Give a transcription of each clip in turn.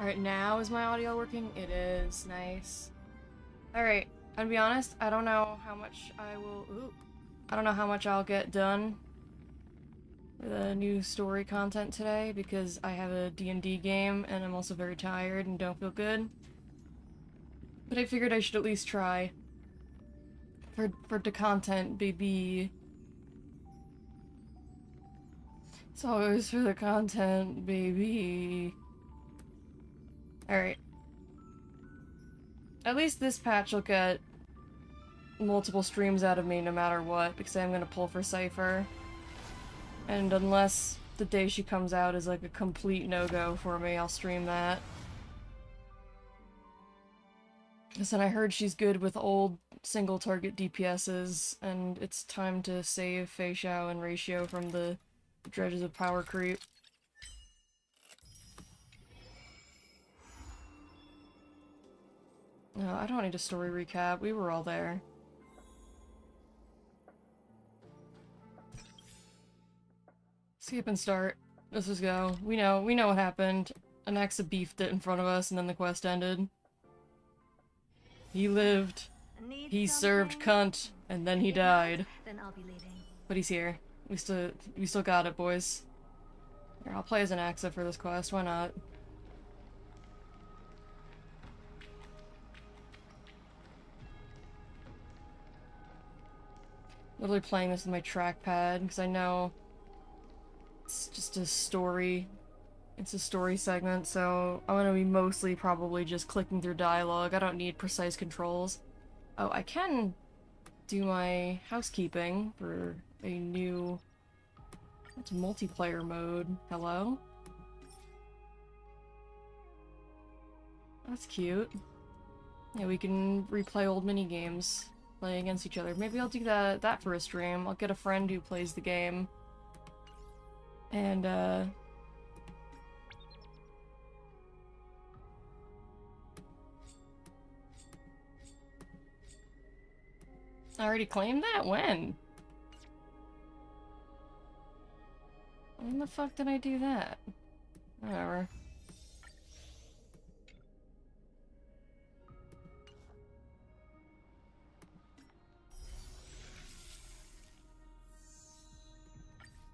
Alright, now is my audio working? It is. Nice. Alright, and to be honest, I don't know how much I will... Ooh. I don't know how much I'll get done with the new story content today, because I have a D&D game, and I'm also very tired and don't feel good. But I figured I should at least try. For the content, baby. It's always for the content, baby. Alright. At least this patch will get multiple streams out of me no matter what, because I'm gonna pull for Cypher. And unless the day she comes out is like a complete no-go for me, I'll stream that. Listen, I heard she's good with old single-target DPSs, and it's time to save Fei Xiao and Ratio from the dredges of power creep. No, I don't need a story recap. We were all there. Skip and start. Let's just go. We know what happened. Anaxa beefed it in front of us, and then the quest ended. He lived. He served cunt, and then he died. Then I'll be leaving. But he's here. We still got it, boys. Here, I'll play as Anaxa for this quest. Why not? Literally playing this with my trackpad, because I know it's just a story. It's a story segment, so I'm gonna be mostly probably just clicking through dialogue. I don't need precise controls. Oh, I can do my housekeeping for a new... It's multiplayer mode. Hello? That's cute. Yeah, we can replay old minigames. Play against each other. Maybe I'll do that for a stream. I'll get a friend who plays the game. And, I already claimed that? When? When the fuck did I do that? Whatever.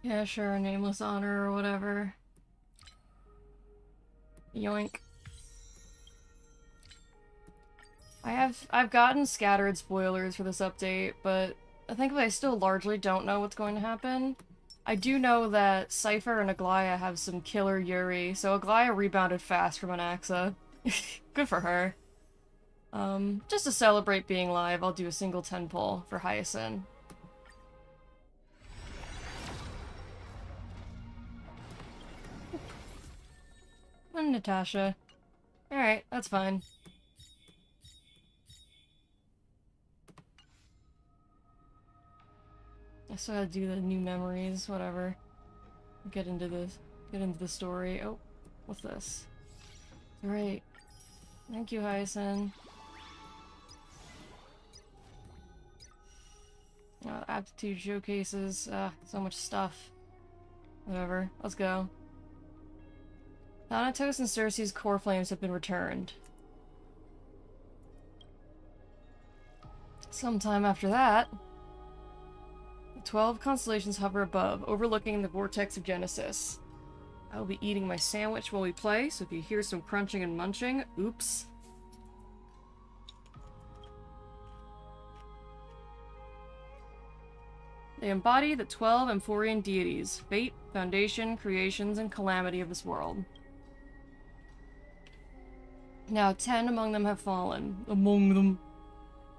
Yeah, sure, nameless honor or whatever. Yoink. I've gotten scattered spoilers for this update, but I think I still largely don't know what's going to happen. I do know that Cypher and Aglaya have some killer Yuri, so Aglaya rebounded fast from Anaxa. Good for her. Just to celebrate being live, I'll do a single 10 pull for Hyacinth. And Natasha. Alright, that's fine. I still gotta do the new memories, whatever. Get into the story. Oh, what's this? Alright. Thank you, Hyacinth. Aptitude showcases. So much stuff. Whatever. Let's go. Thanatos and Circe's core flames have been returned. Sometime after that, the 12 constellations hover above, overlooking the vortex of Genesis. I will be eating my sandwich while we play, so if you hear some crunching and munching, oops. They embody the 12 Amphorian deities, fate, foundation, creations, and calamity of this world. Now 10 among them have fallen. Among them.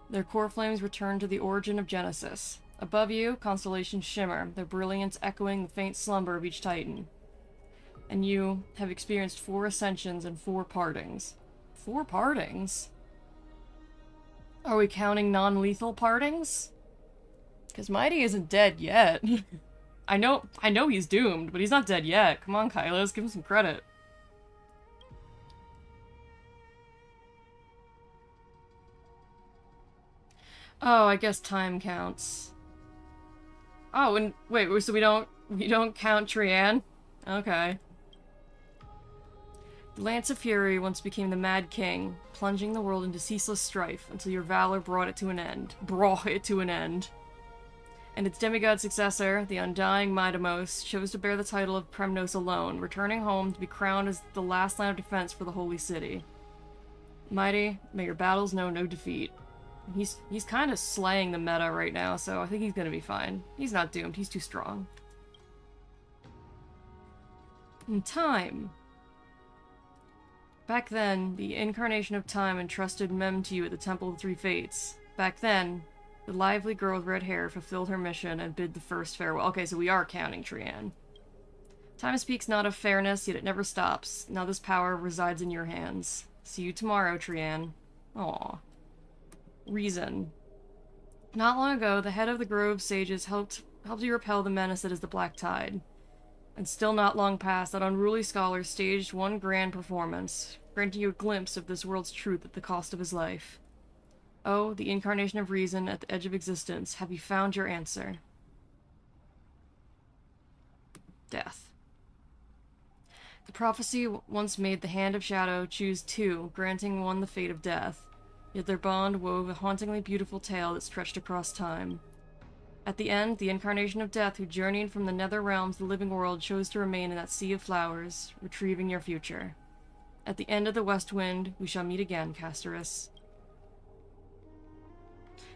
Their core flames return to the origin of Genesis. Above you, constellations shimmer, their brilliance echoing the faint slumber of each titan. And you have experienced 4 ascensions and 4 partings. 4 partings? Are we counting non-lethal partings? Because Mighty isn't dead yet. I know he's doomed, but he's not dead yet. Come on, Kylos, give him some credit. Oh, I guess time counts. Oh, and wait, so we don't count Trianne? Okay. The Lance of Fury once became the Mad King, plunging the world into ceaseless strife until your valor brought it to an end. And its demigod successor, the undying Midamos, chose to bear the title of Premnos alone, returning home to be crowned as the last line of defense for the Holy City. Mighty, may your battles know no defeat. He's kind of slaying the meta right now, so I think he's gonna be fine. He's not doomed, he's too strong. In time. Back then, the incarnation of time entrusted Mem to you at the Temple of the Three Fates. Back then, the lively girl with red hair fulfilled her mission and bid the first farewell. Okay, so we are counting Trianne. Time speaks not of fairness, yet it never stops. Now this power resides in your hands. See you tomorrow, Trianne. Aww. Reason. Not long ago, the head of the Grove Sages helped you repel the menace that is the Black Tide. And still not long past, that unruly scholar staged one grand performance, granting you a glimpse of this world's truth at the cost of his life. Oh, the incarnation of reason at the edge of existence, have you found your answer? Death. The prophecy once made the Hand of Shadow choose two, granting one the fate of death. Yet their bond wove a hauntingly beautiful tale that stretched across time. At the end, the incarnation of death who journeyed from the nether realms to the living world chose to remain in that sea of flowers, retrieving your future. At the end of the West Wind, we shall meet again, Casterus.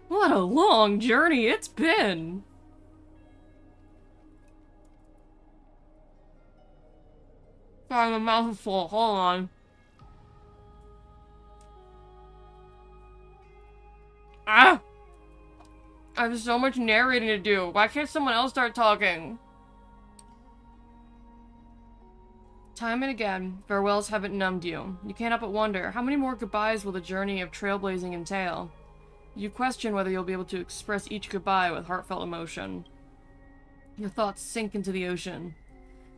What a long journey it's been! Sorry, my mouth is full. Hold on. Ah! I have so much narrating to do. Why can't someone else start talking? Time and again, farewells haven't numbed you. You can't help but wonder, how many more goodbyes will the journey of trailblazing entail? You question whether you'll be able to express each goodbye with heartfelt emotion. Your thoughts sink into the ocean.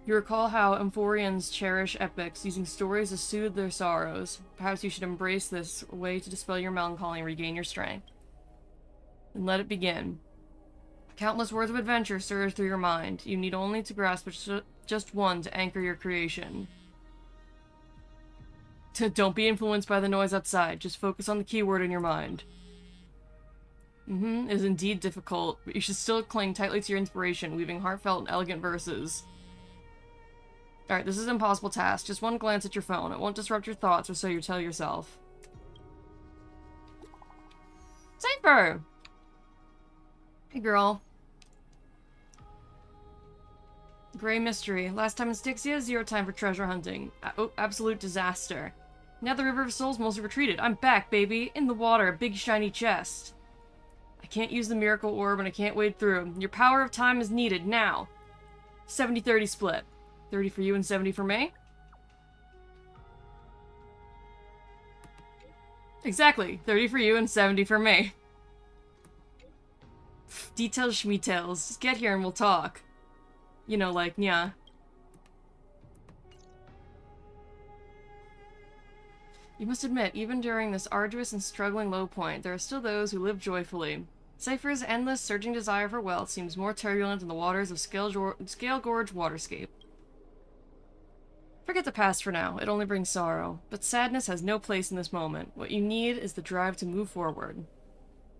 You recall how Amphorians cherish epics, using stories to soothe their sorrows. Perhaps you should embrace this way to dispel your melancholy and regain your strength. Then let it begin. Countless words of adventure surge through your mind. You need only to grasp just one to anchor your creation. Don't be influenced by the noise outside. Just focus on the keyword in your mind. It is indeed difficult, but you should still cling tightly to your inspiration, weaving heartfelt and elegant verses. Alright, this is an impossible task. Just one glance at your phone. It won't disrupt your thoughts, or so you tell yourself. Safer! Hey, girl. Gray Mystery. Last time in Styxia, zero time for treasure hunting. Oh, absolute disaster. Now the River of Souls mostly retreated. I'm back, baby. In the water, a big shiny chest. I can't use the miracle orb and I can't wade through. Your power of time is needed, now. 70-30 split. 30 for you and 70 for me? Exactly. 30 for you and 70 for me. Details schmeetails. Just get here and we'll talk. You know, like, yeah. You must admit, even during this arduous and struggling low point, there are still those who live joyfully. Cypher's endless, surging desire for wealth seems more turbulent than the waters of Scale Gorge Waterscape. Forget the past for now, it only brings sorrow. But sadness has no place in this moment. What you need is the drive to move forward.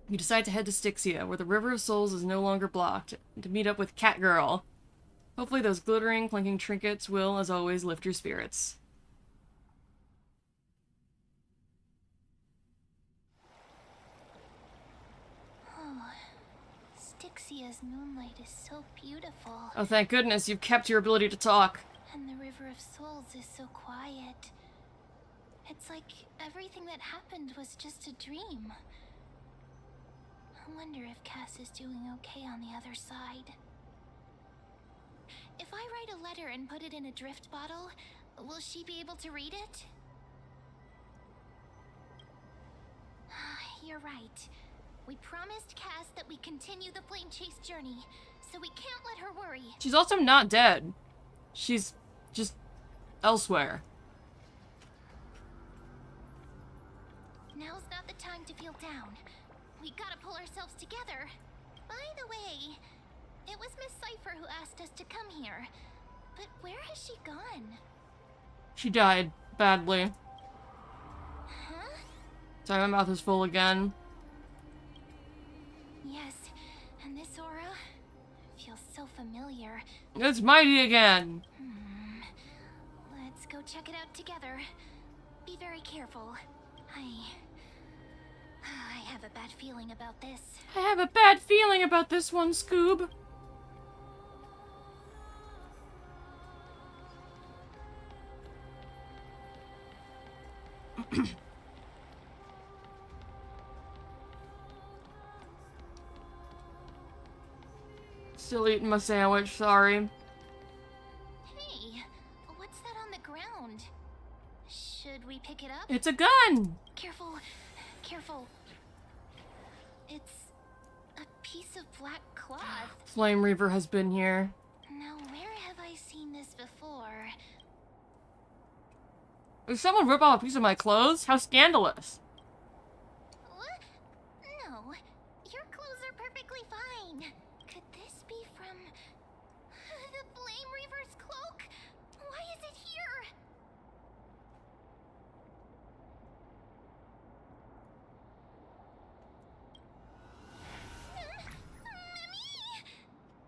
You decide to head to Styxia, where the River of Souls is no longer blocked, to meet up with Catgirl. Hopefully those glittering, clinking trinkets will, as always, lift your spirits. Styxia's moonlight is so beautiful. Oh, thank goodness you've kept your ability to talk. And the River of Souls is so quiet. It's like everything that happened was just a dream. I wonder if Cass is doing okay on the other side. If I write a letter and put it in a drift bottle, will she be able to read it? You're right. We promised Cass that we continue the flame chase journey, so we can't let her worry. She's also not dead. She's just elsewhere. Now's not the time to feel down. We gotta pull ourselves together. By the way, it was Miss Cypher who asked us to come here. But where has she gone? She died badly. Huh? Sorry, my mouth is full again. Yes, and this aura feels so familiar. It's Mighty again. Let's go check it out together. Be very careful. I have a bad feeling about this. I have a bad feeling about this one, Scoob. Still eating my sandwich, sorry. Hey, what's that on the ground? Should we pick it up? It's a gun! Careful, careful. It's a piece of black cloth. Flame Reaver has been here. Now, where have I seen this before? Did someone rip off a piece of my clothes? How scandalous. What? No, your clothes are perfectly fine. Could this be from the Flame Reaver's cloak? Why is it here?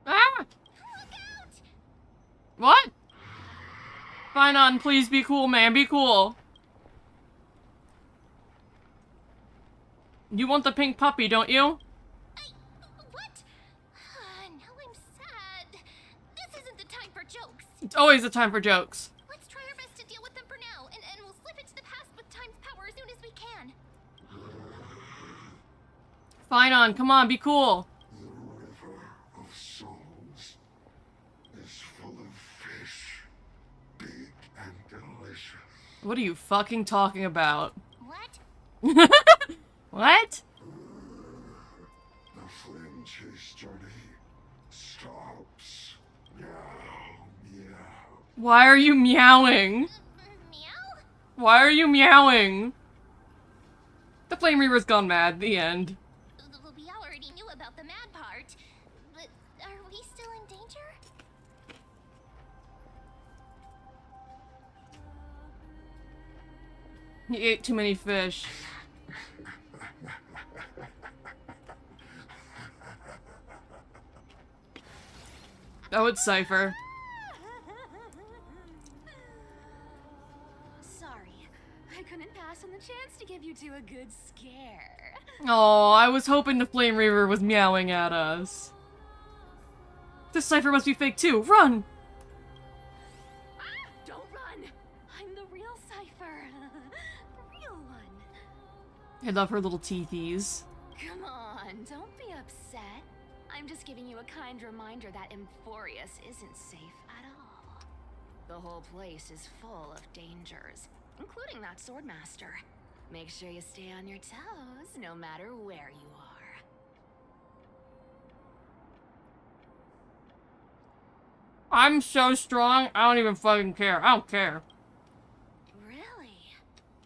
Ah! Look out! What? Fine on, please be cool, man. Be cool. You want the pink puppy, don't you? What? Now I'm sad. This isn't the time for jokes. It's always the time for jokes. Let's try our best to deal with them for now, and we'll slip into the past with time's power as soon as we can. Fine on, come on, be cool. The river of souls is full of fish, big and delicious. What are you fucking talking about? What? What? The flame chase journey stops. Meow, meow. Why are you meowing? Meow? Why are you meowing? The Flame Reaver's gone mad. The end. We already knew about the mad part, but are we still in danger? He ate too many fish. Oh, it's Cypher. Sorry, I couldn't pass on the chance to give you two a good scare. Oh, I was hoping the Flame Reaver was meowing at us. This Cypher must be fake too. Run! Ah, don't run! I'm the real Cypher. The real one. I love her little teethies. Come on, don't be upset. I'm just giving you a kind reminder that Emphorius isn't safe at all. The whole place is full of dangers, including that Swordmaster. Make sure you stay on your toes, no matter where you are. I'm so strong, I don't even fucking care. I don't care. Really?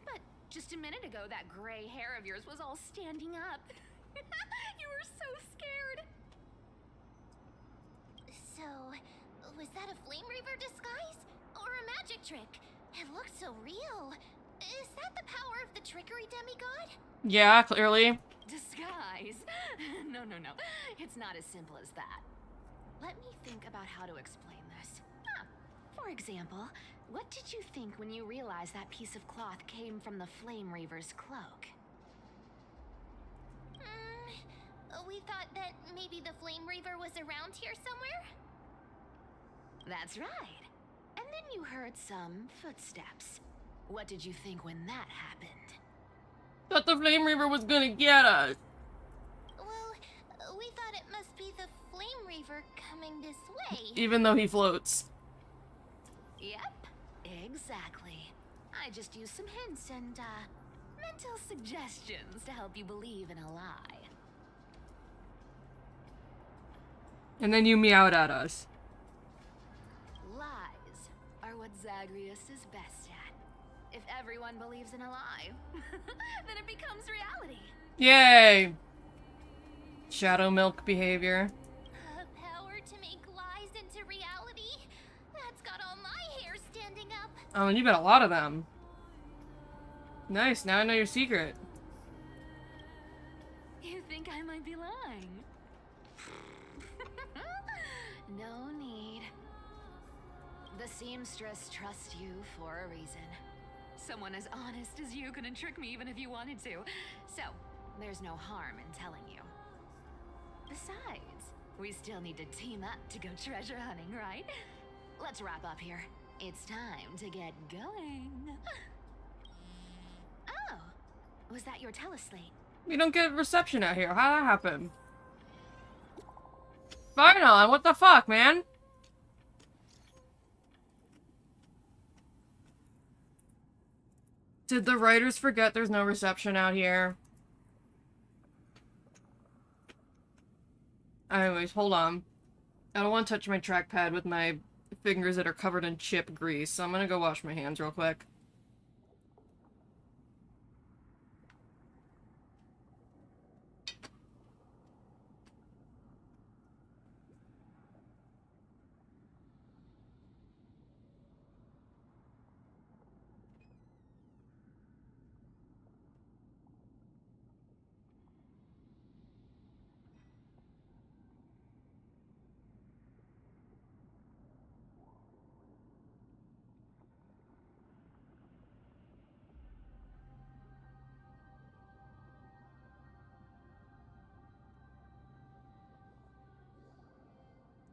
But just a minute ago, that gray hair of yours was all standing up. You were so scared. So, was that a Flame Reaver disguise? Or a magic trick? It looked so real. Is that the power of the trickery demigod? Yeah, clearly. Disguise? No. It's not as simple as that. Let me think about how to explain this. For example, what did you think when you realized that piece of cloth came from the Flame Reaver's cloak? We thought that maybe the Flame Reaver was around here somewhere? That's right. And then you heard some footsteps. What did you think when that happened? Thought the Flame Reaver was gonna get us. Well, we thought it must be the Flame Reaver coming this way. Even though he floats. Yep, exactly. I just used some hints and, mental suggestions to help you believe in a lie. And then you meowed at us. Lies are what Zagreus is best at. If everyone believes in a lie, then it becomes reality. Yay! Shadow milk behavior. Power to make lies into reality? That's got all my hair standing up. Oh, and you bet a lot of them. Nice, now I know your secret. You think I might be lying? No need. The seamstress trusts you for a reason. Someone as honest as you couldn't trick me even if you wanted to. So, there's no harm in telling you. Besides, we still need to team up to go treasure hunting, right? Let's wrap up here. It's time to get going. Oh, was that your teleslate? We don't get reception out here. How'd that happen? Fine on, what the fuck, man? Did the writers forget there's no reception out here? Anyways, hold on. I don't want to touch my trackpad with my fingers that are covered in chip grease, so I'm gonna go wash my hands real quick.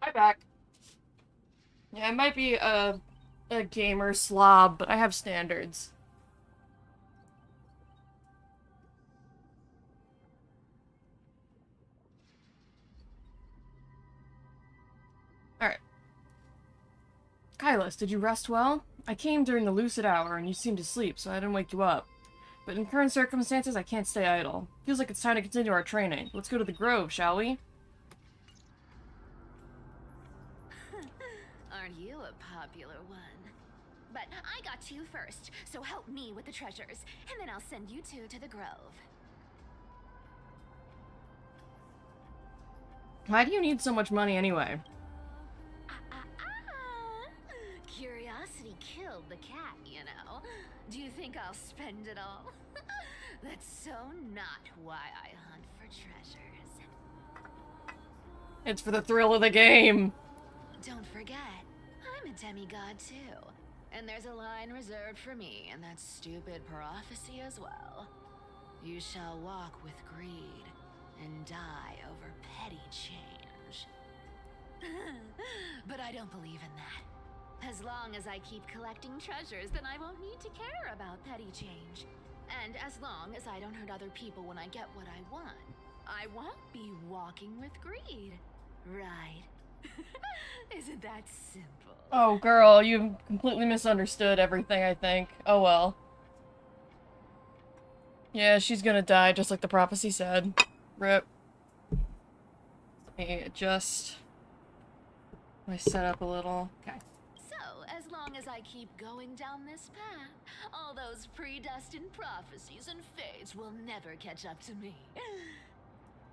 Hi, back. Yeah, I might be a gamer slob, but I have standards. Alright. Kailas, did you rest well? I came during the lucid hour and you seemed to sleep, so I didn't wake you up. But in current circumstances, I can't stay idle. Feels like it's time to continue our training. Let's go to the Grove, shall we? Aren't you a popular one? But I got to you first, so help me with the treasures, and then I'll send you two to the Grove. Why do you need so much money anyway? Curiosity killed the cat, you know. Do you think I'll spend it all? That's so not why I hunt for treasures. It's for the thrill of the game. Don't forget, I'm a demigod too. And there's a line reserved for me in that stupid prophecy as well. You shall walk with greed and die over petty change. But I don't believe in that. As long as I keep collecting treasures, then I won't need to care about petty change. And as long as I don't hurt other people when I get what I want, I won't be walking with greed. Right? Isn't that simple? Oh, girl, you completely misunderstood everything, I think. Oh well. Yeah, she's gonna die, just like the prophecy said. Rip. Let me adjust my setup a little. Okay. So, as long as I keep going down this path, all those predestined prophecies and fates will never catch up to me.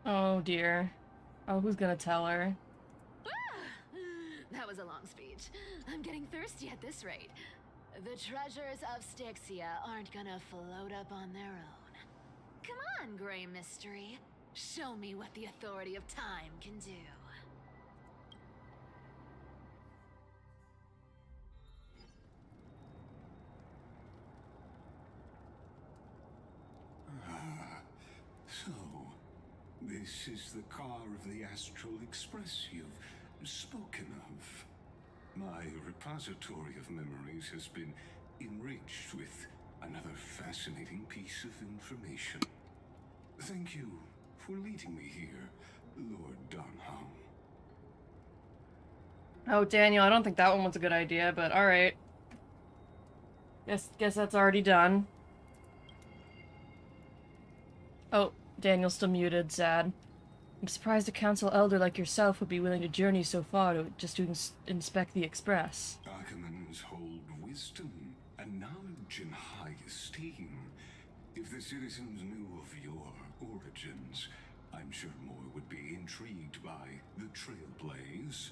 Oh dear. Oh, who's gonna tell her? That was a long speech. I'm getting thirsty at this rate. The treasures of Styxia aren't gonna float up on their own. Come on, Grey Mystery. Show me what the authority of time can do. So, this is the car of the Astral Express you've spoken of. My repository of memories has been enriched with another fascinating piece of information. Thank you for leading me here, Lord Donholm. Oh, Daniel, I don't think that one was a good idea, but alright. Guess that's already done. Oh, Daniel's still muted, sad. I'm surprised a council elder like yourself would be willing to journey so far just to inspect the Express. Archimans hold wisdom and knowledge in high esteem. If the citizens knew of your origins, I'm sure more would be intrigued by the Trailblaze.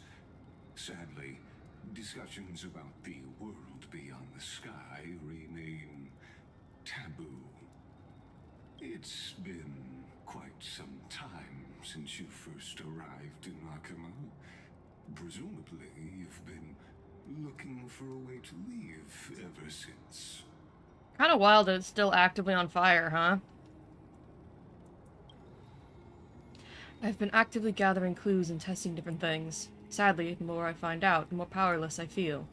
Sadly, Discussions about the world beyond the sky remain taboo. It's been quite some time since you first arrived in Nakama. Presumably, you've been looking for a way to leave ever since. Kind of wild that it's still actively on fire, huh? I've been actively gathering clues and testing different things. Sadly, the more I find out, the more powerless I feel.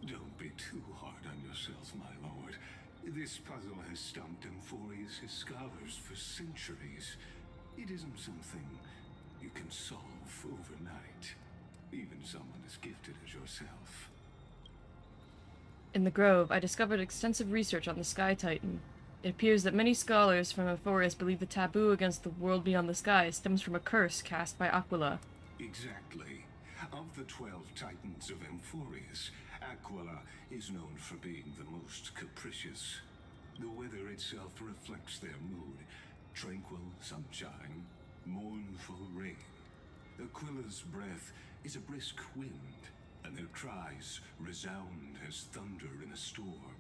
Don't be too hard on yourself, my lord. This puzzle has stumped Amphorius' scholars for centuries. It isn't something you can solve overnight, even someone as gifted as yourself. In the Grove, I discovered extensive research on the Sky Titan. It appears that many scholars from Amphorius believe the taboo against the world beyond the sky stems from a curse cast by Aquila. Exactly. Of the 12 Titans of Amphorius, Aquila is known for being the most capricious. The weather itself reflects their mood. Tranquil sunshine, mournful rain. Aquila's breath is a brisk wind, and their cries resound as thunder in a storm.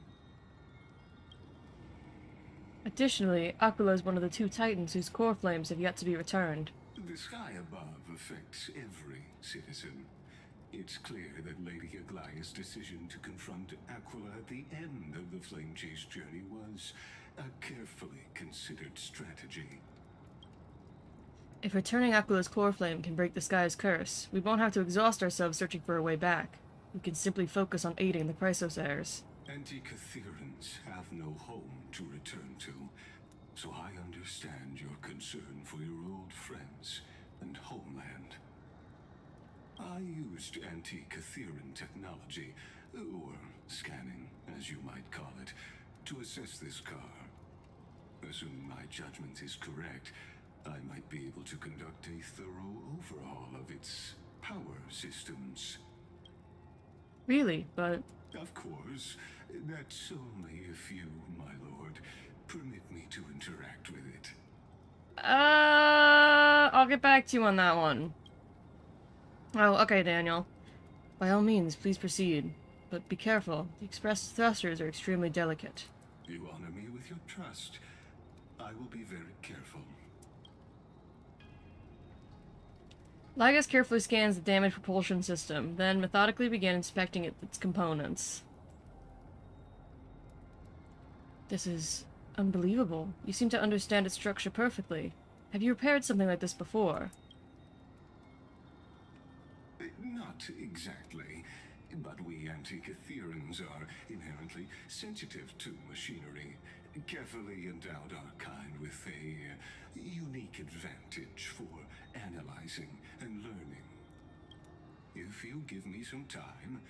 Additionally, Aquila is one of the 2 Titans whose core flames have yet to be returned. The sky above affects every citizen. It's clear that Lady Aglaya's decision to confront Aquila at the end of the Flame Chase journey was a carefully considered strategy. If returning Aquila's core flame can break the sky's curse, we won't have to exhaust ourselves searching for a way back. We can simply focus on aiding the Chrysos heirs. Anti-Catherians have no home to return to, so I understand your concern for your old friends and homeland. I used anti-Catherian technology, or scanning, as you might call it, to assess this car. Assuming my judgment is correct, I might be able to conduct a thorough overhaul of its power systems. Really, but... Of course, that's only if you, my lord, permit me to interact with it. I'll get back to you on that one. Oh, okay, Daniel. By all means, please proceed. But be careful. The express thrusters are extremely delicate. You honor me with your trust. I will be very careful. Lygus carefully scans the damaged propulsion system, then methodically began inspecting its components. This is unbelievable. You seem to understand its structure perfectly. Have you repaired something like this before? Not exactly, but we anti-Catherians are inherently sensitive to machinery. Carefully endowed our kind with a unique advantage for analyzing and learning. If you give me some time,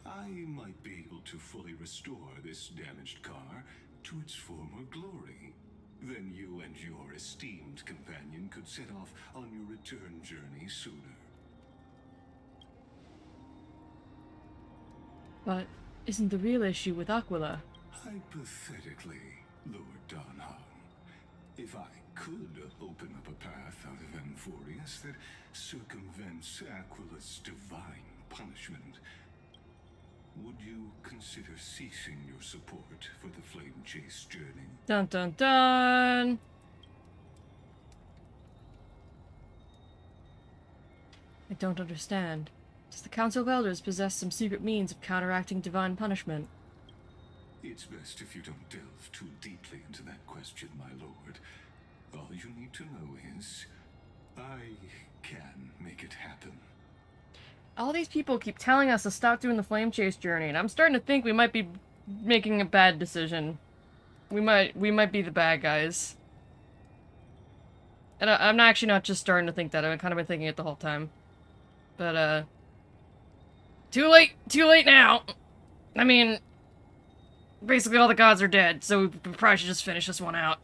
I might be able to fully restore this damaged car to its former glory. Then you and your esteemed companion could set off on your return journey sooner. But isn't the real issue with Aquila? Hypothetically, Lord Donham, if I could open up a path out of Amphorius that circumvents Aquila's divine punishment, would you consider ceasing your support for the Flame Chase journey? Dun dun dun! I don't understand. Does the Council of Elders possess some secret means of counteracting divine punishment? It's best if you don't delve too deeply into that question, my lord. All you need to know is, I can make it happen. All these people keep telling us to stop doing the Flame Chase journey, and I'm starting to think we might be making a bad decision. We might be the bad guys. And I'm actually not just starting to think that, I've kind of been thinking it the whole time. But, too late now! I mean, basically all the gods are dead, so we probably should just finish this one out.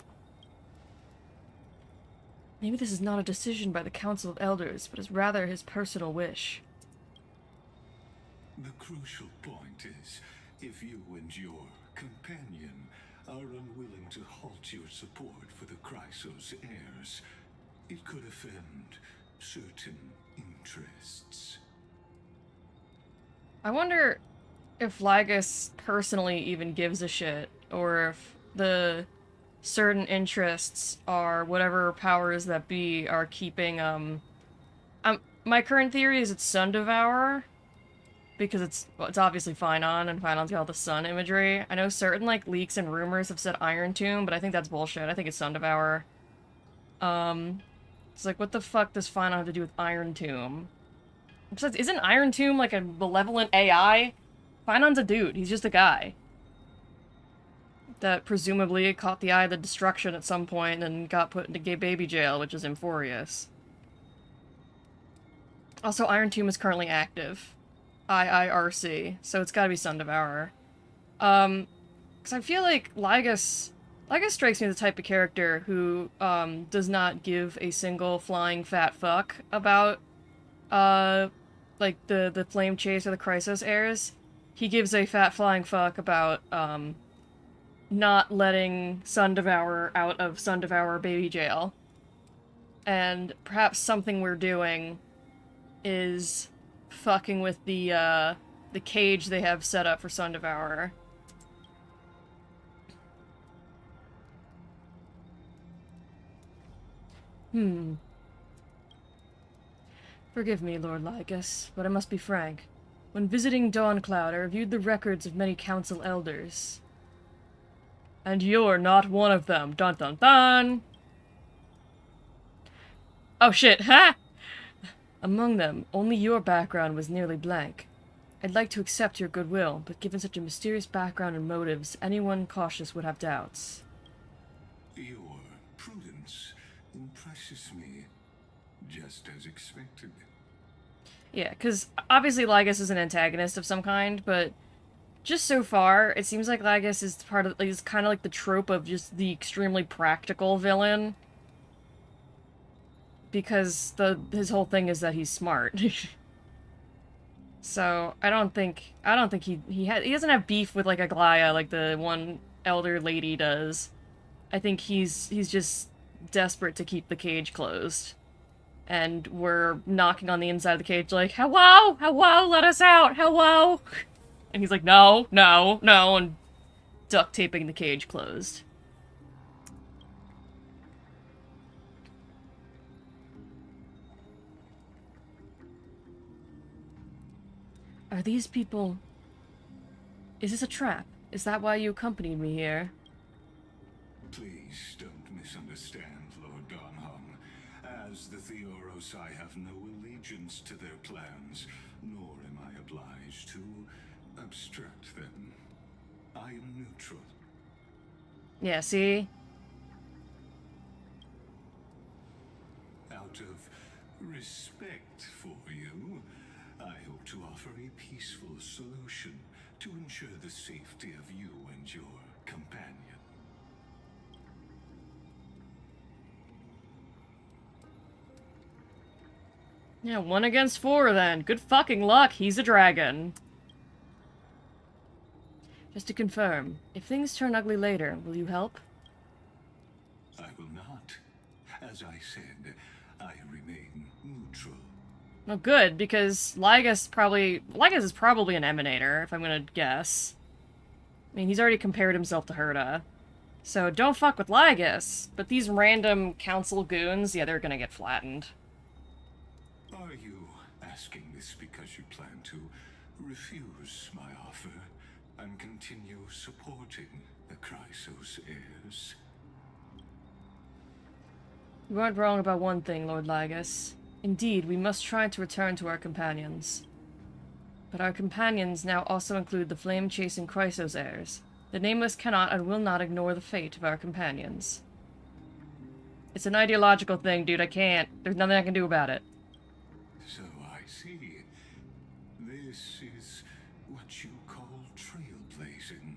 Maybe this is not a decision by the Council of Elders, but is rather his personal wish. The crucial point is, if you and your companion are unwilling to halt your support for the Chrysos heirs, it could offend certain interests. I wonder if Lygus personally even gives a shit, or if the certain interests are whatever powers that be are keeping, my current theory is it's Sun Devourer, because it's obviously Finon, and Finon's got all the sun imagery. I know certain, like, leaks and rumors have said Iron Tomb, but I think that's bullshit. I think it's Sun Devourer. It's like, what the fuck does Finon have to do with Iron Tomb? Besides, isn't Iron Tomb, like, a malevolent AI? Finon's a dude. He's just a guy. That presumably caught the eye of the destruction at some point and got put into gay baby jail, which is Emphorius. Also, Iron Tomb is currently active. IIRC, so it's gotta be Sun Devourer. Because I feel like Lygus strikes me as the type of character who, does not give a single flying fat fuck about, like, the Flame Chase or the Chrysos heirs. He gives a fat flying fuck about, not letting Sun Devourer out of Sun Devourer baby jail. And perhaps something we're doing is fucking with the cage they have set up for Sun Devourer. Forgive me, Lord Lygus, but I must be frank. When visiting Dawncloud, I reviewed the records of many council elders. And you're not one of them. Dun dun dun! Oh shit, ha! Among them, only your background was nearly blank. I'd like to accept your goodwill, but given such a mysterious background and motives, anyone cautious would have doubts. Your prudence impresses me, just as expected. Yeah, because obviously Lygus is an antagonist of some kind, but just so far, it seems like Lygus is kind of like the trope of just the extremely practical villain. Because his whole thing is that he's smart. So I don't think he doesn't have beef with like Aglaya like the one elder lady does. I think he's just desperate to keep the cage closed. And we're knocking on the inside of the cage like, hello, hello, let us out, hello. And he's like, no, no, no, and duct taping the cage closed. Are these people... Is this a trap? Is that why you accompanied me here? Please don't misunderstand, Lord Donhong. As the Theoros, I have no allegiance to their plans, nor am I obliged to obstruct them. I am neutral. Yeah, see? Out of respect for you, I hope to offer a peaceful solution to ensure the safety of you and your companion. Yeah, 1 against 4 then. Good fucking luck, he's a dragon. Just to confirm, if things turn ugly later, will you help? I will not. As I said, I remain neutral. Well, good, because Lygus is probably an Emanator, if I'm gonna guess. I mean, he's already compared himself to Herta. So don't fuck with Lygus, but these random council goons, yeah, they're gonna get flattened. Are you asking this because you plan to refuse my offer and continue supporting the Chrysos heirs? You aren't wrong about one thing, Lord Lygus. Indeed, we must try to return to our companions. But our companions now also include the flame-chasing Chrysos heirs. The Nameless cannot and will not ignore the fate of our companions. It's an ideological thing, dude. I can't. There's nothing I can do about it. So I see. This is what you call trailblazing.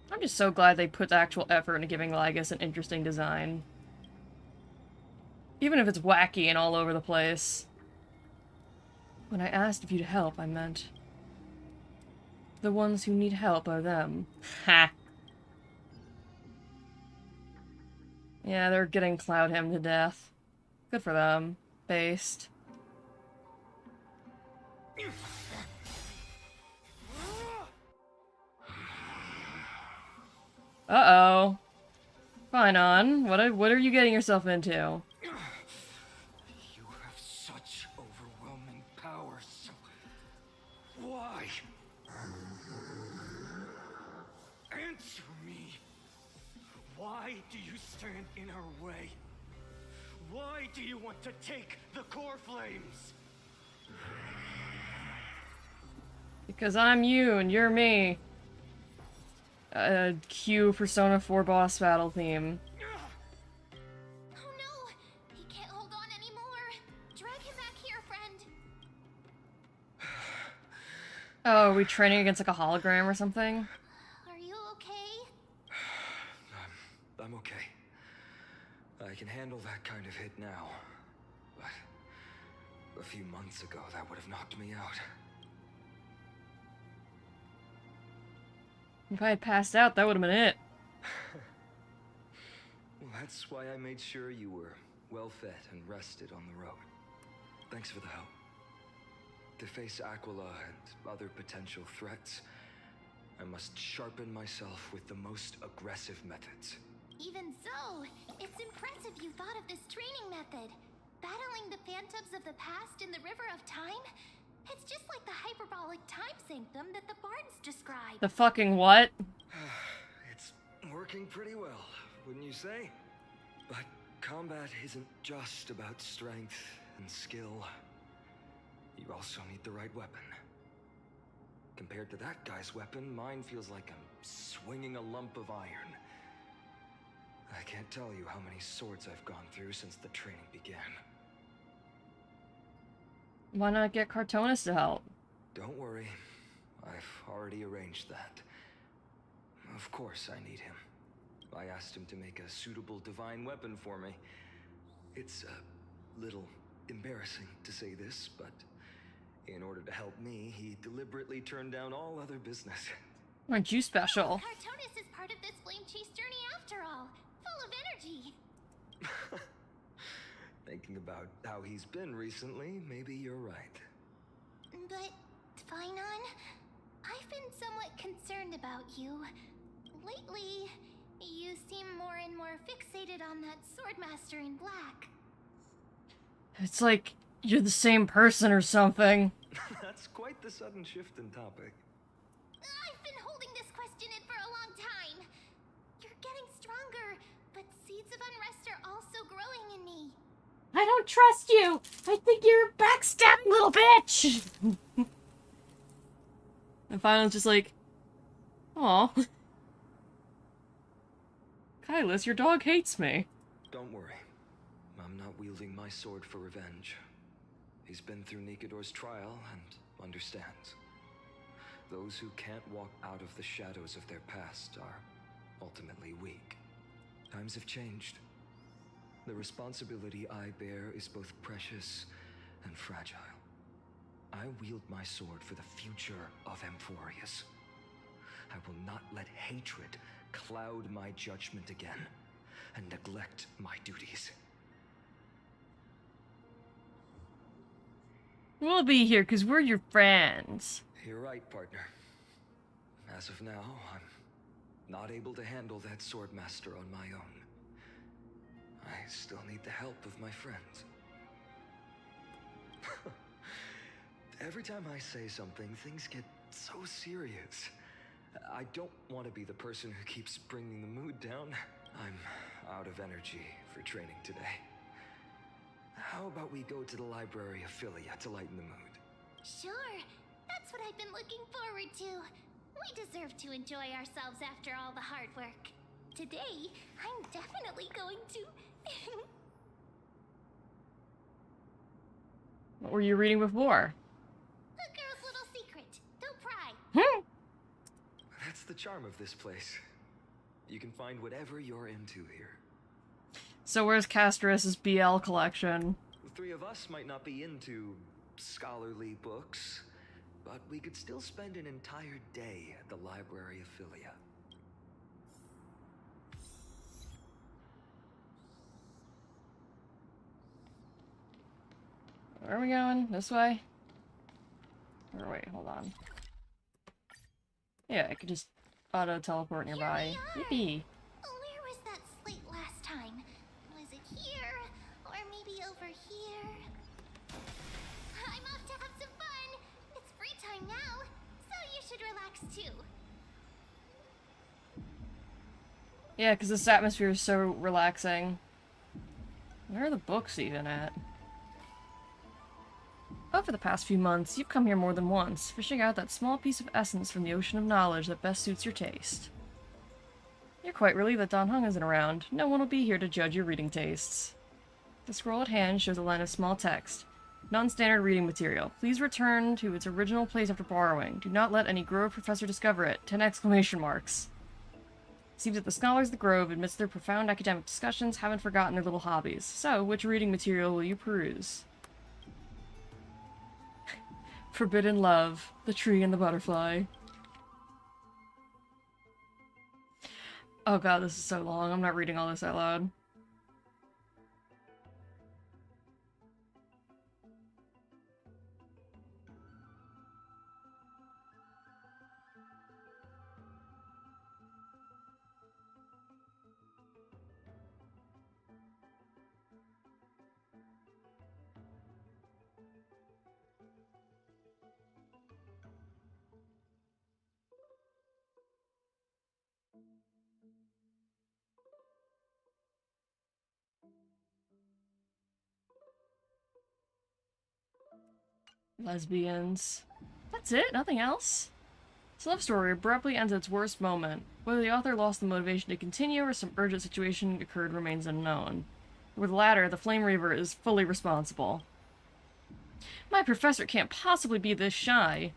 I'm just so glad they put the actual effort into giving Lygus an interesting design. Even if it's wacky and all over the place. When I asked if you'd help, I meant... the ones who need help are them. Ha! Yeah, they're getting Cloud Him to death. Good for them. Based. Uh-oh. Fine on. What are you getting yourself into? You have such overwhelming power, so why? Answer me. Why do you stand in our way? Why do you want to take the core flames? Because I'm you and you're me. Cue Persona 4 boss battle theme. Oh no! He can't hold on anymore! Drag him back here, friend! Oh, are we training against like a hologram or something? Are you okay? I'm okay. I can handle that kind of hit now. But a few months ago, that would have knocked me out. If I had passed out, that would have been it. Well, that's why I made sure you were well fed and rested on the road. Thanks for the help. To face Aquila and other potential threats, I must sharpen myself with the most aggressive methods. Even so, it's impressive you thought of this training method. Battling the phantoms of the past in the River of Time? It's just like the hyperbolic time sanctum that the bards describe. The fucking what? It's working pretty well, wouldn't you say? But combat isn't just about strength and skill. You also need the right weapon. Compared to that guy's weapon, mine feels like I'm swinging a lump of iron. I can't tell you how many swords I've gone through since the training began. Why not get Cartoonist to help? Don't worry. I've already arranged that. Of course I need him. I asked him to make a suitable divine weapon for me. It's a little embarrassing to say this, but in order to help me, he deliberately turned down all other business. Aren't you special? Cartoonist is part of this flame chase journey after all. Full of energy. Thinking about how he's been recently, maybe you're right. But, Finon, I've been somewhat concerned about you. Lately, you seem more and more fixated on that Swordmaster in black. It's like you're the same person or something. That's quite the sudden shift in topic. I've been holding this question in for a long time. You're getting stronger, but seeds of unrest are also growing in me. I don't trust you! I think you're a backstabbing little bitch! And Final's just like, aw. Kylus, your dog hates me. Don't worry. I'm not wielding my sword for revenge. He's been through Nikador's trial and understands. Those who can't walk out of the shadows of their past are ultimately weak. Times have changed. The responsibility I bear is both precious and fragile. I wield my sword for the future of Amphorius. I will not let hatred cloud my judgment again and neglect my duties. We'll be here because we're your friends. You're right, partner. As of now, I'm not able to handle that Swordmaster on my own. I still need the help of my friends. Every time I say something, things get so serious. I don't want to be the person who keeps bringing the mood down. I'm out of energy for training today. How about we go to the library of Philia to lighten the mood? Sure, that's what I've been looking forward to. We deserve to enjoy ourselves after all the hard work. Today, I'm definitely going to... What were you reading before? A girl's little secret. Don't pry. That's the charm of this place. You can find whatever you're into here. So where's Castrus's BL collection? The three of us might not be into scholarly books, but we could still spend an entire day at the library of Philia. Where are we going? This way? Or wait, hold on. Yeah, I could just auto-teleport nearby. Yippee! Where was that slate last time? Was it here? Or maybe over here? I'm off to have some fun! It's free time now, so you should relax too. Yeah, because this atmosphere is so relaxing. Where are the books even at? Over the past few months, you've come here more than once, fishing out that small piece of essence from the ocean of knowledge that best suits your taste. You're quite relieved that Don Hung isn't around. No one will be here to judge your reading tastes. The scroll at hand shows a line of small text. Non-standard reading material. Please return to its original place after borrowing. Do not let any Grove professor discover it. 10 exclamation marks. Seems that the scholars of the Grove, amidst their profound academic discussions, haven't forgotten their little hobbies. So, which reading material will you peruse? Forbidden Love, The Tree and the Butterfly. Oh god, this is so long. I'm not reading all this out loud. Lesbians. That's it? Nothing else? This love story abruptly ends at its worst moment. Whether the author lost the motivation to continue or some urgent situation occurred remains unknown. With the latter, the Flame Reaver is fully responsible. My professor can't possibly be this shy.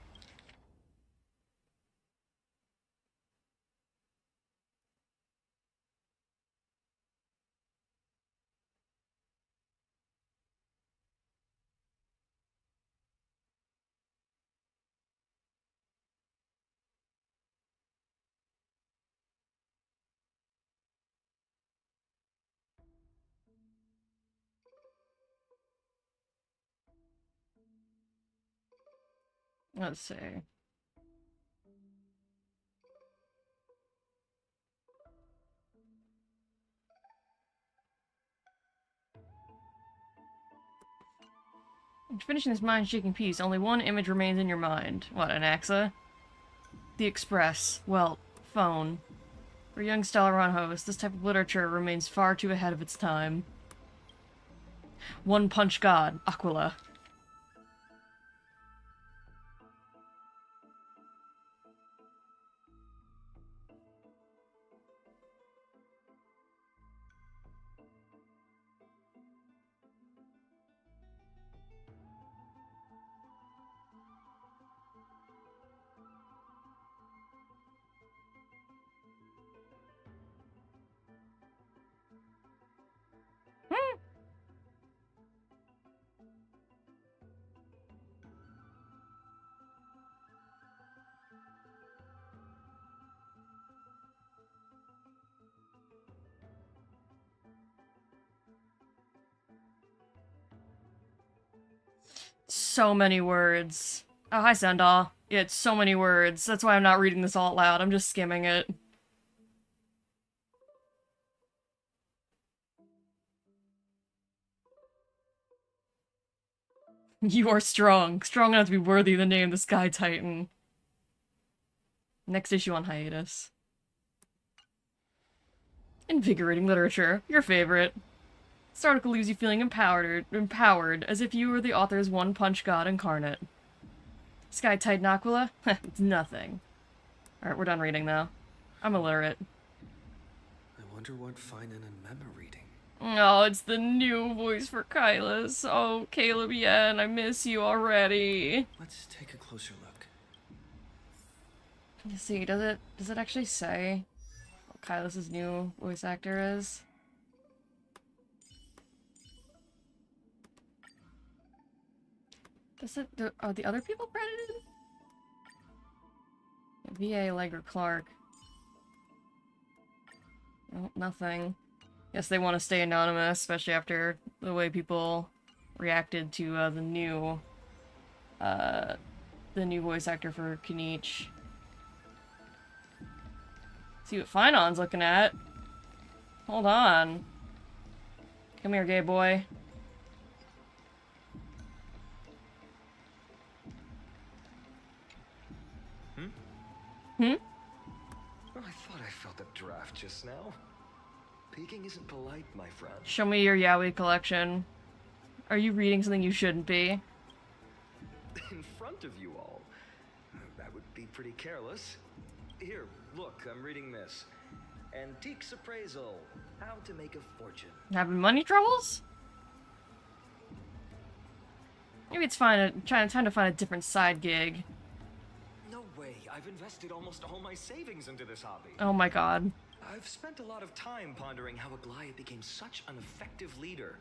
Let's see. After finishing this mind-shaking piece, only one image remains in your mind. What, an AXA? The Express. Well, phone. For young Stellaron hosts, this type of literature remains far too ahead of its time. One Punch God, Aquila. So many words. Oh, hi, Sendal. Yeah, it's so many words. That's why I'm not reading this all out loud. I'm just skimming it. You are strong. Strong enough to be worthy of the name the Sky Titan. Next issue on hiatus. Invigorating literature. Your favorite. This article leaves you feeling empowered, as if you were the author's one-punch god incarnate. Sky Titan Aquila? It's nothing. Alright, we're done reading now. I'm illiterate. I wonder what Finan and Mem are reading. Oh, it's the new voice for Kylus. Oh, Caleb, Yen, I miss you already. Let's take a closer look. Let's see, does it actually say what Kylus' new voice actor is? Are the other people credited? VA, Allegra Clark. Oh, nothing. Guess they want to stay anonymous, especially after the way people reacted to the new voice actor for Kenichi. See what Finon's looking at. Hold on. Come here, gay boy. Hmm? Oh, I thought I felt a draft just now. Peeking isn't polite, my friend. Show me your yaoi collection. Are you reading something you shouldn't be? In front of you all. That would be pretty careless. Here, look, I'm reading this. Antiques Appraisal. How to Make a Fortune. Having money troubles? Maybe it's time to find a different side gig. No way. I've invested almost all my savings into this hobby. Oh my god. I've spent a lot of time pondering how Aglaia became such an effective leader.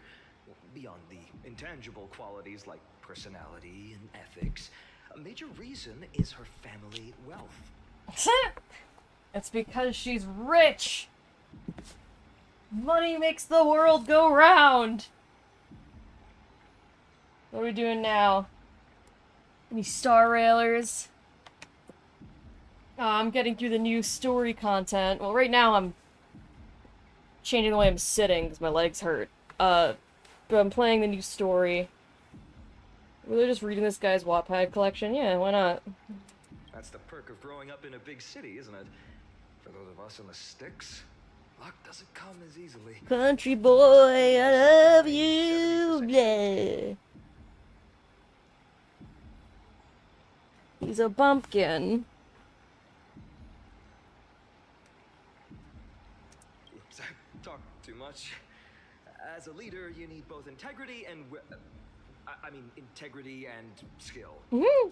Beyond the intangible qualities like personality and ethics, a major reason is her family wealth. It's because she's rich! Money makes the world go round! What are we doing now? Any star railers? I'm getting through the new story content. Well, right now I'm changing the way I'm sitting because my legs hurt. But I'm playing the new story. Really just reading this guy's Wattpad collection? Yeah, why not? That's the perk of growing up in a big city, isn't it? For those of us in the sticks, luck doesn't come as easily. Country boy, I love you. Blah. He's a bumpkin. Oops, I talked too much. As a leader, you need both integrity and integrity and skill. Woo!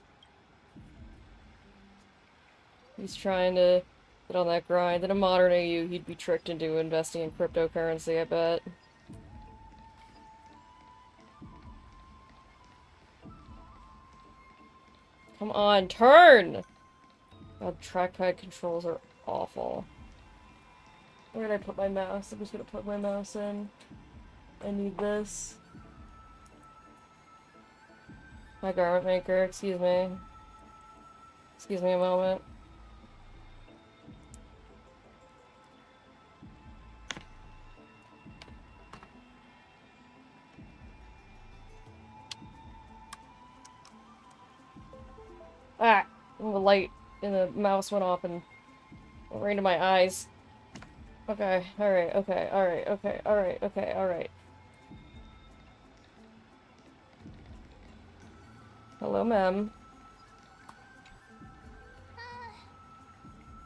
He's trying to get on that grind. In a modern AU, he'd be tricked into investing in cryptocurrency, I bet. Come on, turn! God, trackpad controls are awful. Where did I put my mouse? I'm just gonna put my mouse in. I need this. My garment maker, excuse me. Excuse me a moment. Ah! The light in the mouse went off and went right into my eyes. Okay, alright, okay, alright, okay, alright, okay, alright. Hello, ma'am.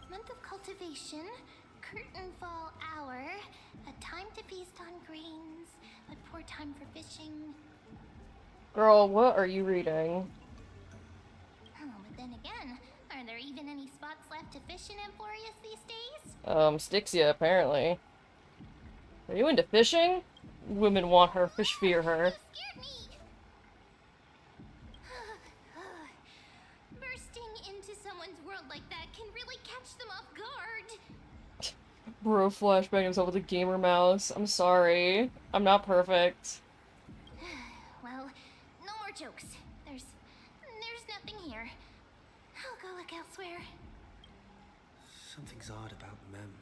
Month of cultivation, curtain fall hour, a time to feast on grains, a poor time for fishing. Girl, what are you reading? Oh, but then again, are there even any spots left to fish in Amphorius these days? Stixia, apparently. Are you into fishing? Women want her, fish fear her. You scared me! Bursting into someone's world like that can really catch them off guard. Bro flashbang himself with a gamer mouse. I'm sorry. I'm not perfect. Well, no more jokes. There's nothing here. I'll go look elsewhere. Something's odd about Mem.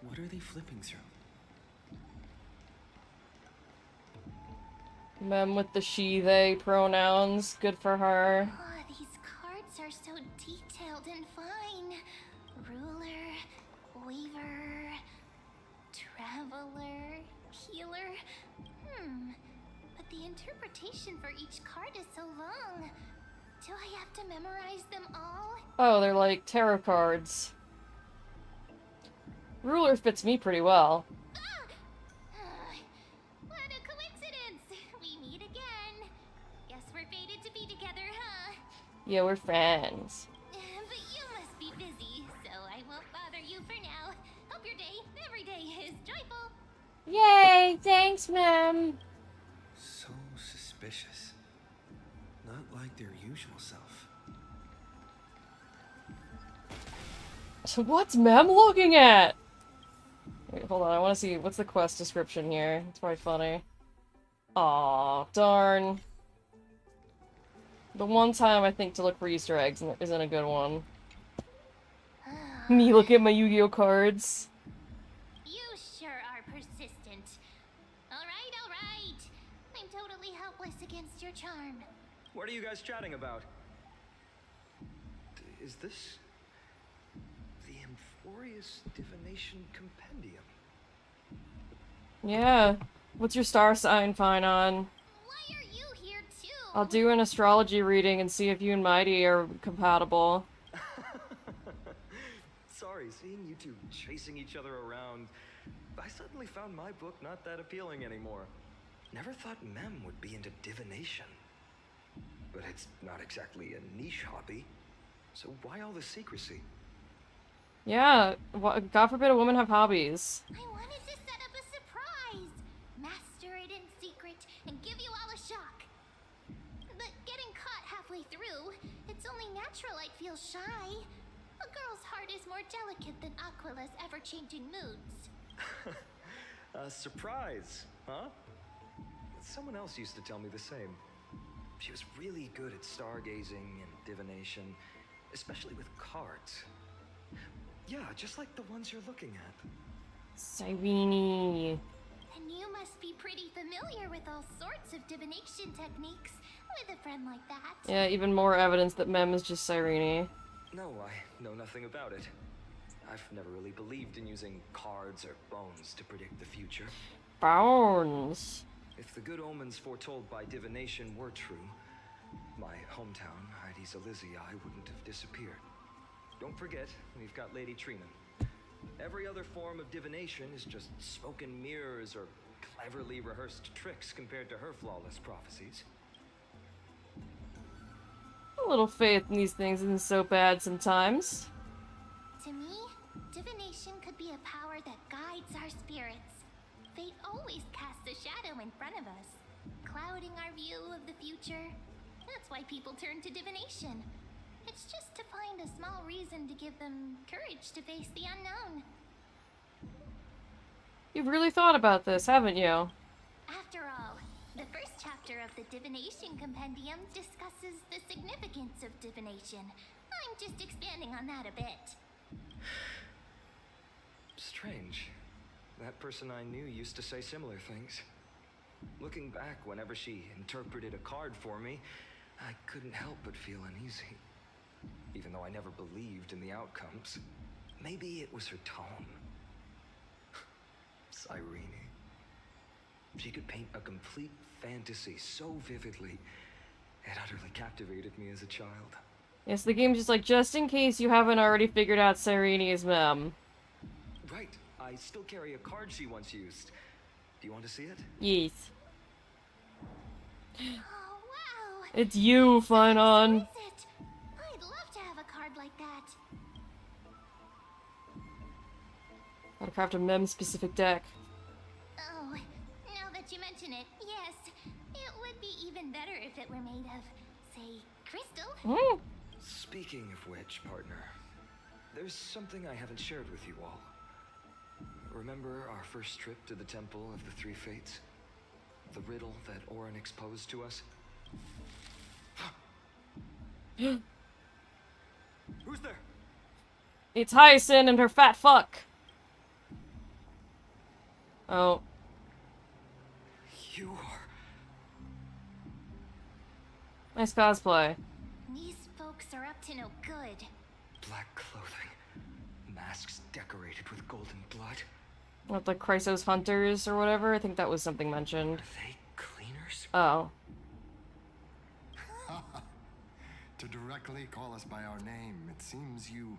What are they flipping through? Mem with the she, they pronouns. Good for her. Oh, these cards are so detailed and fine. Ruler, weaver, traveler, healer. But the interpretation for each card is so long. Do I have to memorize them all? Oh, they're like tarot cards. Ruler fits me pretty well. What a coincidence! We meet again. Guess we're fated to be together, huh? Yeah, we're friends. But you must be busy, so I won't bother you for now. Hope your day, every day, is joyful. Yay! Thanks, ma'am. So suspicious. Not like their usual self. So what's Mem looking at? Wait, hold on, I want to see, what's the quest description here? It's probably funny. Aw, darn. The one time I think to look for Easter eggs isn't a good one. Me look at my Yu-Gi-Oh cards. You sure are persistent. Alright, alright. I'm totally helpless against your charm. What are you guys chatting about? Is this the Amphorius Divination Compendium? Yeah. What's your star sign, Finon? Why are you here too? I'll do an astrology reading and see if you and Mighty are compatible. Sorry, seeing you two chasing each other around, I suddenly found my book not that appealing anymore. Never thought Mem would be into divination. But it's not exactly a niche hobby, so why all the secrecy? Yeah, God forbid a woman have hobbies. I wanted to set up a surprise. Master it in secret and give you all a shock. But getting caught halfway through, it's only natural I'd feel shy. A girl's heart is more delicate than Aquila's ever-changing moods. A surprise, huh? Someone else used to tell me the same. She was really good at stargazing and divination, especially with cards. Yeah, just like the ones you're looking at. Cyrene. And you must be pretty familiar with all sorts of divination techniques with a friend like that. Yeah, even more evidence that Mem is just Cyrene. No, I know nothing about it. I've never really believed in using cards or bones to predict the future. Bones. If the good omens foretold by divination were true, my hometown, Heidi's Elysiae, wouldn't have disappeared. Don't forget, we've got Lady Trina. Every other form of divination is just smoke and mirrors or cleverly rehearsed tricks compared to her flawless prophecies. A little faith in these things isn't so bad sometimes. To me, divination could be a power that guides our spirits. Fate always casts a shadow in front of us, clouding our view of the future. That's why people turn to divination. It's just to find a small reason to give them courage to face the unknown. You've really thought about this, haven't you? After all, the first chapter of the Divination Compendium discusses the significance of divination. I'm just expanding on that a bit. Strange. That person I knew used to say similar things. Looking back, whenever she interpreted a card for me, I couldn't help but feel uneasy. Even though I never believed in the outcomes. Maybe it was her tone. Cyrene. She could paint a complete fantasy so vividly, it utterly captivated me as a child. Yes, the game's just like, just in case you haven't already figured out Cyrene is Mem. Right. I still carry a card she once used. Do you want to see it? Yes. Oh, wow! It's you, Finon. Exquisite. I'd love to have a card like that. Gotta craft a Mem-specific deck. Oh, now that you mention it, yes. It would be even better if it were made of, say, crystal. Mm. Speaking of which, partner, there's something I haven't shared with you all. Remember our first trip to the Temple of the Three Fates? The riddle that Orin exposed to us? Who's there? It's Hyacinth and her fat fuck. Oh. You are... Nice cosplay. These folks are up to no good. Black clothing. Masks decorated with golden blood. What, the Chrysos Hunters or whatever? I think that was something mentioned. Are they cleaners? Oh. To directly call us by our name, it seems you,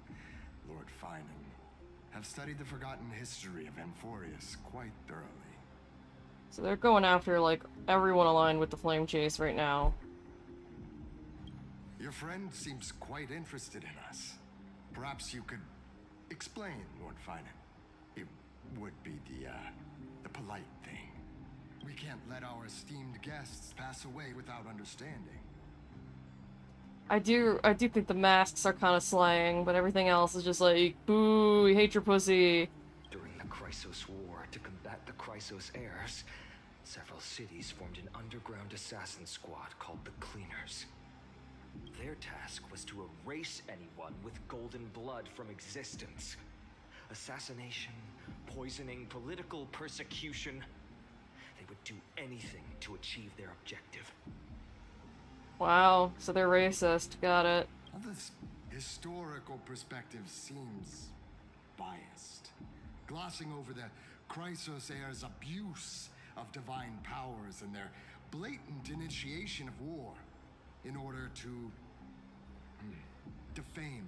Lord Finan, have studied the forgotten history of Amphorius quite thoroughly. So they're going after, like, everyone aligned with the Flame Chase right now. Your friend seems quite interested in us. Perhaps you could explain, Lord Finan. It would be the polite thing. We can't let our esteemed guests pass away without understanding. I do think the masks are kind of slang, but everything else is just like, boo, we hate your pussy. During the Chrysos War, to combat the Chrysos heirs, several cities formed an underground assassin squad called the Cleaners. Their task was to erase anyone with golden blood from existence. Assassination, poisoning, political persecution. They would do anything to achieve their objective. Wow, so they're racist. Got it. Well, this historical perspective seems biased, glossing over the Chrysos heirs' abuse of divine powers and their blatant initiation of war in order to defame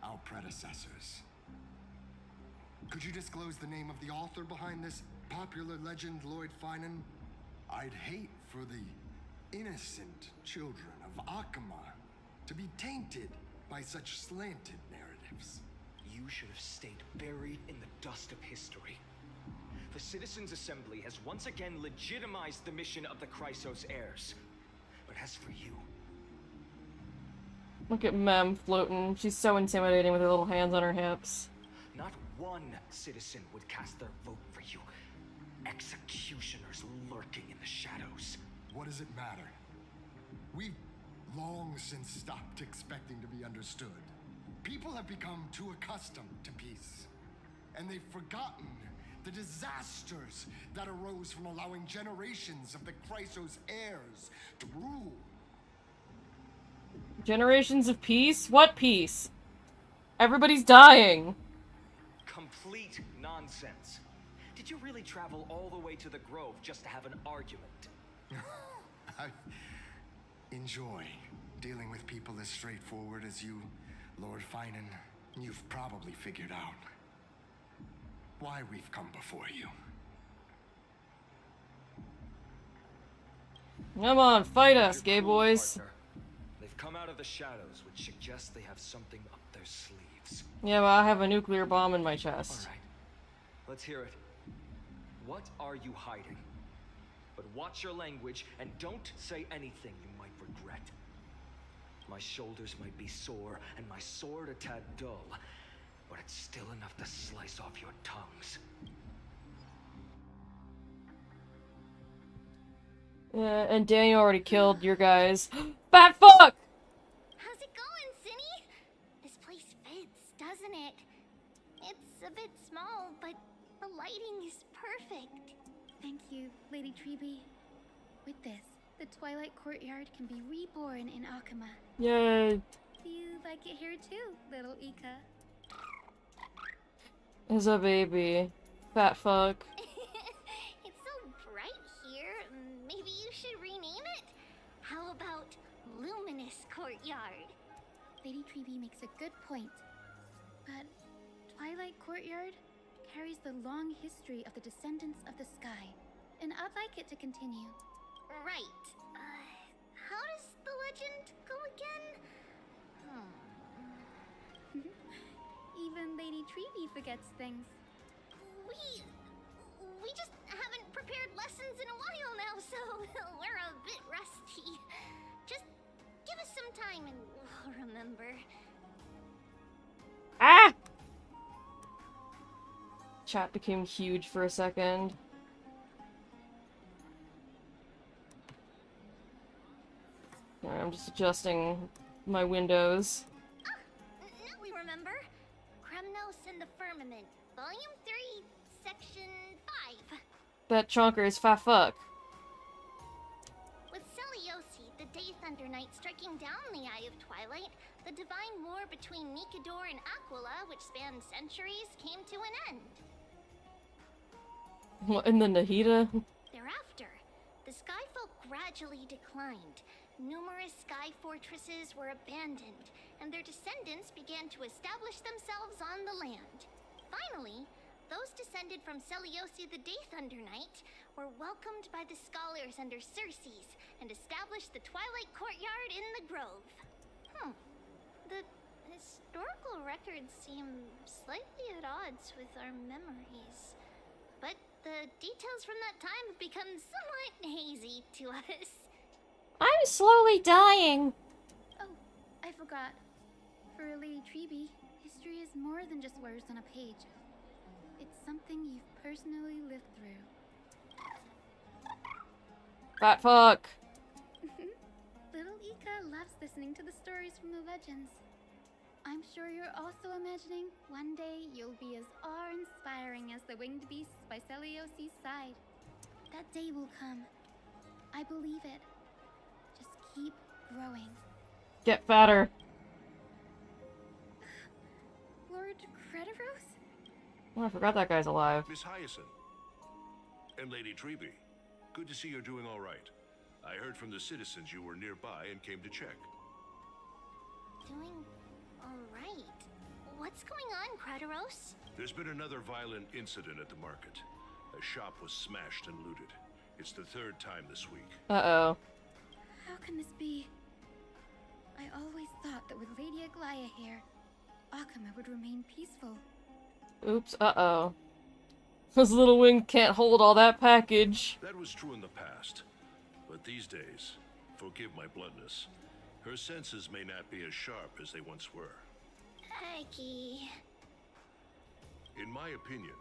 our predecessors. Could you disclose the name of the author behind this popular legend, Lord Finan? I'd hate for the innocent children of Akama to be tainted by such slanted narratives. You should have stayed buried in the dust of history. The Citizens' Assembly has once again legitimized the mission of the Chrysos heirs. But as for you... Look at Mem floating. She's so intimidating with her little hands on her hips. Not one citizen would cast their vote for you. Executioners lurking in the shadows. What does it matter? We've long since stopped expecting to be understood. People have become too accustomed to peace, and they've forgotten the disasters that arose from allowing generations of the Chrysos heirs to rule. Generations of peace? What peace? Everybody's dying. Complete nonsense. Did you really travel all the way to the Grove just to have an argument? I enjoy dealing with people as straightforward as you, Lord Finan. You've probably figured out why we've come before you. Come on, fight us, gay boys. Partner. They've come out of the shadows, which suggests they have something up their sleeves. Yeah, well, I have a nuclear bomb in my chest. All right, let's hear it. What are you hiding? But watch your language and don't say anything you might regret. My shoulders might be sore and my sword a tad dull, but it's still enough to slice off your tongues. Yeah, and Daniel already killed your guys. Fat fuck! How's it going, Cinny? This place fits, doesn't it? It's a bit small, but the lighting is perfect. Thank you, Lady Treby. With this, the Twilight Courtyard can be reborn in Akama. Yay. You like it here too, little Ika. Is a baby. Fat fuck. It's so bright here, maybe you should rename it? How about Luminous Courtyard? Lady Treby makes a good point. But Twilight Courtyard carries the long history of the descendants of the sky, and I'd like it to continue. Right. How does the legend go again? Even Lady Treby forgets things. We just haven't prepared lessons in a while now, so we're a bit rusty. Just give us some time and we'll remember. Ah! Chat became huge for a second. Alright, I'm just adjusting my windows. Now we remember. Kremnos and the Firmament, Volume 3, Section 5. That chonker is fat fuck. With Seliosi, the Day Thunder Knight, striking down the Eye of Twilight, the divine war between Nikador and Aquila, which spanned centuries, came to an end. What, in the Nahida? Thereafter, the Skyfolk gradually declined. Numerous sky fortresses were abandoned, and their descendants began to establish themselves on the land. Finally, those descended from Seliosi the Day Thunder Knight were welcomed by the scholars under Circes and established the Twilight Courtyard in the Grove. The historical records seem slightly at odds with our memories, but the details from that time have become somewhat hazy to us. I'm slowly dying. Oh, I forgot. For Lady Treby, history is more than just words on a page. It's something you've personally lived through. Fat fuck. The Little Ika loves listening to the stories from the legends. I'm sure you're also imagining one day you'll be as awe-inspiring as the winged beasts by Celiosi's side. That day will come. I believe it. Just keep growing. Get fatter. Lord Crediros? Oh, I forgot that guy's alive. Miss Hyacinth. And Lady Treby. Good to see you're doing all right. I heard from the citizens you were nearby and came to check. Doing alright. What's going on, Crediros? There's been another violent incident at the market. A shop was smashed and looted. It's the third time this week. Uh-oh. How can this be? I always thought that with Lady Aglaya here, Akama would remain peaceful. Oops, uh-oh. This little wing can't hold all that package. That was true in the past. But these days, forgive my bluntness, her senses may not be as sharp as they once were. Aggie. In my opinion,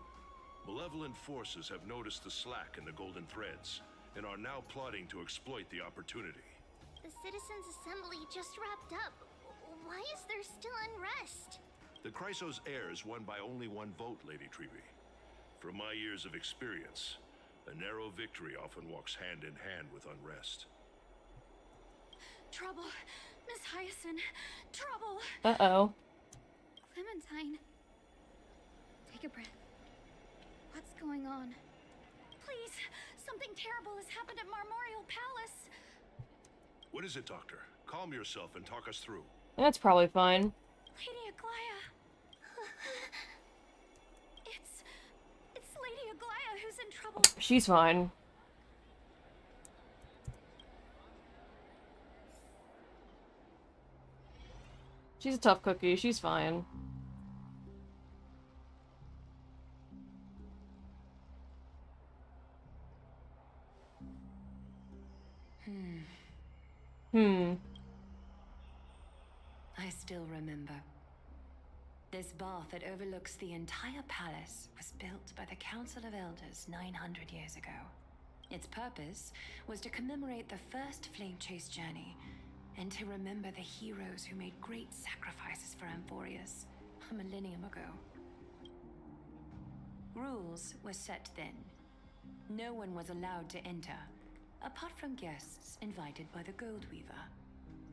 malevolent forces have noticed the slack in the golden threads and are now plotting to exploit the opportunity. The Citizens' Assembly just wrapped up. Why is there still unrest? The Chrysos heirs won by only one vote, Lady Treby. From my years of experience, a narrow victory often walks hand in hand with unrest. Trouble! Miss Hyacinth! Trouble! Uh-oh. Clementine. Take a breath. What's going on? Please! Something terrible has happened at Marmorial Palace! What is it, Doctor? Calm yourself and talk us through. That's probably fine. Lady Aglaya! It's Lady Aglaya who's in trouble. She's fine. She's a tough cookie. She's fine. I still remember. This bath that overlooks the entire palace was built by the Council of Elders 900 years ago. Its purpose was to commemorate the first flame chase journey and to remember the heroes who made great sacrifices for Amphorius a millennium ago. Rules were set then. No one was allowed to enter, apart from guests invited by the Goldweaver.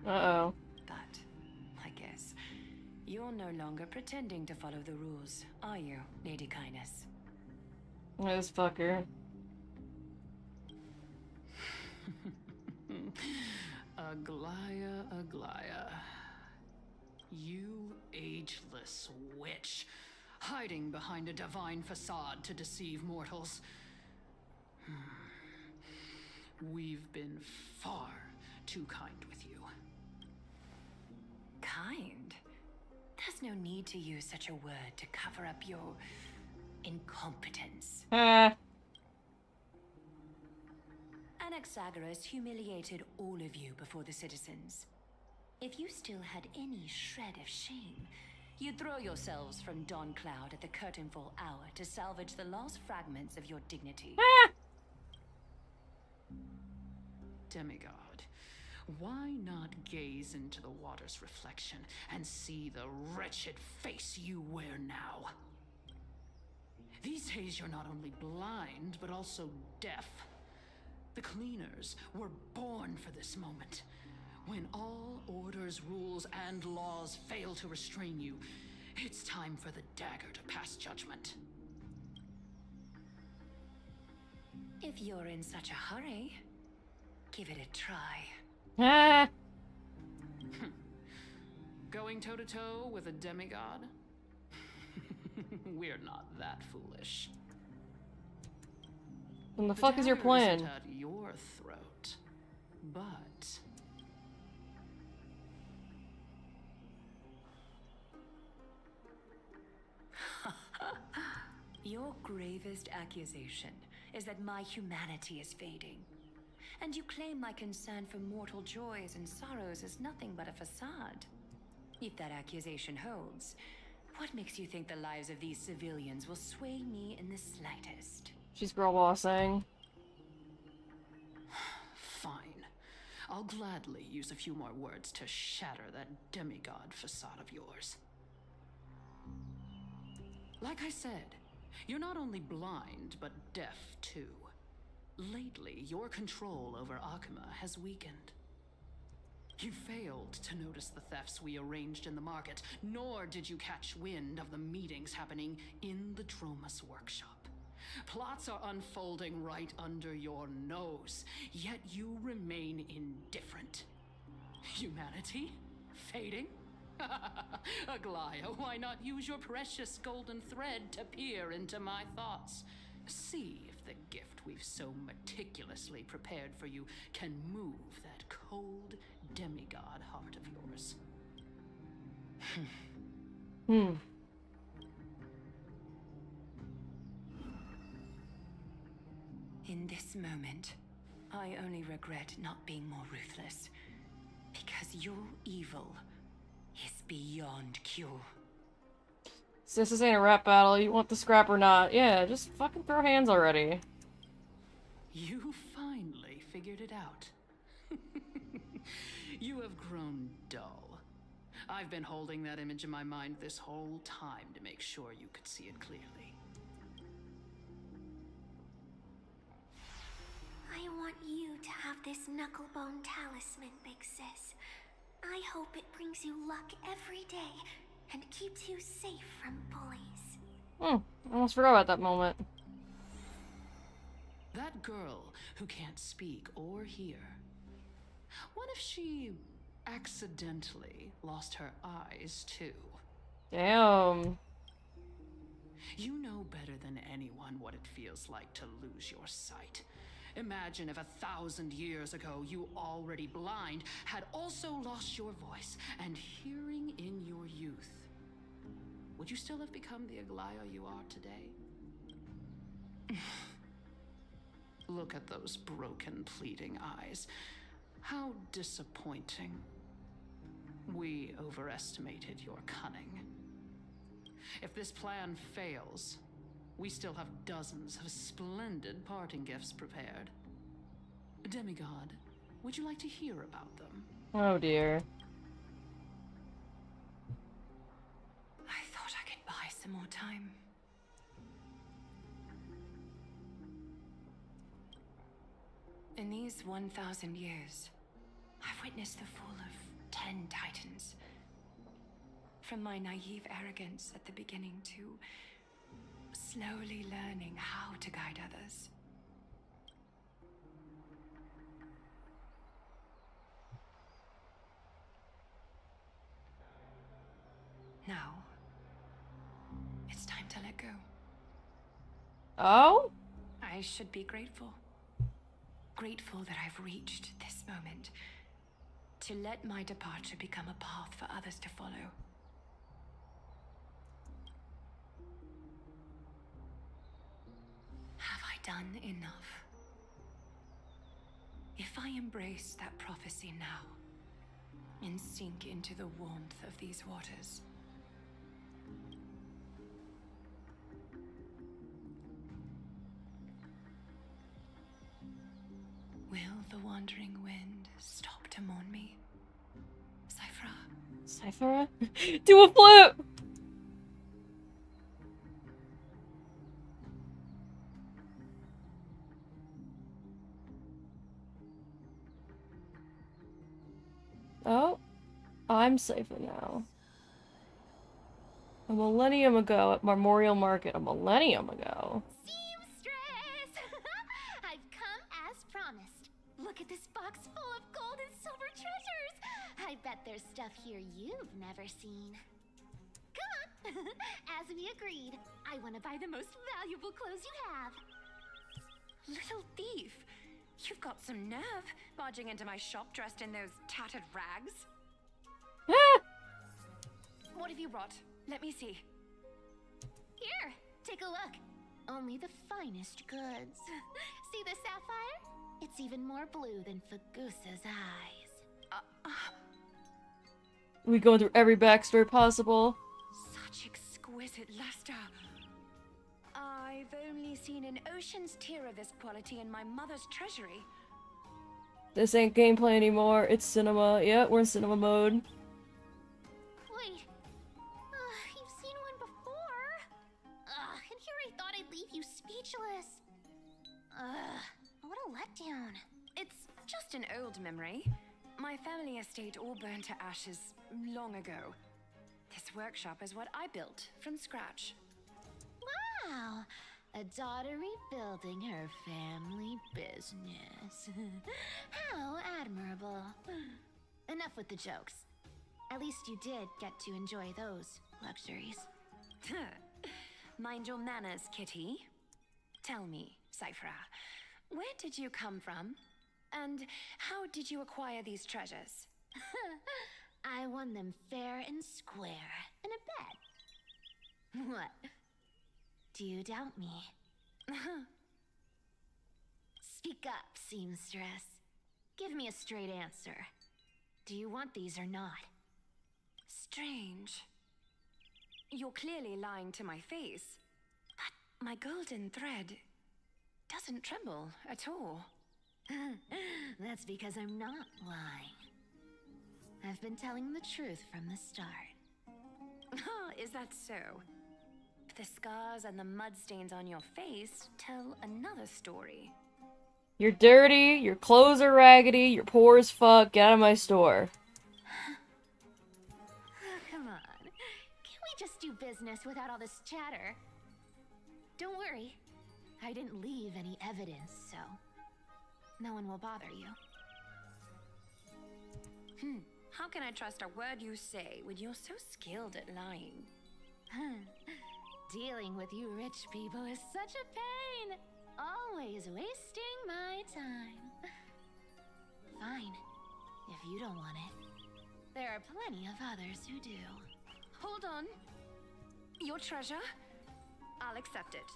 Uh-oh. But, I guess, you're no longer pretending to follow the rules, are you, Lady Kindness? This fucker. Aglaya, Aglaya. You ageless witch, hiding behind a divine facade to deceive mortals. We've been far too kind with you. Kind? There's no need to use such a word to cover up your incompetence. Anaxagoras humiliated all of you before the citizens. If you still had any shred of shame, you'd throw yourselves from Dawn Cloud at the curtainfall hour to salvage the last fragments of your dignity. Demigod, why not gaze into the water's reflection and see the wretched face you wear now? These days you're not only blind, but also deaf. The cleaners were born for this moment. When all orders, rules, and laws fail to restrain you, it's time for the dagger to pass judgment. If you're in such a hurry, give it a try. Going toe-to-toe with a demigod? We're not that foolish. Then the fuck is your dagger plan? isn't at your throat, but your gravest accusation is that my humanity is fading. And you claim my concern for mortal joys and sorrows is nothing but a facade. If that accusation holds, what makes you think the lives of these civilians will sway me in the slightest? She's girl bossing. fine. I'll gladly use a few more words to shatter that demigod facade of yours. Like I said, you're not only blind, but deaf too. Lately, your control over Akuma has weakened. You failed to notice the thefts we arranged in the market, nor did you catch wind of the meetings happening in the Dromus workshop. Plots are unfolding right under your nose, yet you remain indifferent. Humanity? Fading? Aglaya, why not use your precious golden thread to peer into my thoughts? See if the gift we've so meticulously prepared for you can move that cold demigod heart of yours. In this moment, I only regret not being more ruthless. Because your evil is beyond cure. Sis, this ain't a rap battle. You want the scrap or not? Yeah, just fucking throw hands already. You finally figured it out. You have grown dull. I've been holding that image in my mind this whole time to make sure you could see it clearly. I want you to have this knucklebone talisman, Big Sis. I hope it brings you luck every day and keeps you safe from bullies. I almost forgot about that moment. That girl who can't speak or hear. What if she accidentally lost her eyes too? Damn. You know better than anyone what it feels like to lose your sight. Imagine if 1,000 years ago you, already blind, had also lost your voice and hearing in your youth. Would you still have become the Aglaya you are today? Look at those broken, pleading eyes. How disappointing. We overestimated your cunning. If this plan fails, we still have dozens of splendid parting gifts prepared. Demigod, would you like to hear about them? Oh dear. I thought I could buy some more time. In these 1,000 years, I've witnessed the fall of 10 titans. From my naive arrogance at the beginning to slowly learning how to guide others. Now, it's time to let go. Oh? I should be grateful. Grateful that I've reached this moment. To let my departure become a path for others to follow. Have I done enough? If I embrace that prophecy now, and sink into the warmth of these waters, will the wandering wind stop to mourn me? Cyphra? Cyphra? Do a flip! Oh, I'm Cypher now. A millennium ago at Memorial Market. A millennium ago. Seamstress! I've come as promised. Look at this box full of gold and silver treasures. I bet there's stuff here you've never seen. Come on. As we agreed, I want to buy the most valuable clothes you have. Little thief! You've got some nerve, barging into my shop dressed in those tattered rags. What have you brought? Let me see. Here, take a look. Only the finest goods. See the sapphire? It's even more blue than Fagusa's eyes. We going through every backstory possible. Such exquisite luster. I've only seen an ocean's tier of this quality in my mother's treasury. This ain't gameplay anymore, it's cinema. Yeah, we're in cinema mode. Wait. You've seen one before? And here I thought I'd leave you speechless. What a letdown. It's just an old memory. My family estate all burned to ashes long ago. This workshop is what I built from scratch. Wow. A daughter rebuilding her family business. How admirable. Enough with the jokes. At least you did get to enjoy those luxuries. Mind your manners, Kitty. Tell me, Cyphra, where did you come from? And how did you acquire these treasures? I won them fair and square in a bet. What? Do you doubt me? Speak up, seamstress. Give me a straight answer. Do you want these or not? Strange. You're clearly lying to my face. But my golden thread doesn't tremble at all. That's because I'm not lying. I've been telling the truth from the start. Is that so? The scars and the mud stains on your face tell another story. You're dirty, your clothes are raggedy, you're poor as fuck, get out of my store. Come on. Can't we just do business without all this chatter? Don't worry. I didn't leave any evidence, so no one will bother you. How can I trust a word you say when you're so skilled at lying? Dealing with you rich people is such a pain. Always wasting my time. Fine. If you don't want it. There are plenty of others who do. Hold on. Your treasure? I'll accept it.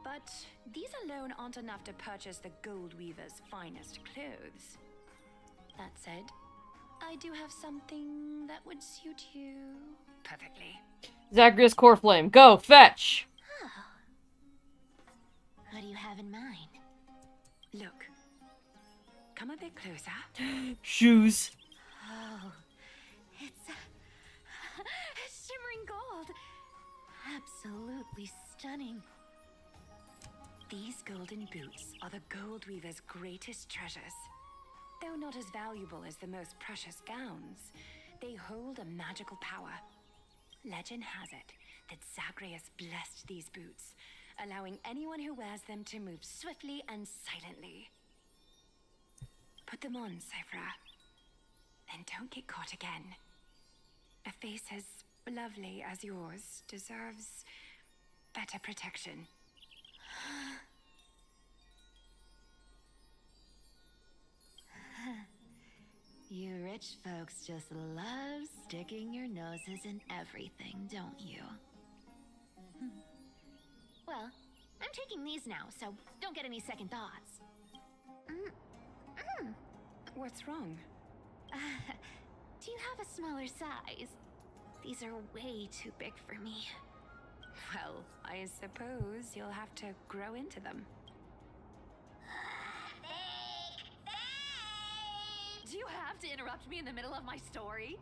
But these alone aren't enough to purchase the Gold Weaver's finest clothes. That said, I do have something that would suit you perfectly. Zagreus Core Flame, go, fetch! Oh. What do you have in mind? Look. Come a bit closer. Shoes. Oh, it's shimmering gold. Absolutely stunning. These golden boots are the Gold Weaver's greatest treasures. Though not as valuable as the most precious gowns, they hold a magical power. Legend has it that Zagreus blessed these boots, allowing anyone who wears them to move swiftly and silently. Put them on, Cyphra, and don't get caught again. A face as lovely as yours deserves better protection. You rich folks just love sticking your noses in everything, don't you? Well, I'm taking these now, so don't get any second thoughts. What's wrong? Do you have a smaller size? These are way too big for me. Well, I suppose you'll have to grow into them. Do you have to interrupt me in the middle of my story?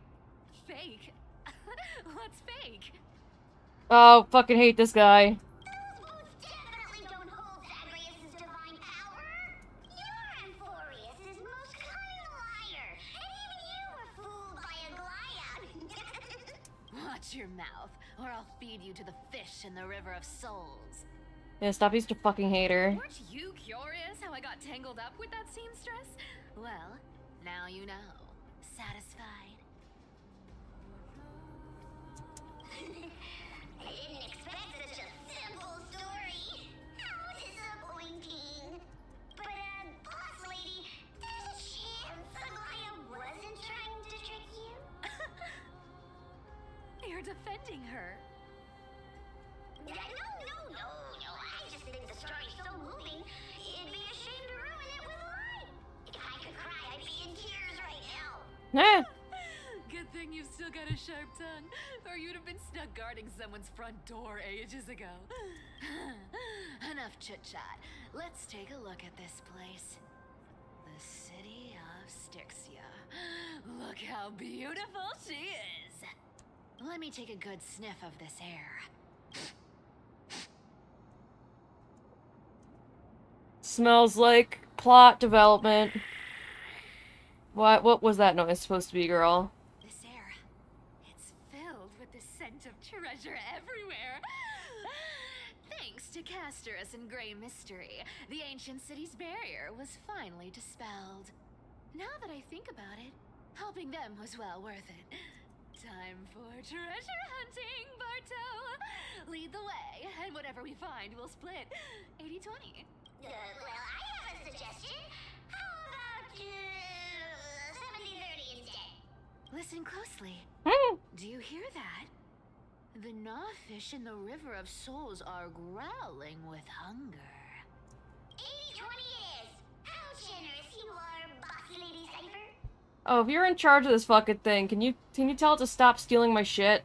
Fake? What's fake? Oh, fucking hate this guy. Those boots definitely don't hold Zagreus' divine power. You're Amphorius' most cunning liar, and even you were fooled by a Glyad. Watch your mouth, or I'll feed you to the fish in the River of Souls. Yeah, stop being such a fucking hater. Weren't you curious how I got tangled up with that seamstress? Well, now you know. Satisfied? I didn't expect such a simple story. How disappointing. But, boss lady, there's a chance Aglaya wasn't trying to trick you? You're defending her. No. I just think the story's so moving, it'd be a shame to ruin it with a lie. If I could cry, I'd be in tears right now. Good thing you've still got a sharp tongue, or you'd have been stuck guarding someone's front door ages ago. Enough chit-chat. Let's take a look at this place. The city Styxia. Look how beautiful she is. Let me take a good sniff of this air. Smells like plot development. What was that noise supposed to be, girl? This air, it's filled with the scent of treasure everywhere. Thanks to Castorus and Grey Mystery, the ancient city's barrier was finally dispelled. Now that I think about it, helping them was well worth it. Time for treasure hunting, Barto! Lead the way, and whatever we find, we'll split 80-20. Well, I have a suggestion. How about 70-30 instead? Listen closely. Do you hear that? The gnawfish in the River of Souls are growling with hunger. 80-20 it is. How generous you are, Boss Lady Cypher. Oh, if you're in charge of this fucking thing, can you tell it to stop stealing my shit?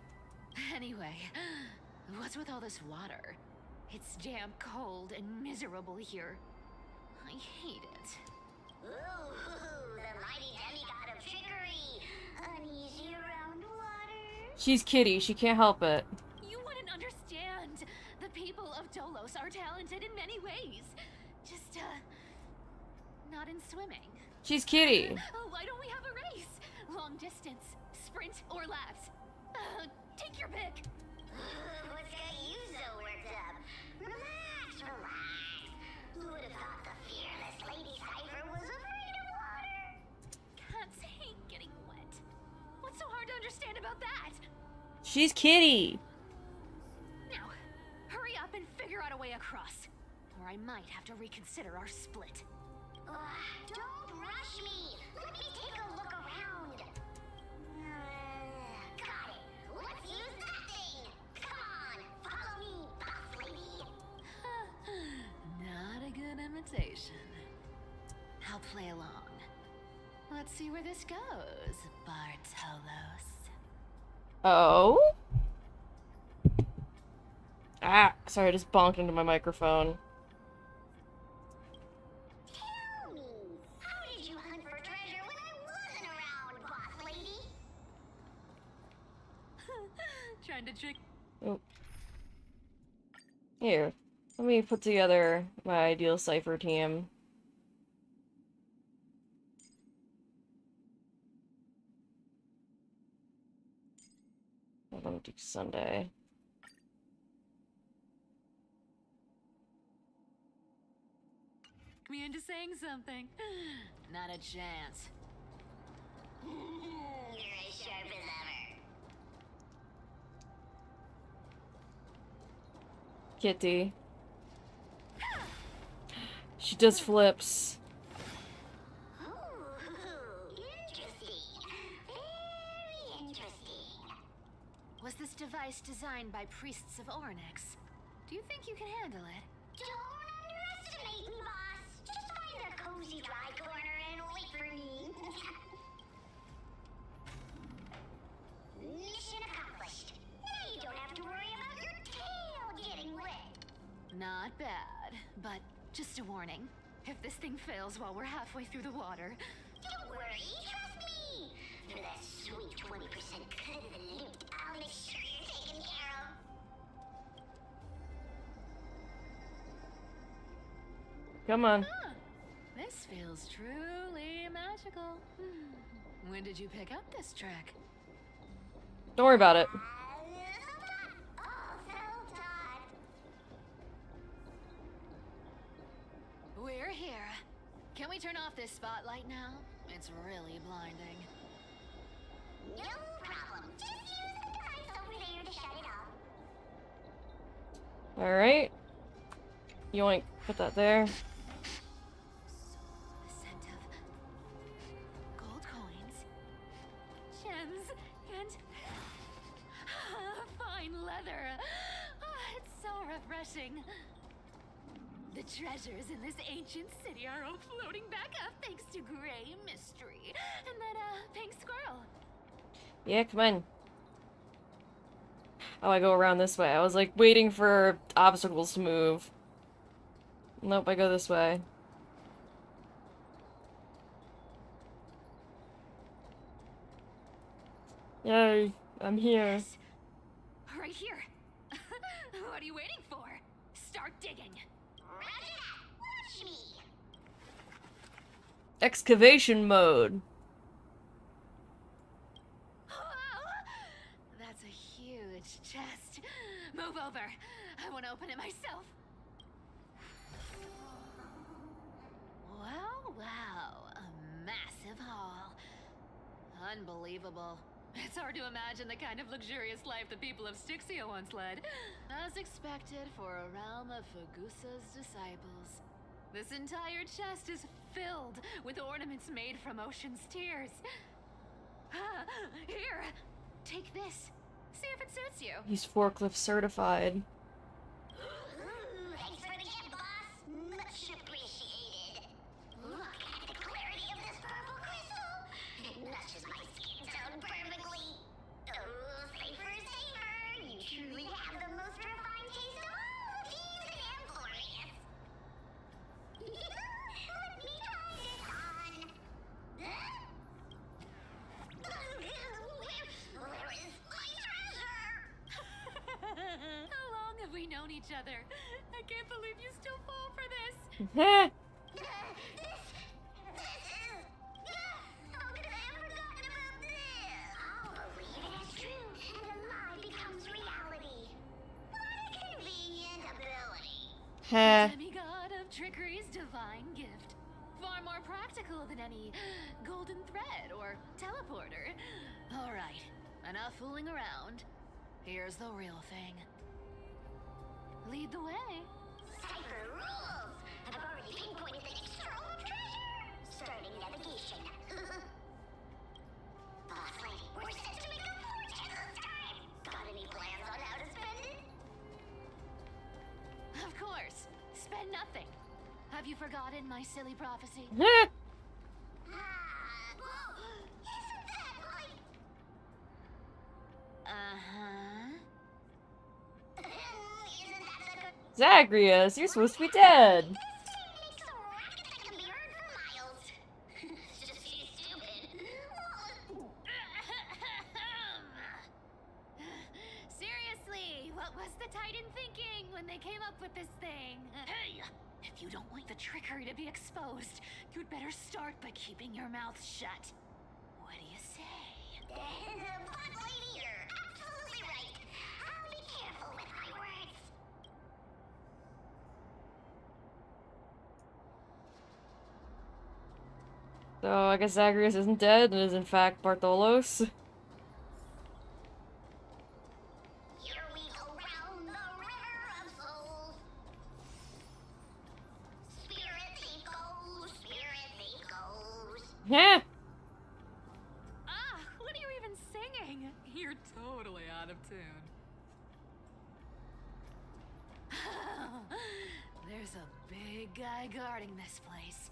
Anyway, what's with all this water? It's damp, cold, and miserable here. I hate it. Ooh, the mighty demigod of trickery. Uneasy around water. She's Kitty, she can't help it. You wouldn't understand. The people of Dolos are talented in many ways. Just, not in swimming. She's Kitty. Oh, why don't we have a race? Long distance, sprint, or laps? Take your pick. What's got you so worked up? Relax, relax. Who would have thought the fearless Lady Cypher was afraid of water? Cats hate getting wet. What's so hard to understand about that? She's Kitty. Now, hurry up and figure out a way across. Or I might have to reconsider our split. Don't rush me. Let me take a look around. Got it. Let's use that thing. Come on, follow me, boss lady. Not a good imitation. I'll play along. Let's see where this goes, Bartolos. Oh? Ah, sorry, I just bonked into my microphone. Tell me, how did you hunt for treasure when I wasn't around, boss lady? Trying to trick. Oh. Here, let me put together my ideal cipher team. I'm gonna do Sunday. Me into saying something. Not a chance. You're as sharp as ever. Kitty. She does flips. Interesting. Very interesting. Was this device designed by priests of Ornyx? Do you think you can handle it? Don't underestimate me, boss. Just find a cozy dry corner and wait for me. Mission accomplished. Now you don't have to worry about your tail getting wet. Not bad, but just a warning. If this thing fails while we're halfway through the water... Don't worry, trust me. For that sweet 20% cut of the loot, I'll make sure you're taken care of. Come on. Huh. This feels truly magical. When did you pick up this trick? Don't worry about it. We're here. Can we turn off this spotlight now? It's really blinding. No problem. Just use the device over there to shut it off. Alright. Yoink. Put that there. The scent of gold coins, gems, and fine leather. It's so refreshing. The treasures in this ancient city are all floating back up thanks to Grey Mystery and that pink squirrel. Yeah, come on. Oh, I go around this way. I was like waiting for obstacles to move. Nope, I go this way. Yay, I'm here. Yes. Right here. What are you waiting for? Start digging. Roger that. Watch me. Excavation mode. That's a huge chest. Move over. I want to open it myself. Wow. A massive hall. Unbelievable. It's hard to imagine the kind of luxurious life the people of Styxia once led. As expected for a realm of Fagusa's disciples. This entire chest is filled with ornaments made from ocean's tears. Here, take this. See if it suits you. He's forklift certified. Thanks for the gift, boss. Much appreciated. Look at the clarity of this purple crystal. It matches my skin tone perfectly. Oh, safer. You truly have the most refined taste of all these Amphorius. Let me try this on. Where is my treasure? How long have we known each other? I can't believe you still fall for this. Heh. How could I have forgotten about this? I'll believe it is true, and a lie becomes reality. What a convenient ability. Heh. Demigod of trickery's divine gift. Far more practical than any golden thread or teleporter. Alright, enough fooling around. Here's the real thing. Lead the way. Cipher rules. I've already pinpointed the next scroll of treasure. Starting navigation. Boss lady, we're set to make a fortune this time. Got any plans on how to spend it? Of course. Spend nothing. Have you forgotten my silly prophecy? Heh. Whoa, isn't that like... Uh-huh. Isn't that the good... Zagreus, you're supposed to be dead. This thing makes a racket that can be heard for miles. It's just too stupid. Seriously, what was the Titan thinking when they came up with this thing? Hey! If you don't want the trickery to be exposed, you'd better start by keeping your mouth shut. What do you say? Boss lady, you're absolutely right. I'll be careful with my words. So I guess Zagreus isn't dead and is in fact Bartholos. Here we go round the river of souls. Spirit thief goes, spirit thief goes. Heh. Ah, what are you even singing? You're totally out of tune. There's a big guy guarding this place.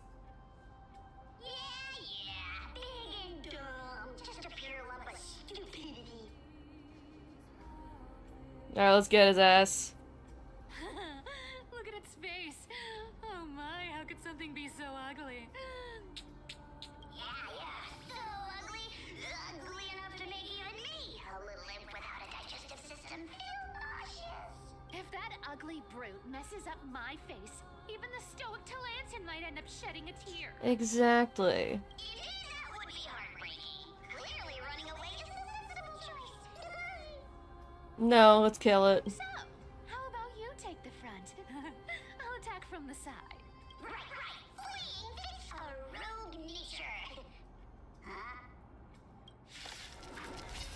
Yeah, big and dumb. Just a pure lump of stupidity. Alright, let's get his ass. Look at its face. Oh my, how could something be so ugly? Yeah, so ugly. Ugly enough to make even me, a little imp without a digestive system, feel nauseous. If that ugly brute messes up my face, even the stoic Talantin might end up shedding a tear. Exactly. Indeed, that would be heartbreaking. Clearly running away is the sensible choice. No, let's kill it. So, how about you take the front? I'll attack from the side. Right. Fleeing fits a rogue nature. Huh?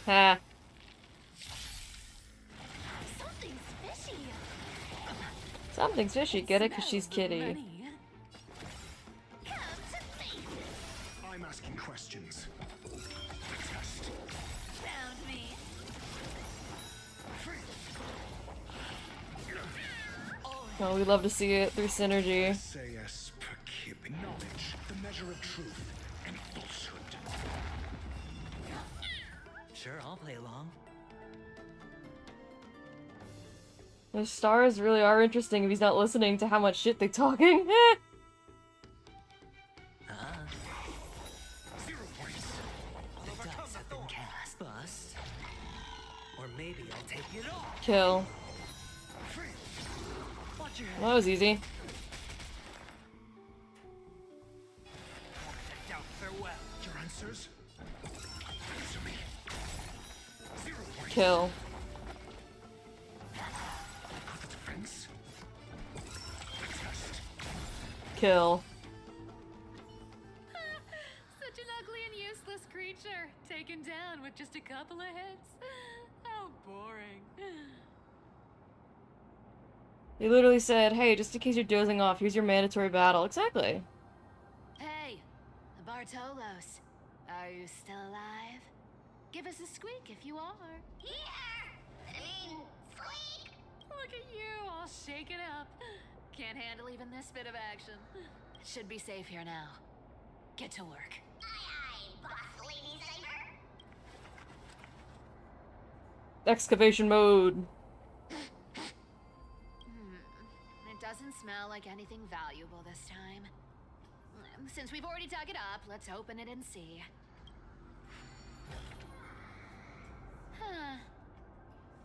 Ha. Something's fishy. Something's fishy. Get it? Because she's Smell the kitty. money. Come to me. I'm asking questions. Test. Found me. Oh, we love to see it through synergy. SAS per kib. Knowledge, the measure of truth and falsehood. Sure, I'll play along. Those stars really are interesting if he's not listening to how much shit they're talking. Ah. 0 points. The dice have been cast. Bust. Kill. Well, that was easy. Your answers? Answer me. 0 points. Kill. For the defense. Test. Kill. Such an ugly and useless creature, taken down with just a couple of hits. How boring. They literally said, hey, just in case you're dozing off, here's your mandatory battle. Exactly. Hey, Bartolos. Are you still alive? Give us a squeak if you are. Squeak! Look at you, all shaken up. Can't handle even this bit of action. It should be safe here now. Get to work. Aye, boss lady Cypher. Excavation mode. It doesn't smell like anything valuable this time. Since we've already dug it up, let's open it and see. Huh.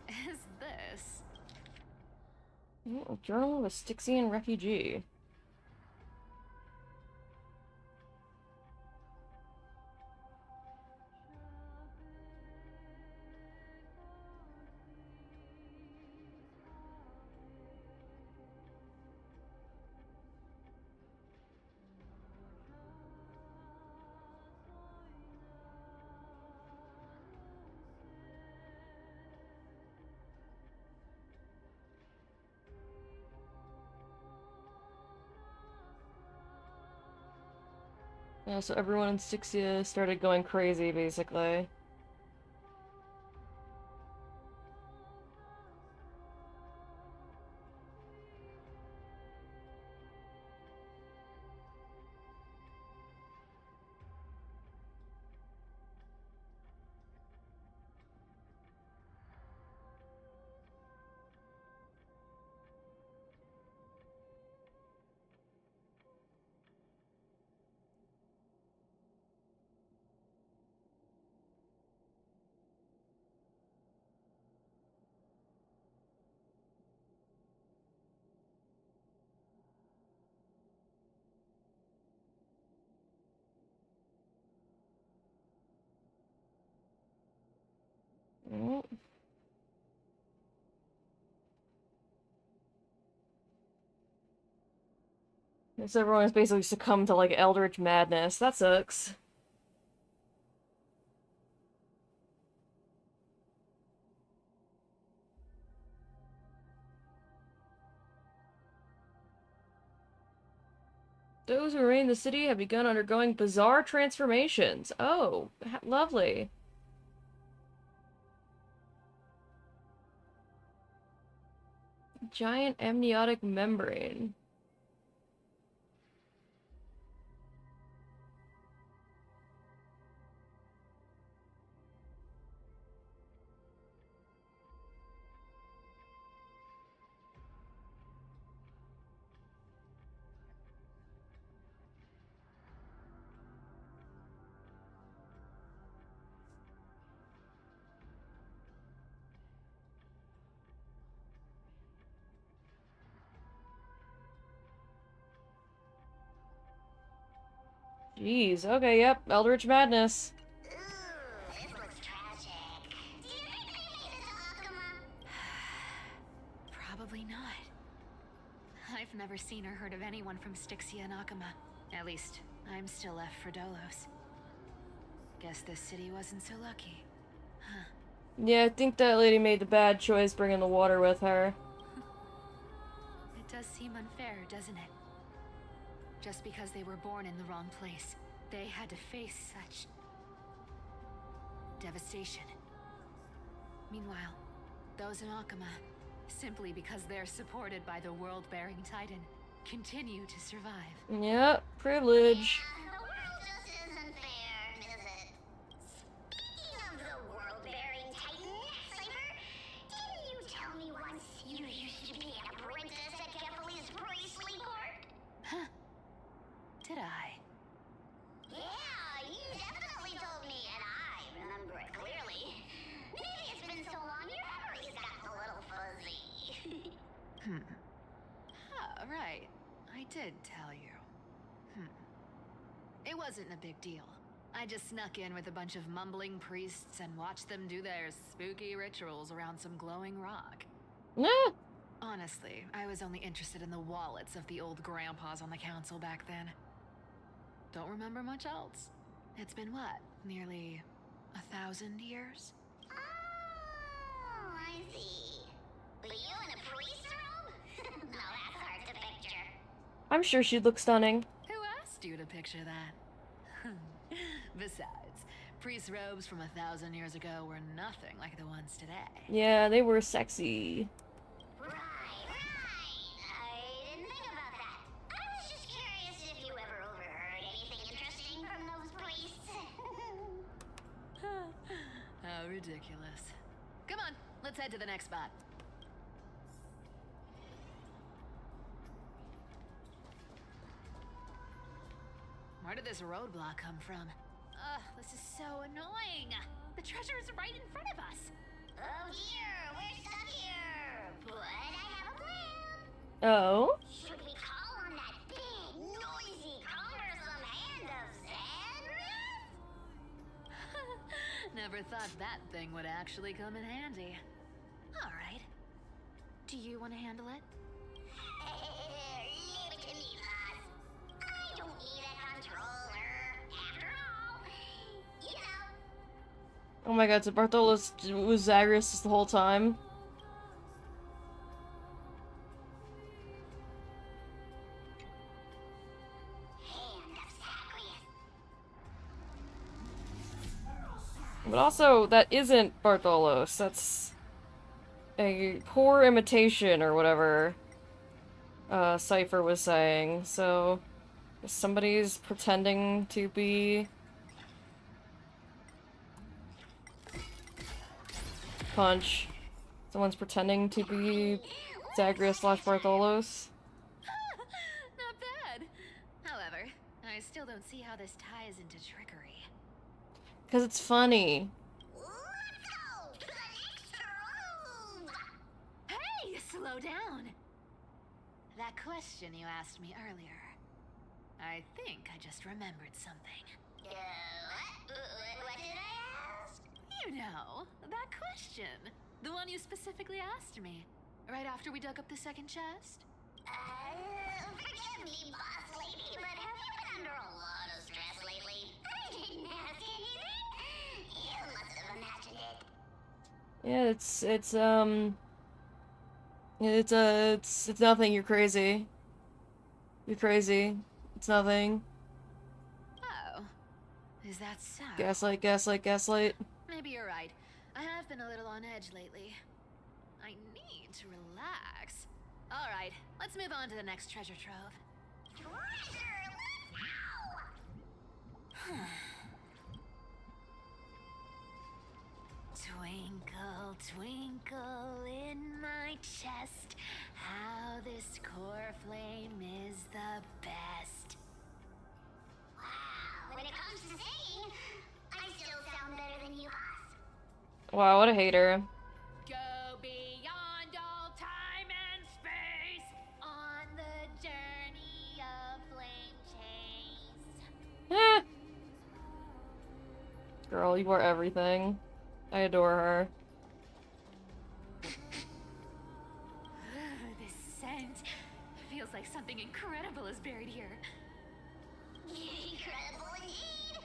Is this? Oh, Journal of a Styxian refugee. Yeah, so everyone in Styxia started going crazy, basically. Oh. Guess everyone has basically succumbed to, like, eldritch madness. That sucks. Those who remain in the city have begun undergoing bizarre transformations. Oh, lovely. Giant amniotic membrane. Jeez, okay, yep, Eldritch Madness. Ooh, this looks tragic. Do you think they made it to Akuma? Probably not. I've never seen or heard of anyone from Styxia and Akuma. At least, I'm still left for Dolos. Guess this city wasn't so lucky. Huh. Yeah, I think that lady made the bad choice bringing the water with her. It does seem unfair, doesn't it? Just because they were born in the wrong place, they had to face such devastation. Meanwhile, those in Akuma, simply because they're supported by the world-bearing Titan, continue to survive. Yep, privilege. The world just isn't fair, is it? Speaking of the world-bearing Titan, Cypher, didn't you tell me once you used to be an apprentice at Kefali's priestly court? Huh. Did I? Yeah, you definitely told me, and I remember it clearly. Maybe it's been so long your memory's gotten a little fuzzy. Oh, right. I did tell you. It wasn't a big deal. I just snuck in with a bunch of mumbling priests and watched them do their spooky rituals around some glowing rock. Yeah. Honestly, I was only interested in the wallets of the old grandpas on the council back then. Don't remember much else. It's been what? Nearly 1,000 years? Oh, I see. But you in a priest robe? No, that's hard to picture. I'm sure she'd look stunning. Who asked you to picture that? Besides, priest robes from 1,000 years ago were nothing like the ones today. Yeah, they were sexy. Right. I didn't think about that. I was just curious if you ever overheard anything interesting from those priests. How ridiculous. Come on, let's head to the next spot. Where did this roadblock come from? Ugh, this is so annoying. The treasure is right in front of us. Oh dear, we're stuck here. But I have a plan. Oh? Should we call on that big, noisy, cumbersome hand of Xandrath? Never thought that thing would actually come in handy. All right. Do you want to handle it? Leave it to me, boss. I don't need a controller. After all, you know. Oh my god, so Bartholus was Zagreus the whole time? Hand of Zagreus. But also, that isn't Bartholus. That's a poor imitation or whatever Cypher was saying. So, somebody's pretending to be Punch. Someone's pretending to be Zagreus / Bartholus. Not bad. However, I still don't see how this ties into trickery. Because it's funny. Let's go to the next room. Hey, slow down. That question you asked me earlier. I think I just remembered something. What did I ask? You know, that question. The one you specifically asked me. Right after we dug up the second chest. Forgive me, boss lady, but have you been under a lot of stress lately? I didn't ask anything. You must have imagined it. Yeah, it's nothing. You're crazy. You're crazy. It's nothing. Oh. Is that so? Gaslight, gaslight, gaslight. Maybe you're right. I have been a little on edge lately. I need to relax. All right, let's move on to the next treasure trove. Treasure, let's go! Twinkle, twinkle in my chest, how this core flame is the best. Wow, when it comes to singing, I still sound better than you, boss. Wow, what a hater. Go beyond all time and space on the journey of flame chase. Eh. Girl, you are everything. I adore her. This scent feels like something incredible is buried here. Incredible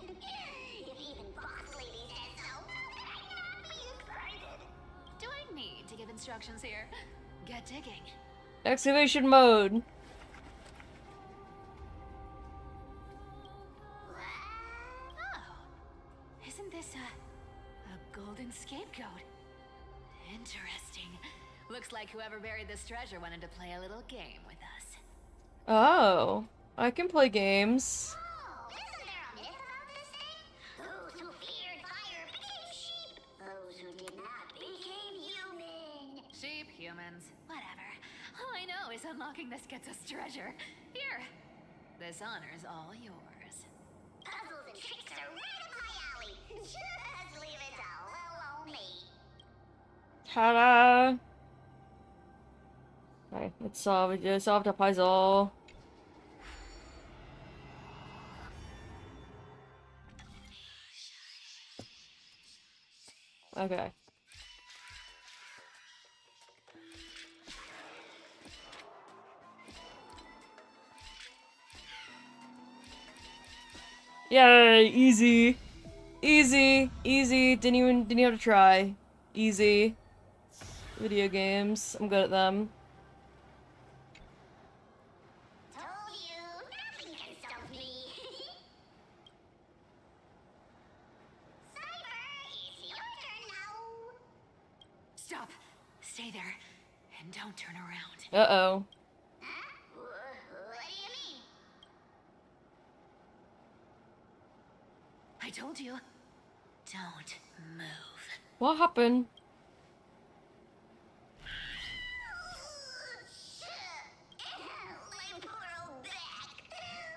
indeed. If even boss lady said so, how could I not be excited? Do I need to give instructions here? Get digging. Excavation mode. Oh, isn't this a golden scapegoat? Interesting. Looks like whoever buried this treasure wanted to play a little game with us. Oh, I can play games. Oh, isn't there a myth about this thing? Those who feared fire became sheep. Those who did not became human. Sheep, humans, whatever. All I know is unlocking this gets us treasure. Here. This honor's all yours. Puzzles and tricks are right up my alley. Just leave it to little old me. Ta-da! Okay, it's solved a puzzle. Okay. Yay, easy. Easy, easy. Didn't even have to try. Easy. Video games. I'm good at them. Told you, nothing can stop me. Cyber, it's your turn now. Stop! Stay there, and don't turn around. Uh-oh. Huh? What do you mean? I told you. Don't move. What happened? My poor old back.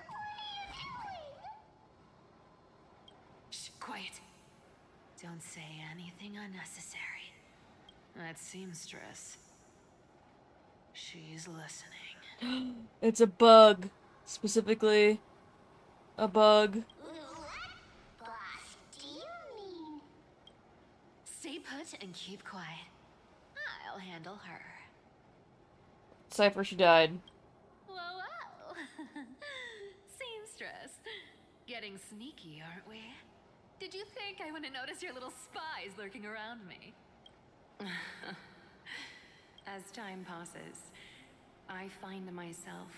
What are you doing? Shh, quiet. Don't say anything unnecessary. That seamstress. She's listening. It's a bug. Specifically, a bug. What? Boss, do you mean? Stay put and keep quiet. I'll handle her. Cypher, she died. Whoa, whoa. Seamstress. Getting sneaky, aren't we? Did you think I wouldn't notice your little spies lurking around me? As time passes, I find myself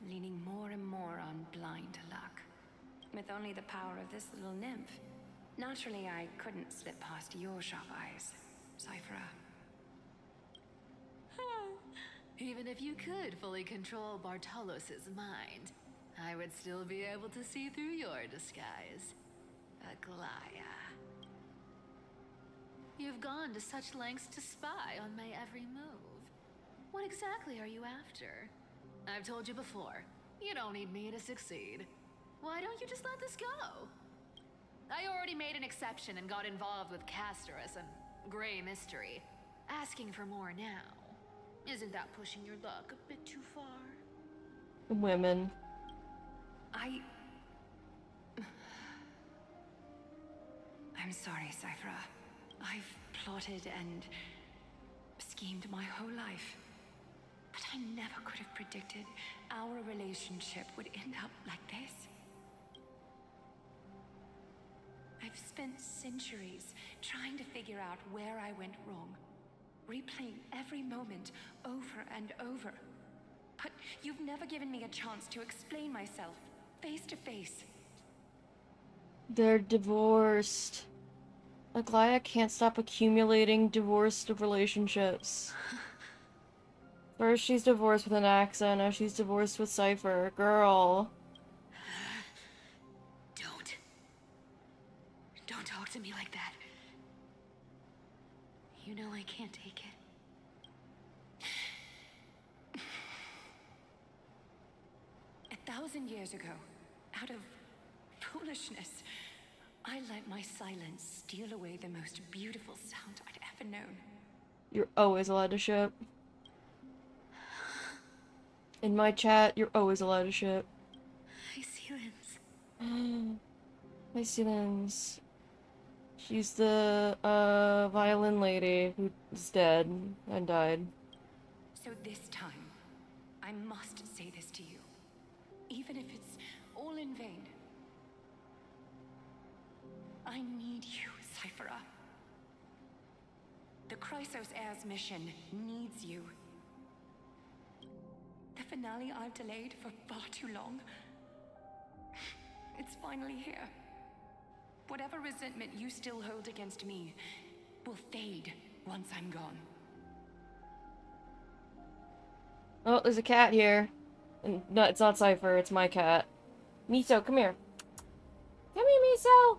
leaning more and more on blind luck. With only the power of this little nymph. Naturally, I couldn't slip past your sharp eyes, Cypher. Even if you could fully control Bartolos's mind, I would still be able to see through your disguise. Aglaya. You've gone to such lengths to spy on my every move. What exactly are you after? I've told you before, you don't need me to succeed. Why don't you just let this go? I already made an exception and got involved with Castorus and Grey Mystery. Asking for more now. Isn't that pushing your luck a bit too far? Women. I'm sorry, Cypher. I've plotted and schemed my whole life. But I never could have predicted our relationship would end up like this. I've spent centuries trying to figure out where I went wrong. Replaying every moment over and over. But you've never given me a chance to explain myself, face to face. They're divorced. Aglaya can't stop accumulating divorced relationships. First she's divorced with an accent, now she's divorced with Cypher. Girl. Don't talk to me like that. You know I can't take it. 1,000 years ago, out of foolishness, I let my silence steal away the most beautiful sound I'd ever known. You're always allowed to ship. In my chat, you're always allowed to ship. Hi, Sealins. Hi, Sealins. She's the, violin lady who's dead and died. So this time, I must say this to you. Even if it's all in vain. I need you, Cypher. The Chrysos Heir's mission needs you. The finale I've delayed for far too long. It's finally here. Whatever resentment you still hold against me will fade once I'm gone. Oh, there's a cat here. And no, it's not Cypher, it's my cat. Miso, come here. Come here, Miso!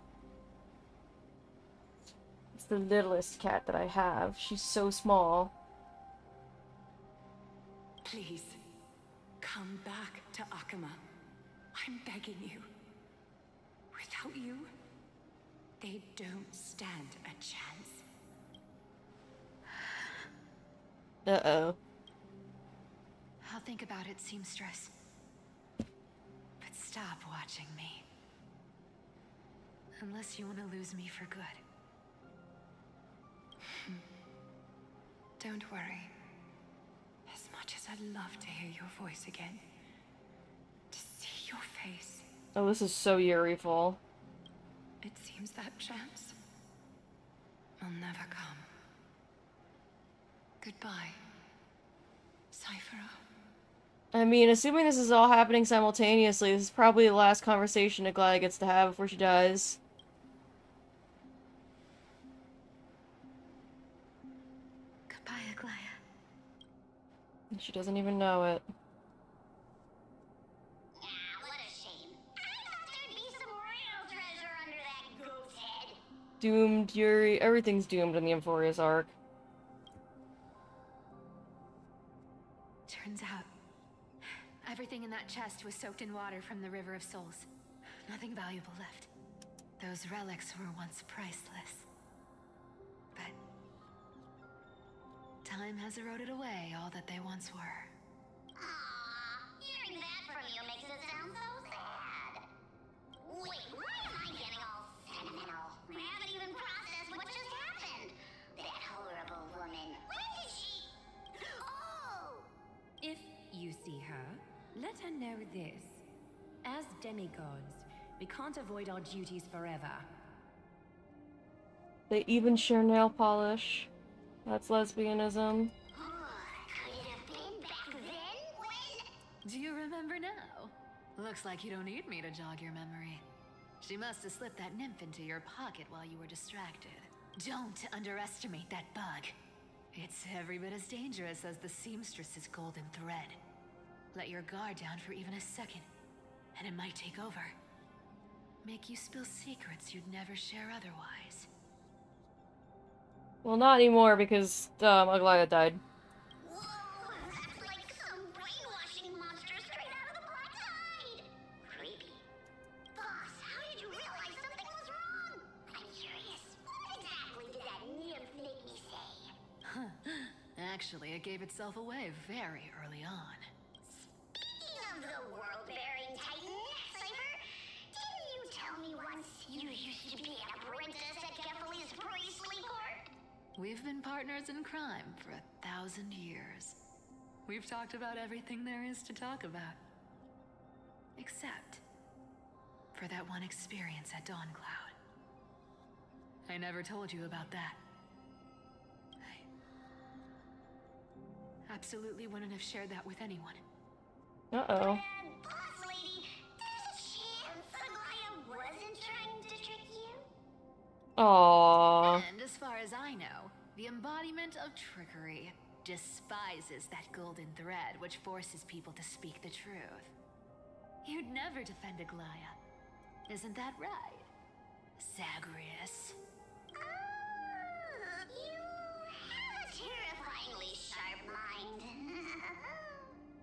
It's the littlest cat that I have. She's so small. Please, come back to Akama. I'm begging you. Without you, they don't stand a chance. Uh-oh. I'll think about it, seamstress. But stop watching me. Unless you want to lose me for good. Don't worry. As much as I'd love to hear your voice again, to see your face, Oh, this is so Yuri-ful. it seems that chance will never come. Goodbye, Cyphera. I mean, assuming this is all happening simultaneously, this is probably the last conversation Aglaya gets to have before she dies. Goodbye, Aglaya. And she doesn't even know it. Ah, what a shame. I thought there'd be some real treasure under that goat's head. Doomed, Yuri. Everything's doomed in the Emphorius arc. Turns out, everything in that chest was soaked in water from the River of Souls. Nothing valuable left. Those relics were once priceless. But time has eroded away all that they once were. Aw, hearing that from you makes it sound so sad. Wait, why am I getting all sentimental? I haven't even processed what just happened. That horrible woman. When did she... Oh! If you see her, let her know this. As demigods, we can't avoid our duties forever. They even share nail polish. That's lesbianism. Could it have been back then when... Do you remember now? Looks like you don't need me to jog your memory. She must have slipped that nymph into your pocket while you were distracted. Don't underestimate that bug. It's every bit as dangerous as the seamstress's golden thread. Let your guard down for even a second, and it might take over. Make you spill secrets you'd never share otherwise. Well, not anymore because Aglaya died. Whoa, that's like some brainwashing monster straight out of the Black Tide. Creepy. Boss, how did you realize something was wrong? I'm curious. What exactly did that nymph make me say? Actually, it gave itself away very early on. Speaking of the world-bearing titan, Cypher, didn't you tell me once you used to be an apprentice at Kefali's priestly court? We've been partners in crime for 1,000 years. We've talked about everything there is to talk about. Except for that one experience at Dawncloud. I never told you about that. I absolutely wouldn't have shared that with anyone. Uh-oh. Boss lady, there's a chance Aglaya wasn't trying to trick you? Aww. And as far as I know, the embodiment of trickery despises that golden thread which forces people to speak the truth. You'd never defend Aglaya. Isn't that right, Zagreus? You have a terrifyingly sharp mind.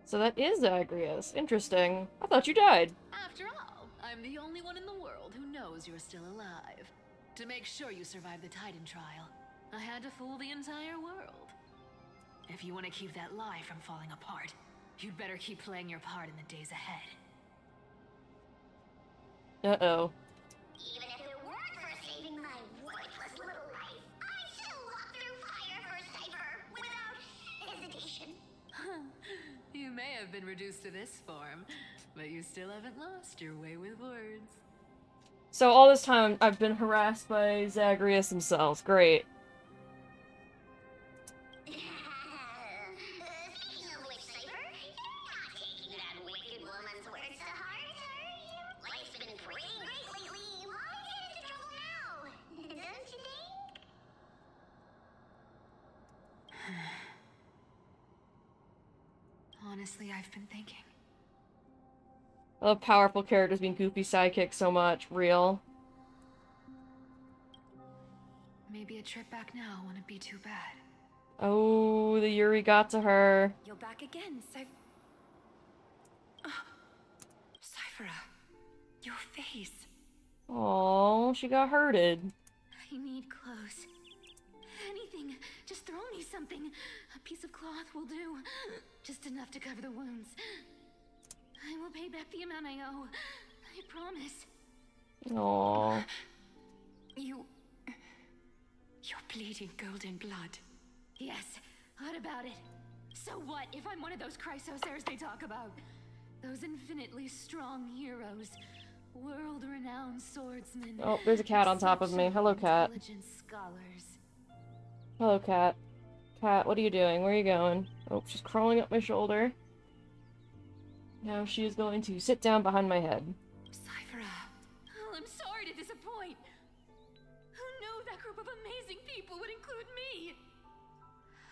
So that is Zagreus. Interesting. I thought you died. After all, I'm the only one in the world who knows you're still alive. To make sure you survive the Titan trial, I had to fool the entire world. If you want to keep that lie from falling apart, you'd better keep playing your part in the days ahead. Uh-oh. Even if it weren't for saving my worthless little life, I'd still walk through fire for Cypher without hesitation. You may have been reduced to this form, but you still haven't lost your way with words. So all this time I've been harassed by Zagreus themselves. Great. Speaking of which, Cypher, you're not taking that wicked woman's words to heart, are you? Life's been pretty great lately. Why get into trouble now? Don't you think? Honestly, I've been thinking. I love powerful characters being goofy sidekicks so much. Real. Maybe a trip back now wouldn't be too bad. Oh, the Yuri got to her. You're back again, Cyphera, your face. Oh, she got hurted. I need clothes. Anything. Just throw me something. A piece of cloth will do. Just enough to cover the wounds. I will pay back the amount I owe. I promise. Aww. You're bleeding golden blood. Yes. What about it? So what if I'm one of those Chrysosairs they talk about? Those infinitely strong heroes. World-renowned swordsmen. Oh, there's a cat on top of me. Hello, cat. Intelligent scholars. Hello, cat. Cat, what are you doing? Where are you going? Oh, she's crawling up my shoulder. Now she is going to sit down behind my head. Cyphera. Oh, I'm sorry to disappoint. Who knew that group of amazing people would include me?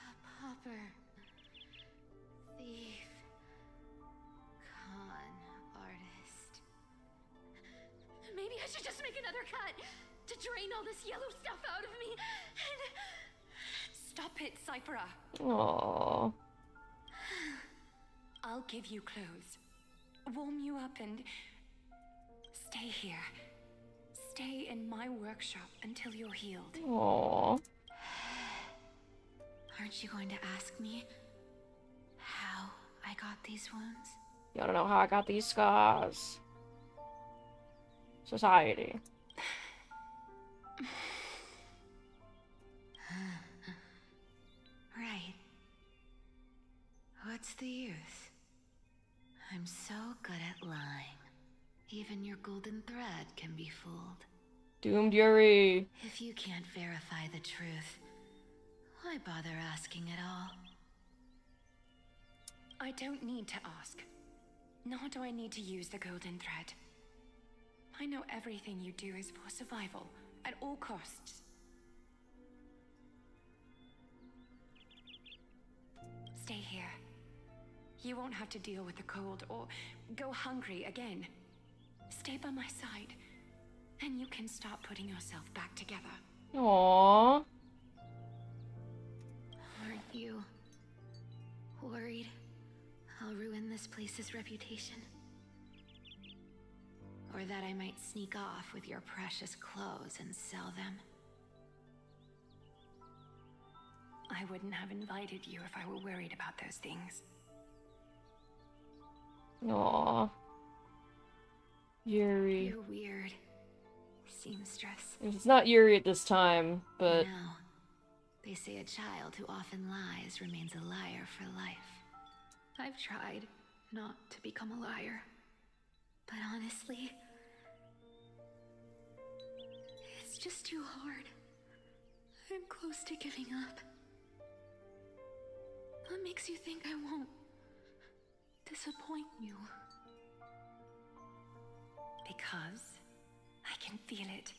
A pauper. Thief. Con artist. Maybe I should just make another cut to drain all this yellow stuff out of me and... Stop it, Cyphera. Aww. I'll give you clothes. Warm you up and... Stay here. Stay in my workshop until you're healed. Aww. Aren't you going to ask me how I got these wounds? You wanna know how I got these scars? Society. Right. What's the use? I'm so good at lying. Even your golden thread can be fooled. Doomed Yuri. If you can't verify the truth, why bother asking at all? I don't need to ask. Nor do I need to use the golden thread. I know everything you do is for survival, at all costs. Stay here. You won't have to deal with the cold or go hungry again. Stay by my side, and you can start putting yourself back together. Aww. Aren't you worried I'll ruin this place's reputation? Or that I might sneak off with your precious clothes and sell them? I wouldn't have invited you if I were worried about those things. Aww. Yuri. You're weird, seamstress. It's not Yuri at this time, but... You know, they say a child who often lies remains a liar for life. I've tried not to become a liar. But honestly, it's just too hard. I'm close to giving up. What makes you think I won't disappoint you? Because I can feel it.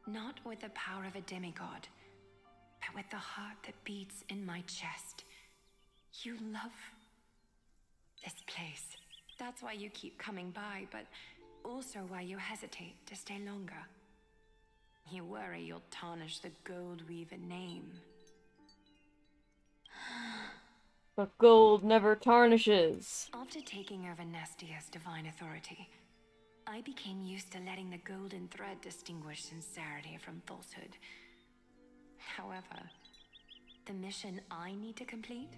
Not with the power of a demigod, but with the heart that beats in my chest. You love this place. That's why you keep coming by, but also why you hesitate to stay longer. You worry you'll tarnish the Gold Weaver name. But gold never tarnishes. After taking over Nestia's divine authority, I became used to letting the golden thread distinguish sincerity from falsehood. However, the mission I need to complete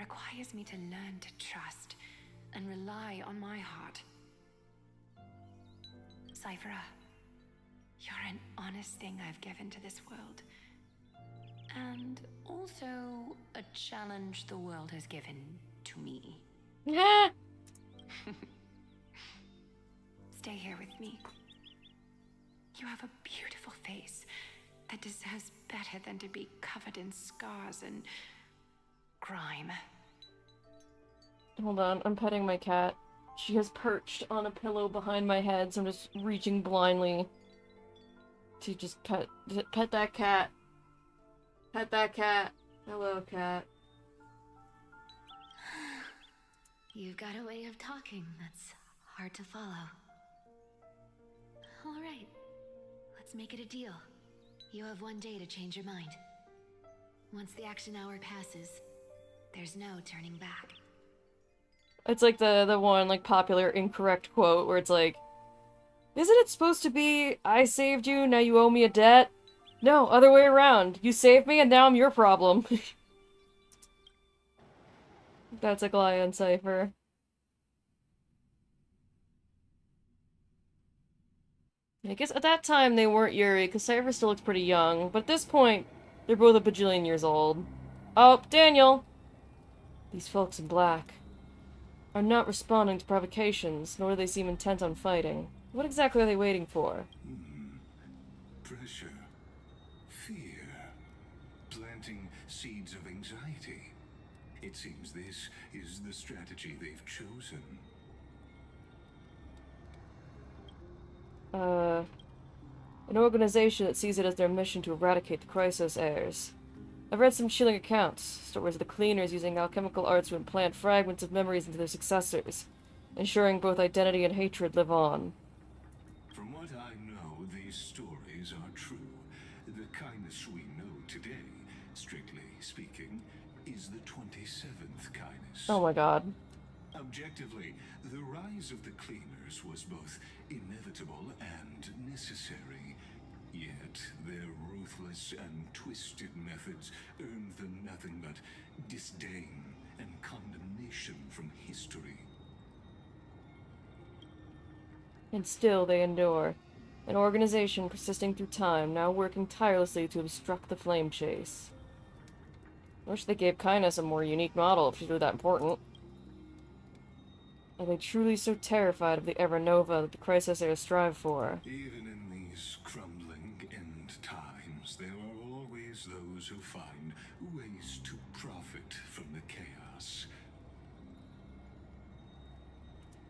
requires me to learn to trust and rely on my heart. Cyphera, you're an honest thing I've given to this world. And also a challenge the world has given to me. Stay here with me. You have a beautiful face that deserves better than to be covered in scars and grime. Hold on, I'm petting my cat. She has perched on a pillow behind my head, so I'm just reaching blindly to just pet that cat. Pet that cat. Hello, cat. You've got a way of talking that's hard to follow. All right, let's make it a deal. You have 1 day to change your mind. Once the action hour passes, there's no turning back. It's like the one, like, popular incorrect quote where it's like, isn't it supposed to be, I saved you, now you owe me a debt? No, other way around. You saved me and now I'm your problem. That's a Goliath cipher. I guess at that time they weren't Yuri, because Cypher still looks pretty young, but at this point, they're both a bajillion years old. Oh, Daniel! These folks in black are not responding to provocations, nor do they seem intent on fighting. What exactly are they waiting for? Pressure. Fear. Planting seeds of anxiety. It seems this is the strategy they've chosen. An organization that sees it as their mission to eradicate the Chrysos heirs. I've read some chilling accounts, stories of the cleaners using alchemical arts to implant fragments of memories into their successors, ensuring both identity and hatred live on. From what I know, these stories are true. The kindness we know today, strictly speaking, is the 27th kindness. Oh my god. Objectively, the rise of the cleaners was both inevitable and necessary. Yet their ruthless and twisted methods earned them nothing but disdain and condemnation from history. And still they endure. An organization persisting through time, now working tirelessly to obstruct the flame chase. I wish they gave Kindness a more unique model if she's really that important. Are they truly so terrified of the Evernova that the Chrysos heirs strive for? Even in these crumbling end times, there are always those who find ways to profit from the chaos.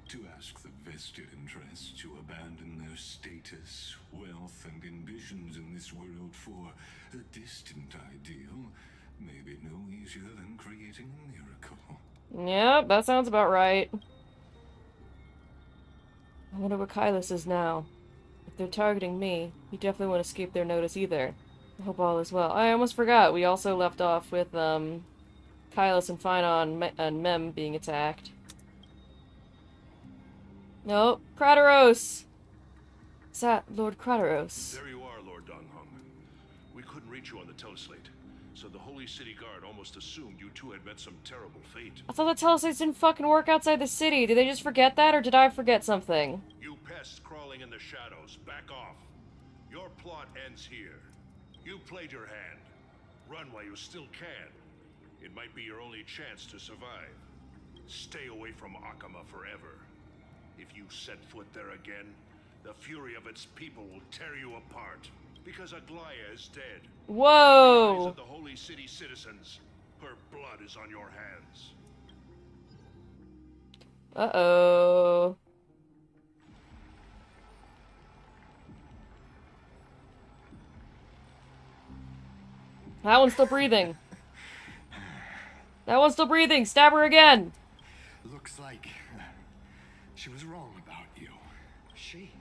To ask the vested interests to abandon their status, wealth, and ambitions in this world for a distant ideal may be no easier than creating a miracle. Yep, that sounds about right. I wonder where Kylos is now. If they're targeting me, he definitely won't escape their notice either. I hope all is well. I almost forgot, we also left off with, Kylos and Phynon and Mem being attacked. Nope, Krateros! Is that Lord Krateros? There you are, Lord Donghung. We couldn't reach you on the teleslate, so the Holy City Guard almost assumed you two had met some terrible fate. I thought the teleslates didn't fucking work outside the city. Did they just forget that, or did I forget something? You pests crawling in the shadows, back off. Your plot ends here. You played your hand. Run while you still can. It might be your only chance to survive. Stay away from Akama forever. If you set foot there again, the fury of its people will tear you apart. Because Aglaya is dead. Whoa! In the eyes of the Holy City citizens, her blood is on your hands. Uh-oh. That one's still breathing. That one's still breathing. Stab her again. Looks like she was wrong about you. She?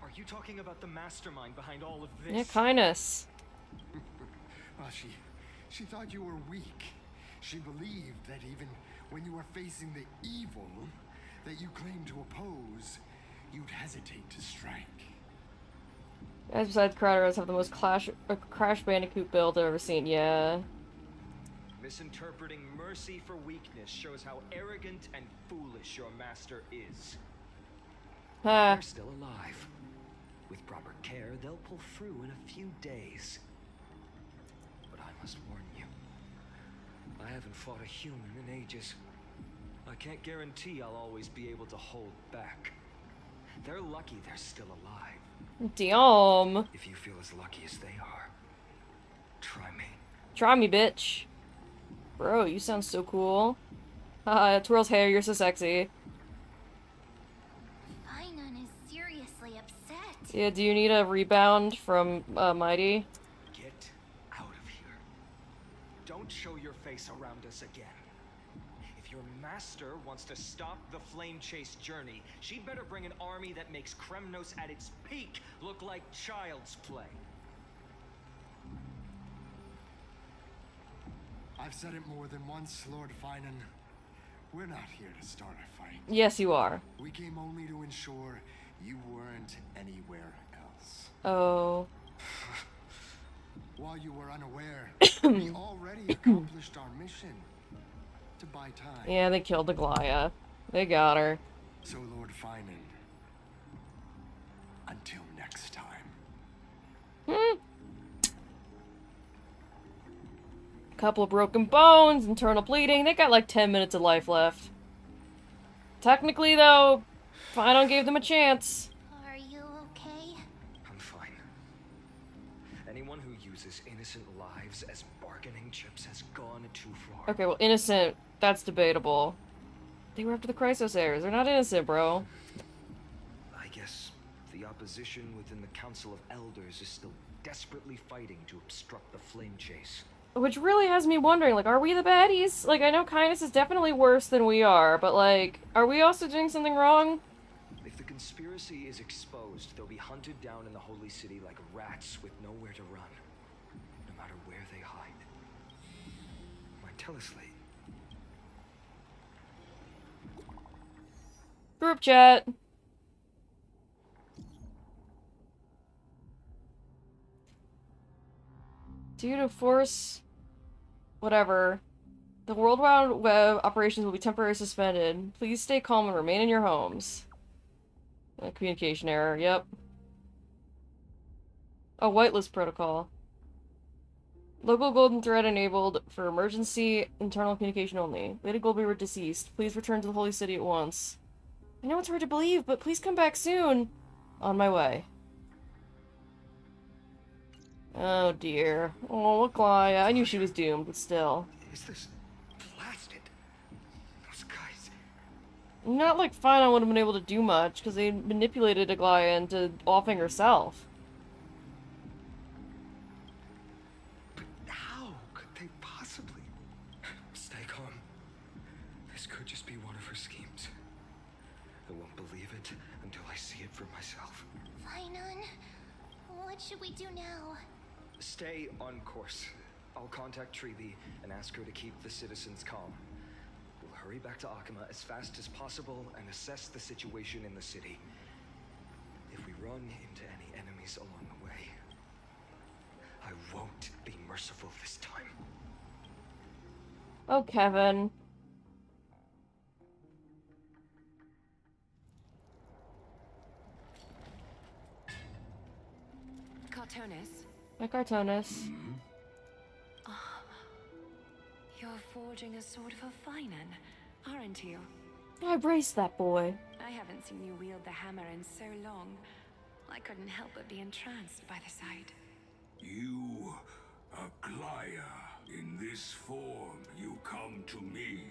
Are you talking about the mastermind behind all of this? Yeah, Kindness. Well, she thought you were weak. She believed that even when you were facing the evil that you claimed to oppose, you'd hesitate to strike. Guys besides Krateros have the most Crash Bandicoot build I've ever seen, yeah. Misinterpreting mercy for weakness shows how arrogant and foolish your master is. Huh. They're still alive. With proper care, they'll pull through in a few days. But I must warn you, I haven't fought a human in ages. I can't guarantee I'll always be able to hold back. They're lucky they're still alive. Damn. If you feel as lucky as they are, try me. Try me, bitch. Bro, you sound so cool. Haha, Twirl's hair, you're so sexy. Phynon is seriously upset. Yeah, do you need a rebound from Mighty? Get out of here. Don't show your face around us again. If your master wants to stop the flame chase journey, she'd better bring an army that makes Kremnos at its peak look like child's play. I've said it more than once, Lord Phynon. We're not here to start a fight. Yes, you are. We came only to ensure you weren't anywhere else. Oh. While you were unaware, we already accomplished our mission to buy time. Yeah, they killed Aglaya. They got her. So, Lord Finan, until next time. Couple of broken bones, internal bleeding. They got like 10 minutes of life left. Technically, though, Finan gave them a chance. Are you okay? I'm fine. Anyone who uses innocent lives as bargaining chips has gone too far. Okay, well, innocent, that's debatable. They were after the Chrysos heirs. They're not innocent, bro. I guess the opposition within the Council of Elders is still desperately fighting to obstruct the flame chase. Which really has me wondering, like, are we the baddies? Like, I know Kindness is definitely worse than we are, but, like, are we also doing something wrong? If the conspiracy is exposed, they'll be hunted down in the Holy City like rats with nowhere to run, no matter where they hide. My teleslate. Group chat. Due to force... whatever. The World Wide Web operations will be temporarily suspended. Please stay calm and remain in your homes. Communication error, yep. Oh, whitelist protocol. Local golden thread enabled for emergency internal communication only. Lady Goldby were deceased. Please return to the Holy City at once. I know it's hard to believe, but please come back soon. On my way. Oh dear. Oh, Aglaya. I knew she was doomed, but still. Is this blasted? Those guys. Not like Finan would have been able to do much, because they manipulated Aglaya into offing herself. But how could they possibly? Stay calm. This could just be one of her schemes. I won't believe it until I see it for myself. Finan, what should we do now? Stay on course. I'll contact Treeby and ask her to keep the citizens calm. We'll hurry back to Akima as fast as possible and assess the situation in the city. If we run into any enemies along the way, I won't be merciful this time. Oh, Kevin. Cartonis, My Cartonis. you're forging a sword for Finan, aren't you? I braced that boy. I haven't seen you wield the hammer in so long. I couldn't help but be entranced by the sight. You, Aglaya, in this form you come to me.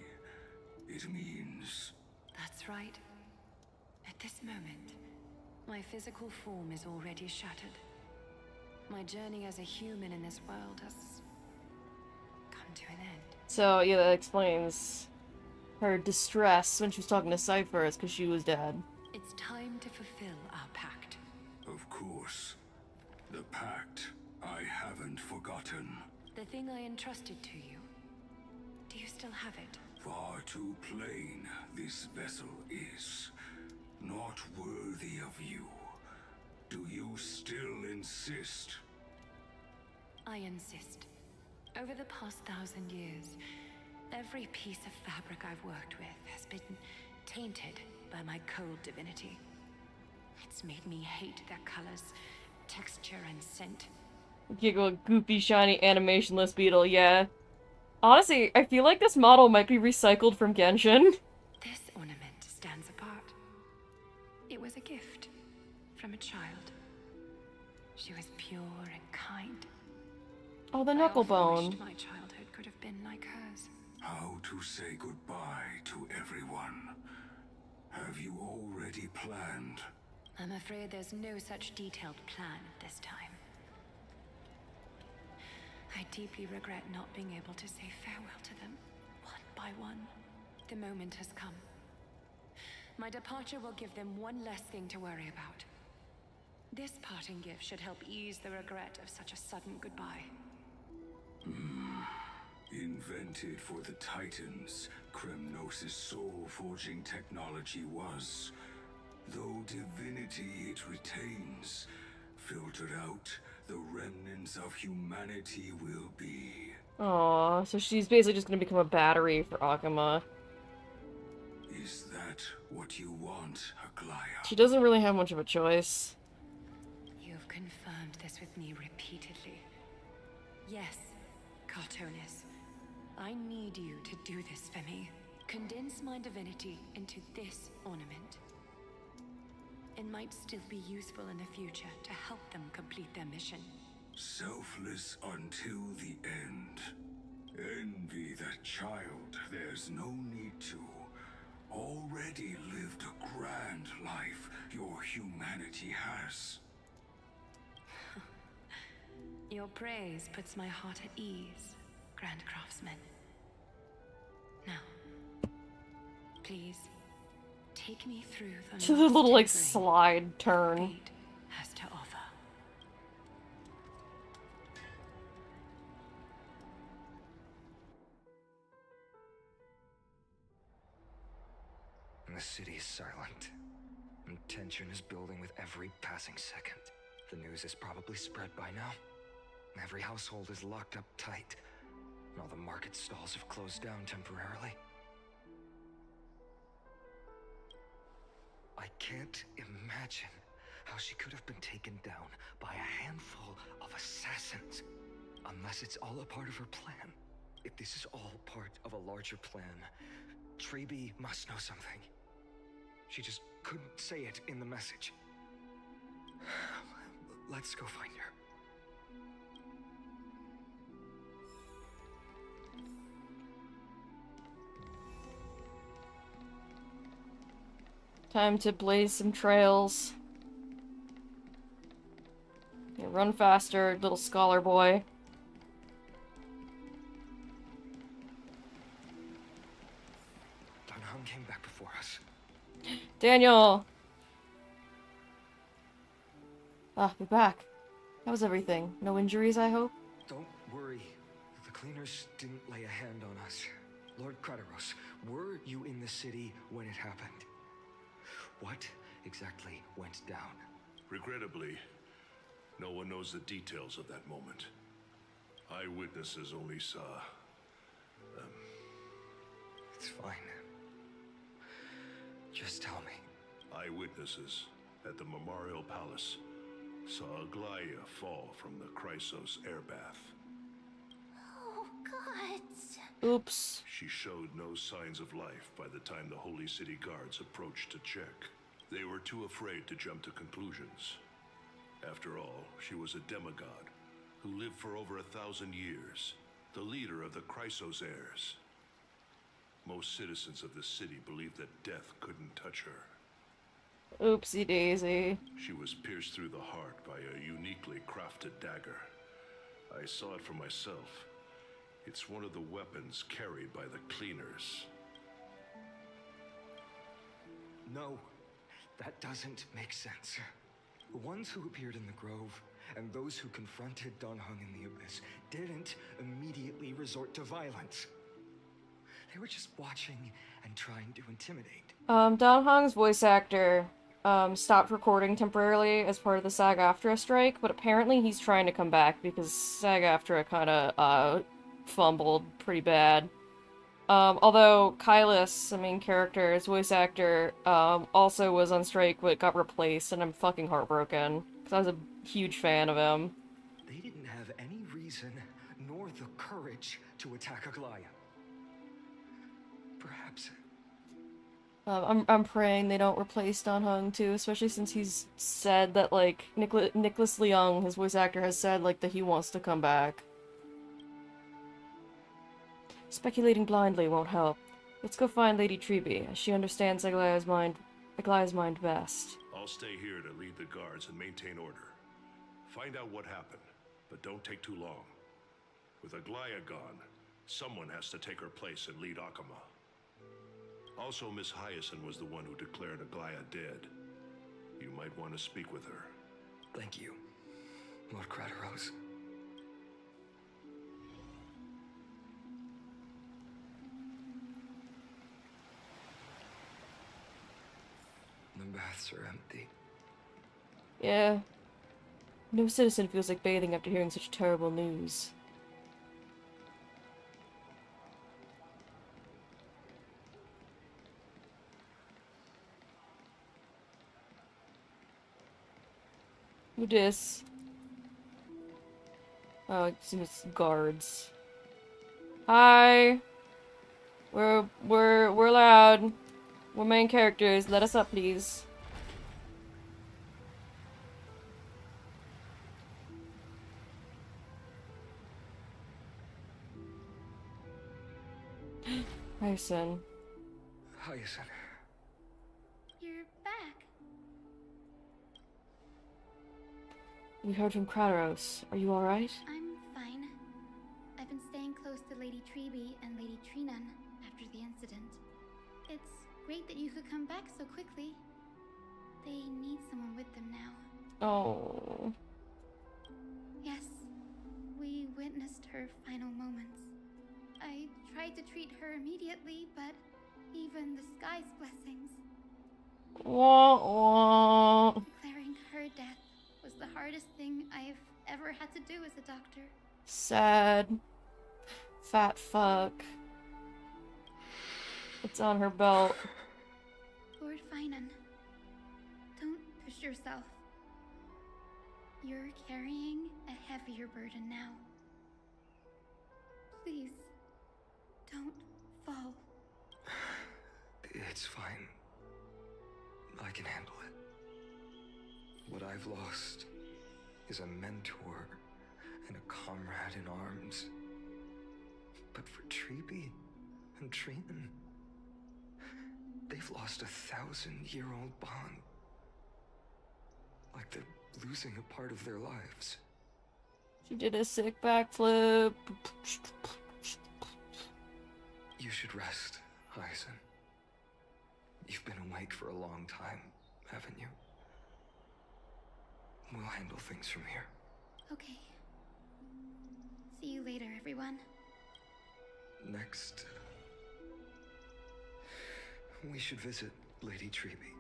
It means... That's right. At this moment, my physical form is already shattered. My journey as a human in this world has come to an end. So, yeah, that explains her distress when she was talking to Cypher, is because she was dead. It's time to fulfill our pact. Of course. The pact I haven't forgotten. The thing I entrusted to you. Do you still have it? Far too plain this vessel is. Not worthy of you. Do you still insist? I insist. Over the past 1,000 years, every piece of fabric I've worked with has been tainted by my cold divinity. It's made me hate their colors, texture, and scent. Giggle, goofy, shiny, animationless beetle, yeah. Honestly, I feel like this model might be recycled from Genshin. This ornament stands apart. It was a gift from a child. She was pure and kind. Oh, the I knuckle often bone. wished my childhood could have been like hers. How to say goodbye to everyone? Have you already planned? I'm afraid there's no such detailed plan this time. I deeply regret not being able to say farewell to them, one by one. The moment has come. My departure will give them one less thing to worry about. This parting gift should help ease the regret of such a sudden goodbye. Invented for the Titans, Kremnos' soul-forging technology was. Though divinity it retains, filtered out, the remnants of humanity will be. Aw, so she's basically just gonna become a battery for Akuma. Is that what you want, Aglaya? She doesn't really have much of a choice. You've confirmed this with me repeatedly. Yes, Cartonis. I need you to do this for me. Condense my divinity into this ornament. It might still be useful in the future to help them complete their mission. Selfless until the end. Envy that child, there's no need to. Already lived a grand life your humanity has. Your praise puts my heart at ease, Grand Craftsman. Now, please, take me through the To the little, like, tempering slide turn. fate has to offer. The city is silent, and tension is building with every passing second. The news is probably spread by now. Every household is locked up tight, and all the market stalls have closed down temporarily. I can't imagine how she could have been taken down by a handful of assassins, unless it's all a part of her plan. If this is all part of a larger plan, Treby must know something. She just couldn't say it in the message. Let's go find her. Time to blaze some trails. Yeah, run faster, little scholar boy. Dunham came back before us. Daniel! Ah, you're back. How was everything? No injuries, I hope? Don't worry. The cleaners didn't lay a hand on us. Lord Krateros, were you in the city when it happened? What exactly went down? Regrettably, no one knows the details of that moment. Eyewitnesses only saw... It's fine. Just tell me. Eyewitnesses at the Memorial Palace saw Aglaya fall from the Chrysos airbath. Oh, God. Oops. She showed no signs of life by the time the Holy City guards approached to check. They were too afraid to jump to conclusions. After all, she was a demigod who lived for over 1,000 years, the leader of the Chrysos heirs. Most citizens of the city believed that death couldn't touch her. Oopsie daisy. She was pierced through the heart by a uniquely crafted dagger. I saw it for myself. It's one of the weapons carried by the cleaners. No, that doesn't make sense. The ones who appeared in the Grove and those who confronted Dunhung in the Abyss didn't immediately resort to violence. They were just watching and trying to intimidate. Dunhung's voice actor, stopped recording temporarily as part of the SAG-AFTRA strike, but apparently he's trying to come back because SAG-AFTRA kinda, fumbled pretty bad. Although Kylus, the main character, his voice actor, also was on strike but got replaced, and I'm fucking heartbroken, because I was a huge fan of him. They didn't have any reason nor the courage to attack Aglaya. Perhaps. I'm praying they don't replace Dunhung too, especially since he's said that, like, Nicholas Leung, his voice actor, has said, like, that he wants to come back. Speculating blindly won't help. Let's go find Lady Treby, as she understands Aglaya's mind best. I'll stay here to lead the guards and maintain order. Find out what happened, but don't take too long. With Aglaya gone, someone has to take her place and lead Akuma. Also, Miss Hyacinth was the one who declared Aglaya dead. You might want to speak with her. Thank you, Lord Krateros. The baths are empty. Yeah. No citizen feels like bathing after hearing such terrible news. Who dis? Oh, it seems guards. Hi. We're loud. We're main characters. Let us up, please. Hyson. Hyson. You're back. We heard from Kratos. Are you alright? I'm fine. I've been staying close to Lady Treby and Lady Trinan after the incident. It's great that you could come back so quickly. They need someone with them now. Oh. Yes, we witnessed her final moments. I tried to treat her immediately, but even the sky's blessings. Wah, wah. Declaring her death was the hardest thing I've ever had to do as a doctor. Sad. Fat fuck. It's on her belt. Lord Finan, don't push yourself. You're carrying a heavier burden now. Please, don't fall. It's fine. I can handle it. What I've lost is a mentor and a comrade in arms. But for Treby and Trinan, they've lost a 1,000-year-old bond. Like they're losing a part of their lives. She did a sick backflip. You should rest, Hyson. You've been awake for a long time, haven't you? We'll handle things from here. Okay. See you later, everyone. Next, we should visit Lady Treby.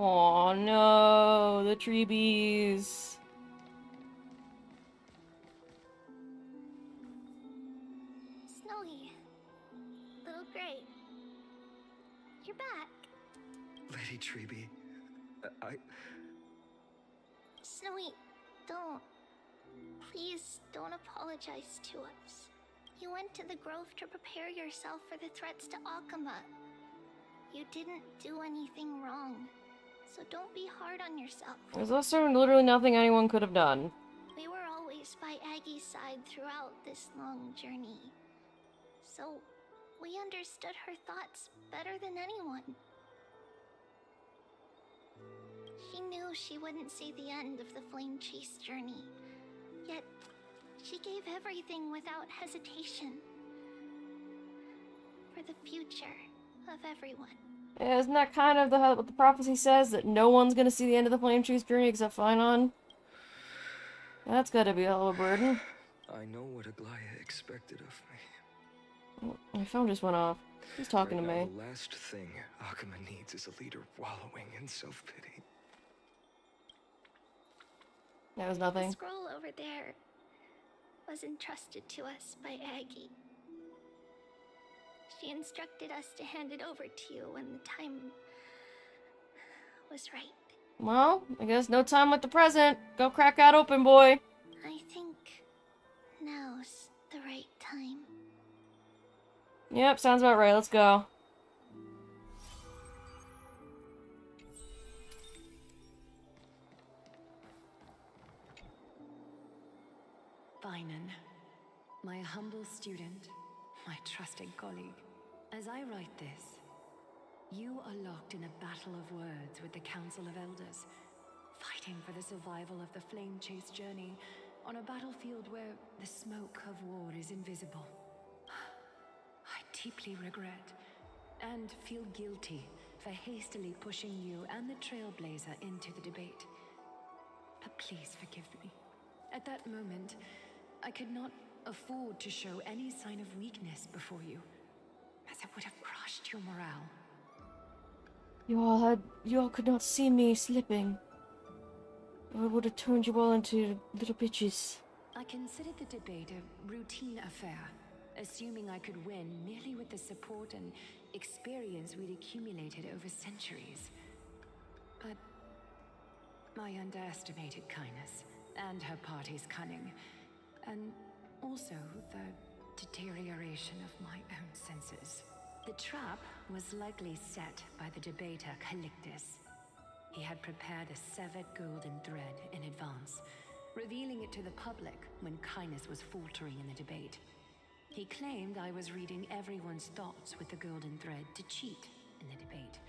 Oh no, the Treebies. Snowy. Little Gray. You're back. Lady Treby, Snowy, don't. Please don't apologize to us. You went to the grove to prepare yourself for the threats to Akama. You didn't do anything wrong, so don't be hard on yourself. There's also literally nothing anyone could have done. We were always by Aggie's side throughout this long journey, so we understood her thoughts better than anyone. She knew she wouldn't see the end of the Flame Chase journey, yet she gave everything without hesitation. For the future of everyone. Yeah, isn't that kind of what the prophecy says? That no one's gonna see the end of the Flame Tree's journey except Finon? That's gotta be a hell of a burden. I know what Aglaya expected of me. My phone just went off. Who's talking to me? The last thing Akama needs is a leader wallowing in self-pity. That was nothing. The scroll over there was entrusted to us by Aggie. She instructed us to hand it over to you when the time was right. Well, I guess no time like the present. Go crack that open, boy. I think now's the right time. Yep, sounds about right. Let's go. Finan, my humble student, my trusted colleague. As I write this, you are locked in a battle of words with the Council of Elders, fighting tracking for the survival of the flame chase journey on a battlefield where the smoke of war is invisible. I deeply regret and feel guilty for hastily pushing you and the Trailblazer into the debate. But please forgive me. At that moment, I could not afford to show any sign of weakness before you, as it would have crushed your morale. You all could not see me slipping. I would have turned you all into little bitches. I considered the debate a routine affair, assuming I could win merely with the support and experience we'd accumulated over centuries. But I underestimated kindness and her party's cunning, and also the deterioration of my own senses. The trap was likely set by the debater Calictus. He had prepared a severed golden thread in advance, revealing it to the public when kindness was faltering in the debate. He claimed I was reading everyone's thoughts with the golden thread to cheat in the debate.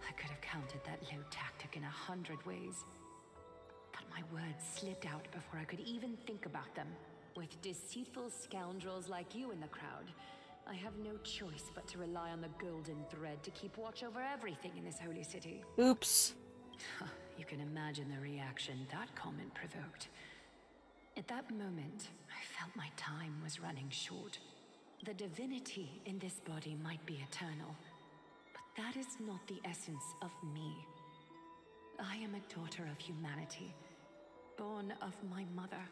I could have countered that low tactic in 100 ways. But my words slipped out before I could even think about them. With deceitful scoundrels like you in the crowd, I have no choice but to rely on the golden thread to keep watch over everything in this holy city. Oops. You can imagine the reaction that comment provoked. At that moment, I felt my time was running short. The divinity in this body might be eternal, but that is not the essence of me. I am a daughter of humanity, born of my mother,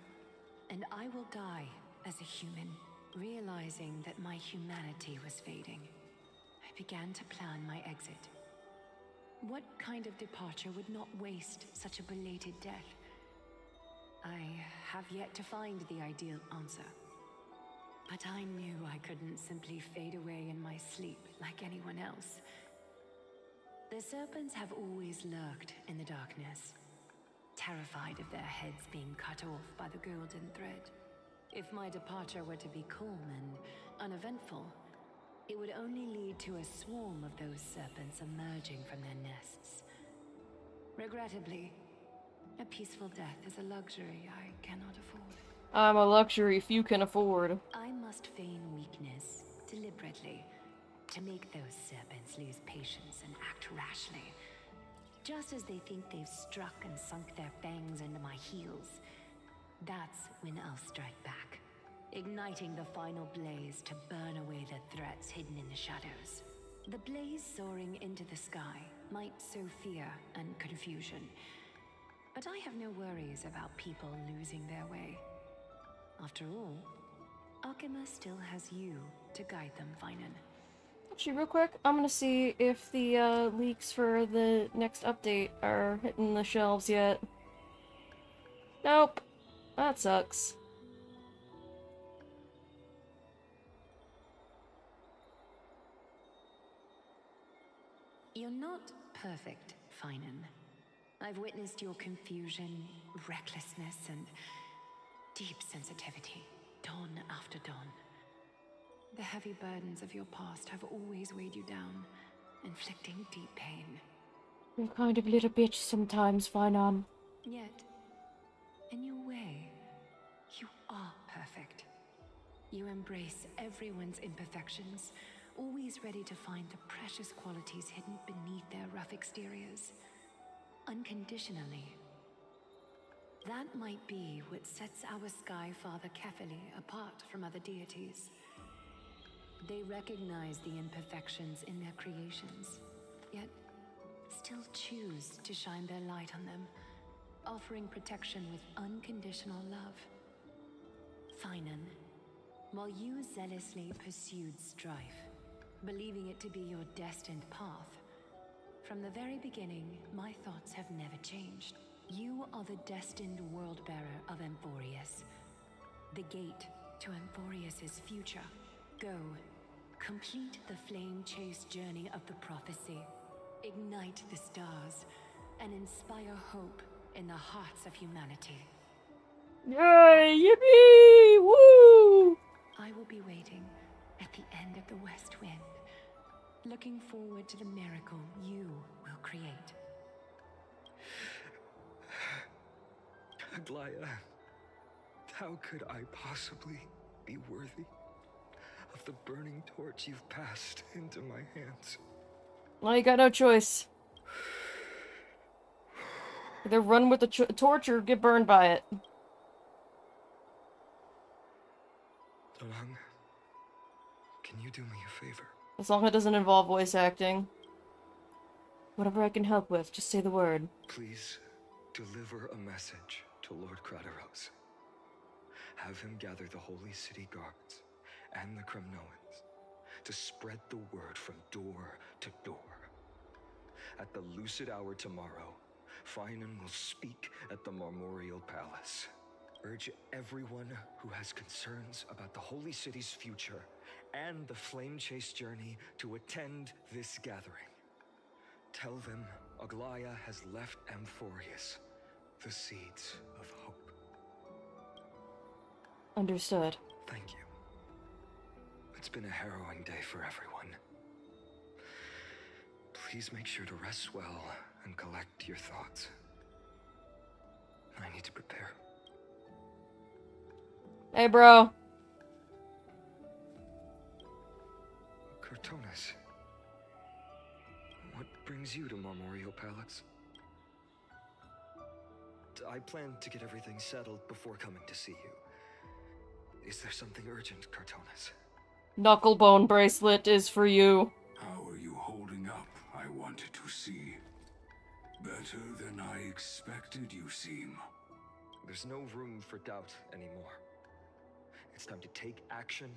and I will die as a human. Realizing that my humanity was fading, I began to plan my exit. What kind of departure would not waste such a belated death? I have yet to find the ideal answer. But I knew I couldn't simply fade away in my sleep like anyone else. The serpents have always lurked in the darkness, terrified of their heads being cut off by the golden thread. If my departure were to be calm and uneventful, it would only lead to a swarm of those serpents emerging from their nests. Regrettably, a peaceful death is a luxury I cannot afford. I'm a luxury few can afford. I must feign weakness deliberately to make those serpents lose patience and act rashly. Just as they think they've struck and sunk their fangs into my heels, that's when I'll strike back, igniting the final blaze to burn away the threats hidden in the shadows. The blaze soaring into the sky might sow fear and confusion, but I have no worries about people losing their way. After all, Alchema still has you to guide them, Finan. Actually, real quick, I'm gonna see if the leaks for the next update are hitting the shelves yet. Nope. That sucks. You're not perfect, Finan. I've witnessed your confusion, recklessness, and deep sensitivity, dawn after dawn. The heavy burdens of your past have always weighed you down, inflicting deep pain. You're kind of a little bitch sometimes, Finan. Yet, in your way, you are perfect. You embrace everyone's imperfections, always ready to find the precious qualities hidden beneath their rough exteriors. Unconditionally. That might be what sets our Sky Father Kefili apart from other deities. They recognize the imperfections in their creations, yet still choose to shine their light on them, offering protection with unconditional love. Finan, while you zealously pursued strife, believing it to be your destined path, from the very beginning, my thoughts have never changed. You are the destined world-bearer of Amphorius, the gate to Amphorius's future. Go, complete the flame chase journey of the prophecy, ignite the stars, and inspire hope in the hearts of humanity. Yay! Yippee! Woo! I will be waiting at the end of the West Wind, looking forward to the miracle you will create. Aglaya, how could I possibly be worthy of the burning torch you've passed into my hands? Well, you got no choice. Either run with the torch or get burned by it. Dolang, can you do me a favor? As long as it doesn't involve voice acting. Whatever I can help with, just say the word. Please deliver a message to Lord Krateros. Have him gather the Holy City guards and the Kremnoans to spread the word from door to door. At the lucid hour tomorrow, Finan will speak at the Marmorial Palace. Urge everyone who has concerns about the Holy City's future and the Flame Chase journey to attend this gathering. Tell them Aglaya has left Amphorius the seeds of hope. Understood. Thank you. It's been a harrowing day for everyone. Please make sure to rest well and collect your thoughts. I need to prepare. Hey, bro. Cartonis, what brings you to Marmorial Palace? I plan to get everything settled before coming to see you. Is there something urgent, Cartonis? Knucklebone bracelet is for you. How are you holding up? I wanted to see. Better than I expected, you seem. There's no room for doubt anymore. It's time to take action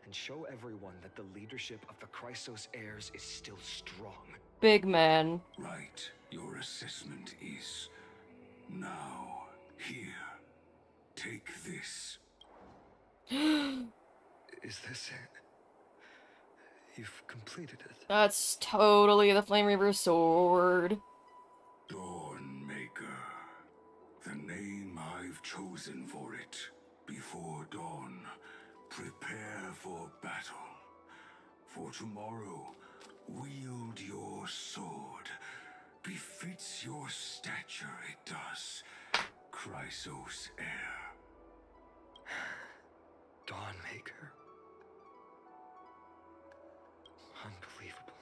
and show everyone that the leadership of the Chrysos heirs is still strong. Big man. Right. Your assessment is... Now, here. Take this. Is this it? You've completed it. That's totally the Flame Reaver sword. Dawnmaker. The name I've chosen for it. Before dawn, prepare for battle. For tomorrow, wield your sword. Befits your stature, it does. Chrysos heir. Dawnmaker. Unbelievable.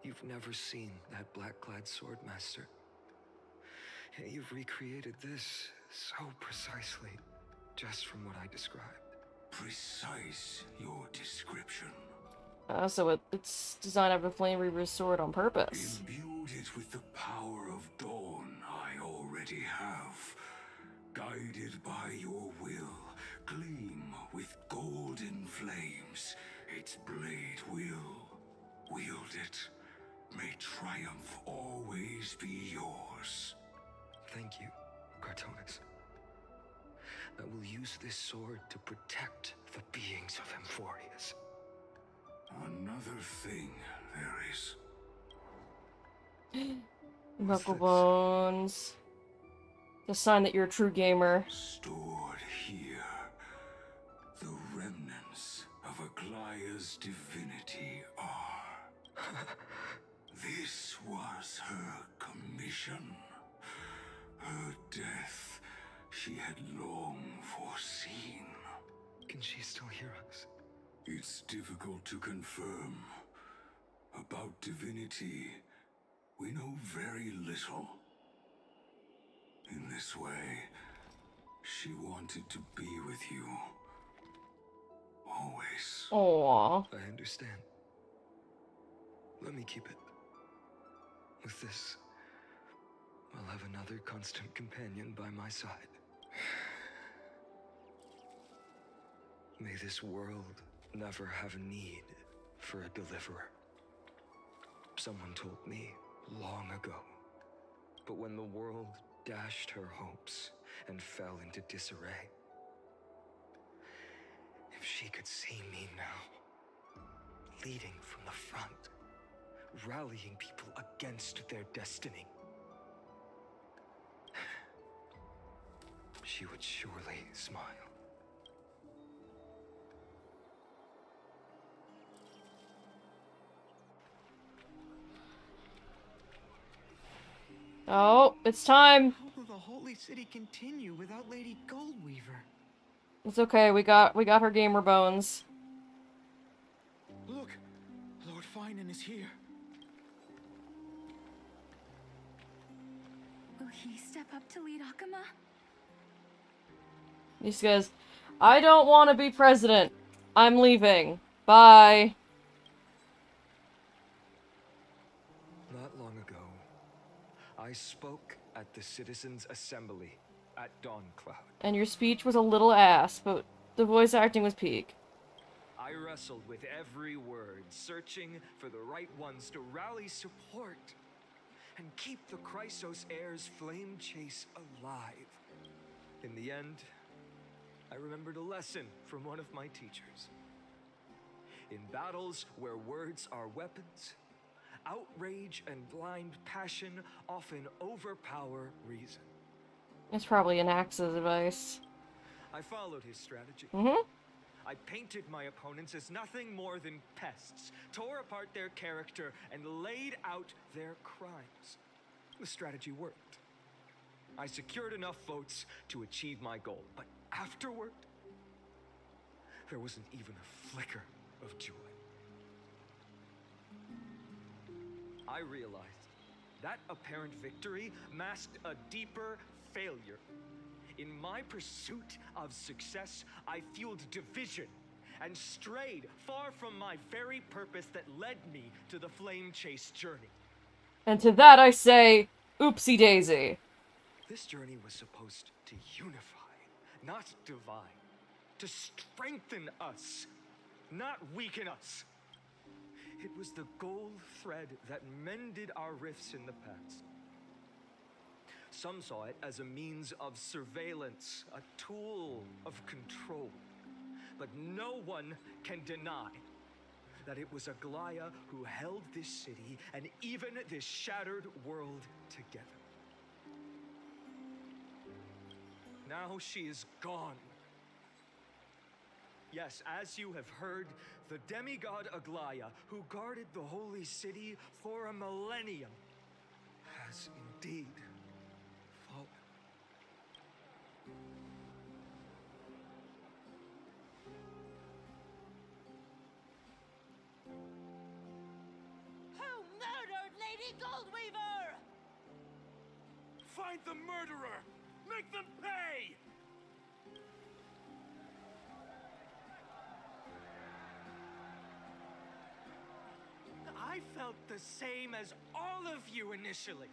You've never seen that black-clad sword master. Yet you've recreated this so precisely, just from what I described. Precise your description. So it's designed after Flame Reaver's sword on purpose. Imbued it with the power of dawn I already have. Guided by your will, gleam with golden flames. Its blade will wield it. May triumph always be yours. Thank you, Cartonis. I will use this sword to protect the beings of Amphorius. Another thing there is. Knucklebones. The sign that you're a true gamer. Stored here, the remnants of Aglaya's divinity are. This was her commission. Her death she had long foreseen. Can she still hear us? It's difficult to confirm. About divinity, we know very little. In this way, she wanted to be with you. Always. Aww. I understand. Let me keep it. With this, I'll have another constant companion by my side. May this world never have need for a deliverer. Someone told me long ago. But when the world dashed her hopes and fell into disarray, if she could see me now, leading from the front, rallying people against their destiny, she would surely smile. Oh, it's time. How do the Holy City continue without Lady Goldweaver? It's okay, we got her gamer bones. Look, Lord Finan is here. Will he step up to lead Akama? He says, I don't want to be president. I'm leaving. Bye. Not long ago, I spoke at the Citizens' Assembly at Dawncloud. And your speech was a little ass, but the voice acting was peak. I wrestled with every word, searching for the right ones to rally support and keep the Chrysos heirs' flame chase alive. In the end, I remembered a lesson from one of my teachers. In battles where words are weapons, outrage and blind passion often overpower reason. It's probably an Axe's advice. I followed his strategy. Mm-hmm. I painted my opponents as nothing more than pests, tore apart their character, and laid out their crimes. The strategy worked. I secured enough votes to achieve my goal, but afterward, there wasn't even a flicker of joy. I realized that apparent victory masked a deeper failure. In my pursuit of success, I fueled division and strayed far from my very purpose that led me to the flame chase journey. And to that I say, oopsie daisy. This journey was supposed to unify, not divide. To strengthen us, not weaken us. It was the gold thread that mended our rifts in the past. Some saw it as a means of surveillance, a tool of control. But no one can deny that it was Aglaya who held this city and even this shattered world together. Now she is gone. Yes, as you have heard, the demigod Aglaya, who guarded the holy city for a millennium, has indeed fallen. Who murdered Lady Goldweaver? Find the murderer! Make them pay! I felt the same as all of you initially.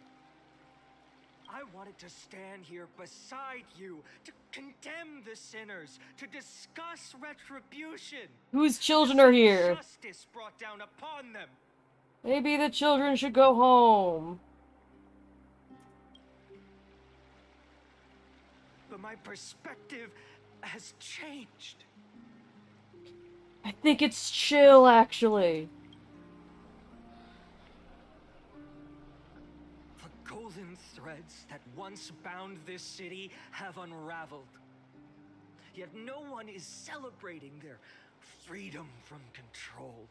I wanted to stand here beside you, to condemn the sinners, to discuss retribution. Whose children are here? Justice brought down upon them. Maybe the children should go home. But my perspective has changed. I think it's chill, actually. The golden threads that once bound this city have unraveled. Yet no one is celebrating their freedom from control.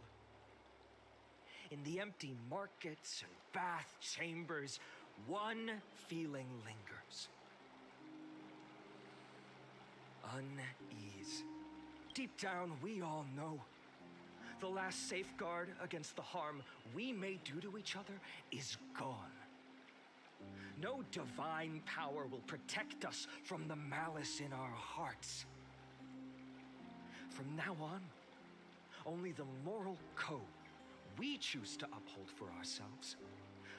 In the empty markets and bath chambers, one feeling lingers. Unease. Deep down, we all know the last safeguard against the harm we may do to each other is gone. No divine power will protect us from the malice in our hearts. From now on, only the moral code we choose to uphold for ourselves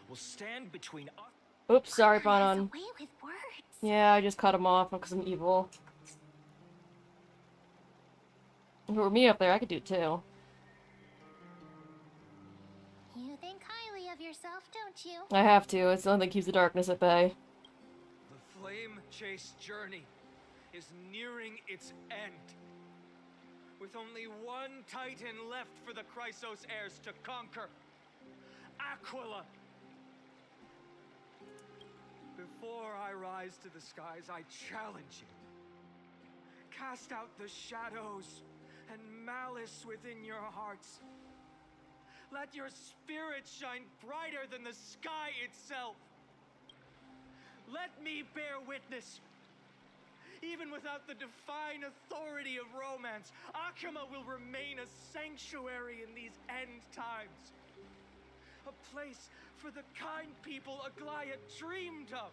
will stand between us. Oops, sorry, Panon. Way with words. Yeah, I just cut him off because I'm evil. If it were me up there, I could do it too. You think highly of yourself, don't you? I have to. It's the only thing that keeps the darkness at bay. The flame chase journey is nearing its end. With only one titan left for the Chrysos heirs to conquer. Aquila! Before I rise to the skies, I challenge you. Cast out the shadows and malice within your hearts. Let your spirit shine brighter than the sky itself. Let me bear witness. Even without the divine authority of romance, Akama will remain a sanctuary in these end times. A place for the kind people Aglaya dreamed of.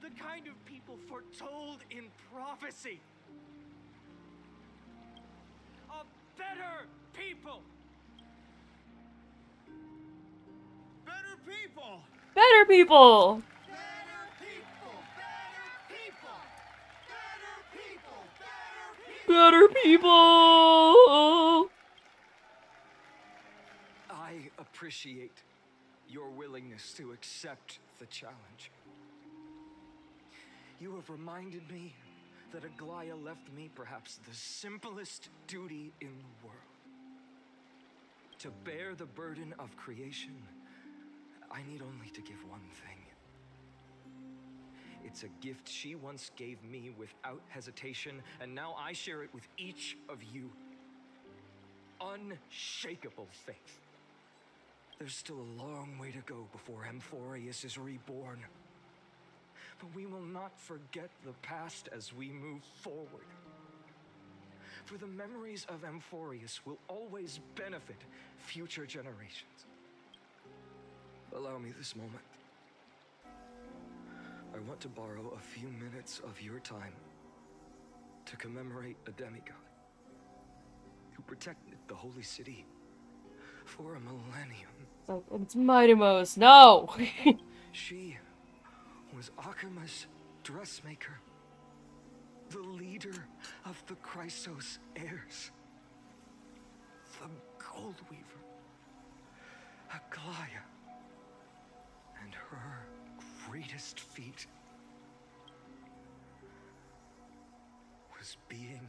The kind of people foretold in prophecy. A better people. Better people. Better people! Better people. Better people. Better people. Better people! I appreciate your willingness to accept the challenge. You have reminded me that Aglaya left me perhaps the simplest duty in the world. To bear the burden of creation, I need only to give one thing. It's a gift she once gave me without hesitation, and now I share it with each of you. Unshakable faith. There's still a long way to go before Amphorius is reborn. But we will not forget the past as we move forward. For the memories of Amphorius will always benefit future generations. Allow me this moment. I want to borrow a few minutes of your time to commemorate a demigod who protected the holy city for a millennium. It's like, it's Mightymost. No! She was Akama's dressmaker, the leader of the Chrysos heirs, the Gold Weaver, Aglaya, and her greatest feat was being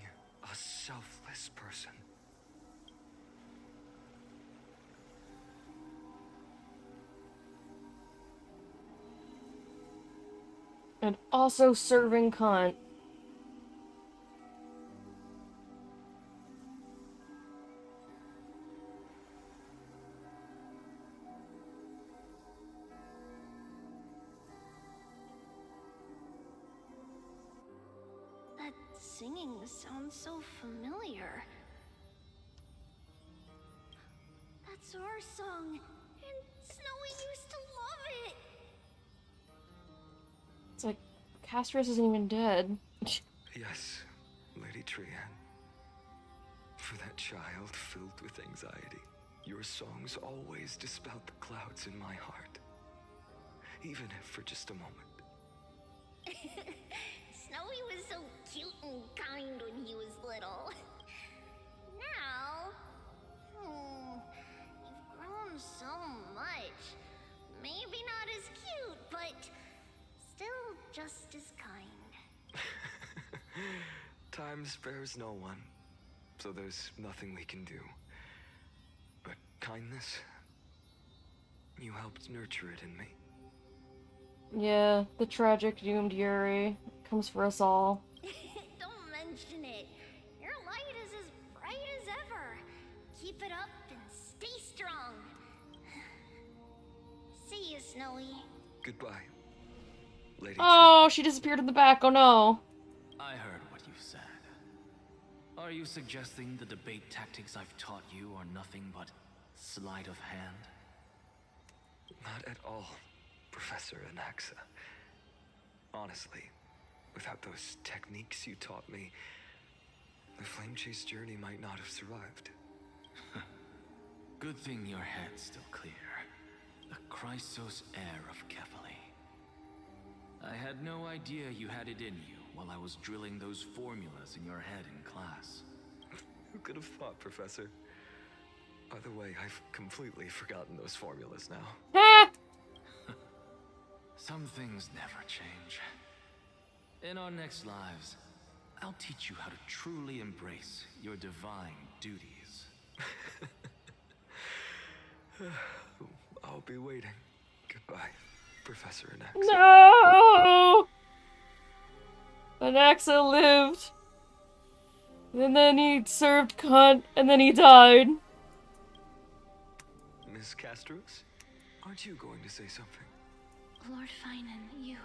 a selfless person. And also serving cunt. That singing sounds so familiar. That's our song, and Snowy used to love it. It's like, Castros isn't even dead. Yes, Lady Trian. For that child filled with anxiety, your songs always dispelled the clouds in my heart. Even if for just a moment. Snowy was so cute and kind when he was little. Now, you've grown so much. Maybe not as cute, but still just as kind. Time spares no one, so there's nothing we can do. But kindness, you helped nurture it in me. Yeah, the tragic doomed Yuri comes for us all. Don't mention it. Your light is as bright as ever. Keep it up and stay strong. See you, Snowy. Goodbye, Lady Oh, she disappeared in the back. Oh no. I heard what you said. Are you suggesting the debate tactics I've taught you are nothing but sleight of hand? Not at all, Professor Anaxa. Honestly, without those techniques you taught me, the Flame Chase journey might not have survived. Good thing your head's still clear. The Chrysos heir of Kefali. I had no idea you had it in you while I was drilling those formulas in your head in class. Who could have thought, Professor? By the way, I've completely forgotten those formulas now. Some things never change. In our next lives, I'll teach you how to truly embrace your divine duties. I'll be waiting. Goodbye, Professor Anaxa. No! Anaxa lived. And then he served cunt, and then he died. Miss Castros, aren't you going to say something? Lord Finan, you...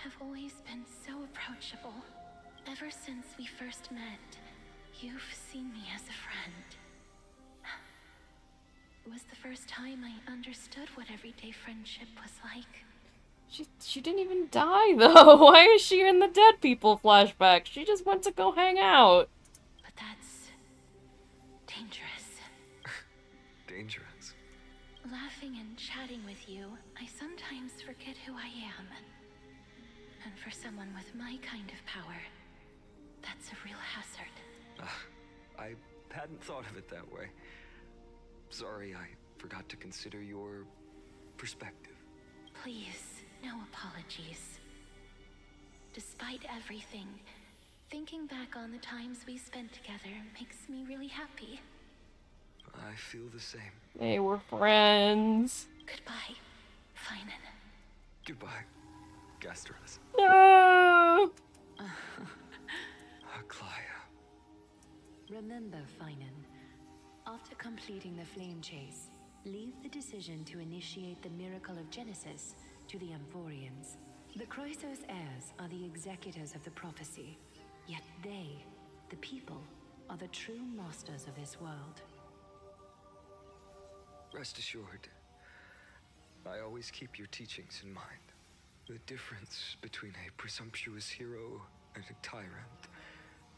have always been so approachable. Ever since we first met, you've seen me as a friend. It was the first time I understood what everyday friendship was like. She didn't even die, though. Why is she in the dead people flashback? She just went to go hang out. But that's dangerous. Dangerous? Laughing and chatting with you, I sometimes forget who I am. And for someone with my kind of power, that's a real hazard. I hadn't thought of it that way. Sorry, I forgot to consider your perspective. Please, no apologies. Despite everything, thinking back on the times we spent together makes me really happy. I feel the same. They were friends. Goodbye, Finan. Goodbye, Gastras. No! Aglaya. Remember, Finan, after completing the flame chase, leave the decision to initiate the miracle of Genesis to the Amphorians. The Chrysos heirs are the executors of the prophecy, yet they, the people, are the true masters of this world. Rest assured, I always keep your teachings in mind. The difference between a presumptuous hero and a tyrant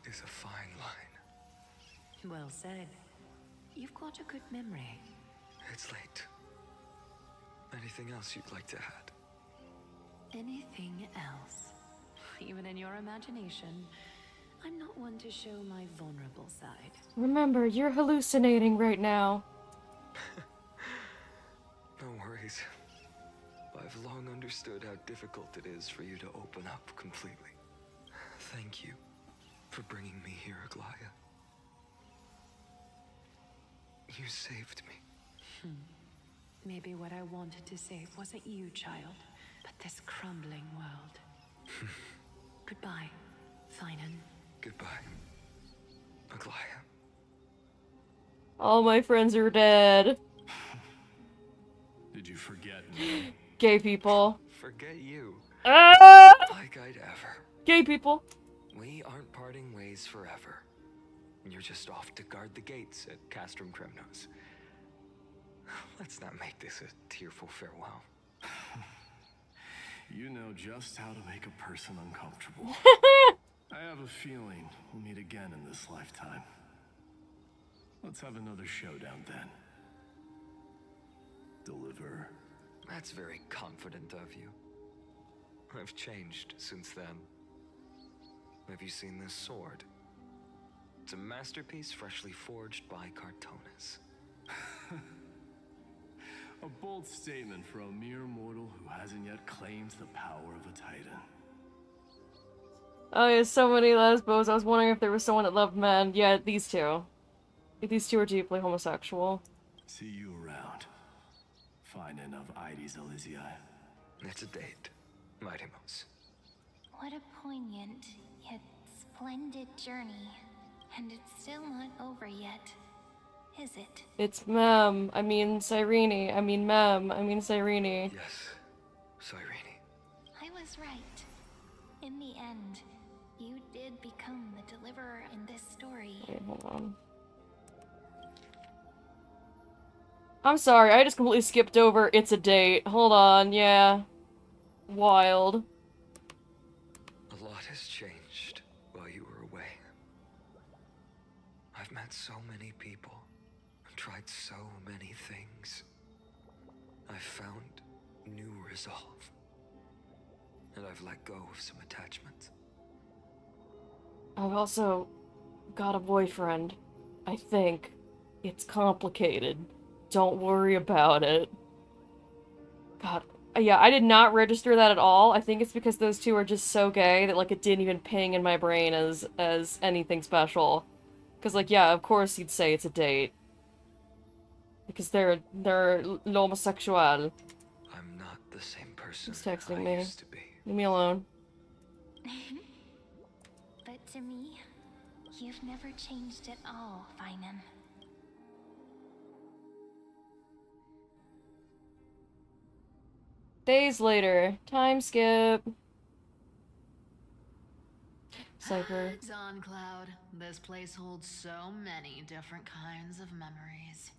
is a fine line. Well said. You've got a good memory. It's late. Anything else you'd like to add? Anything else? Even in your imagination, I'm not one to show my vulnerable side. Remember, you're hallucinating right now. No worries. I've long understood how difficult it is for you to open up completely. Thank you for bringing me here, Aglaya. You saved me. Maybe what I wanted to save wasn't you, child, but this crumbling world. Goodbye, Finan. Goodbye, Aglaya. All my friends are dead. Did you forget me? Gay people. Forget you. Ah! Like I'd ever. Gay people. We aren't parting ways forever. You're just off to guard the gates at Castrum Kremnos. Let's not make this a tearful farewell. You know just how to make a person uncomfortable. I have a feeling we'll meet again in this lifetime. Let's have another showdown then. Deliver. That's very confident of you. I've changed since then. Have you seen this sword? It's a masterpiece freshly forged by Cartonis. A bold statement for a mere mortal who hasn't yet claimed the power of a titan. Oh, yeah, so many lesbos. I was wondering if there was someone that loved men. Yeah, these two. These two are deeply homosexual. See you around. Finan of Ides Elysiae. It's a date, Mightimos. What a poignant, yet splendid journey. And it's still not over yet, is it? It's Mem. I mean Cyrene. I mean Mem. I mean Cyrene. Yes, Cyrene. I was right. In the end, you did become the deliverer in this story. Wait, hold on. I'm sorry, I just completely skipped over It's a Date. Hold on, yeah. Wild. A lot has changed while you were away. I've met so many people, and tried so many things. I've found new resolve, and I've let go of some attachments. I've also got a boyfriend. I think. It's complicated. Don't worry about it. God. Yeah, I did not register that at all. I think it's because those two are just so gay that, like, it didn't even ping in my brain as anything special. Because, like, yeah, of course you'd say it's a date. Because they're homosexual. I'm not the same person He's texting I me. used to be. Leave me alone. But to me, you've never changed at all, Finan. Days later. Time skip. Cypher. Dawn Cloud, this place holds so many different kinds of memories.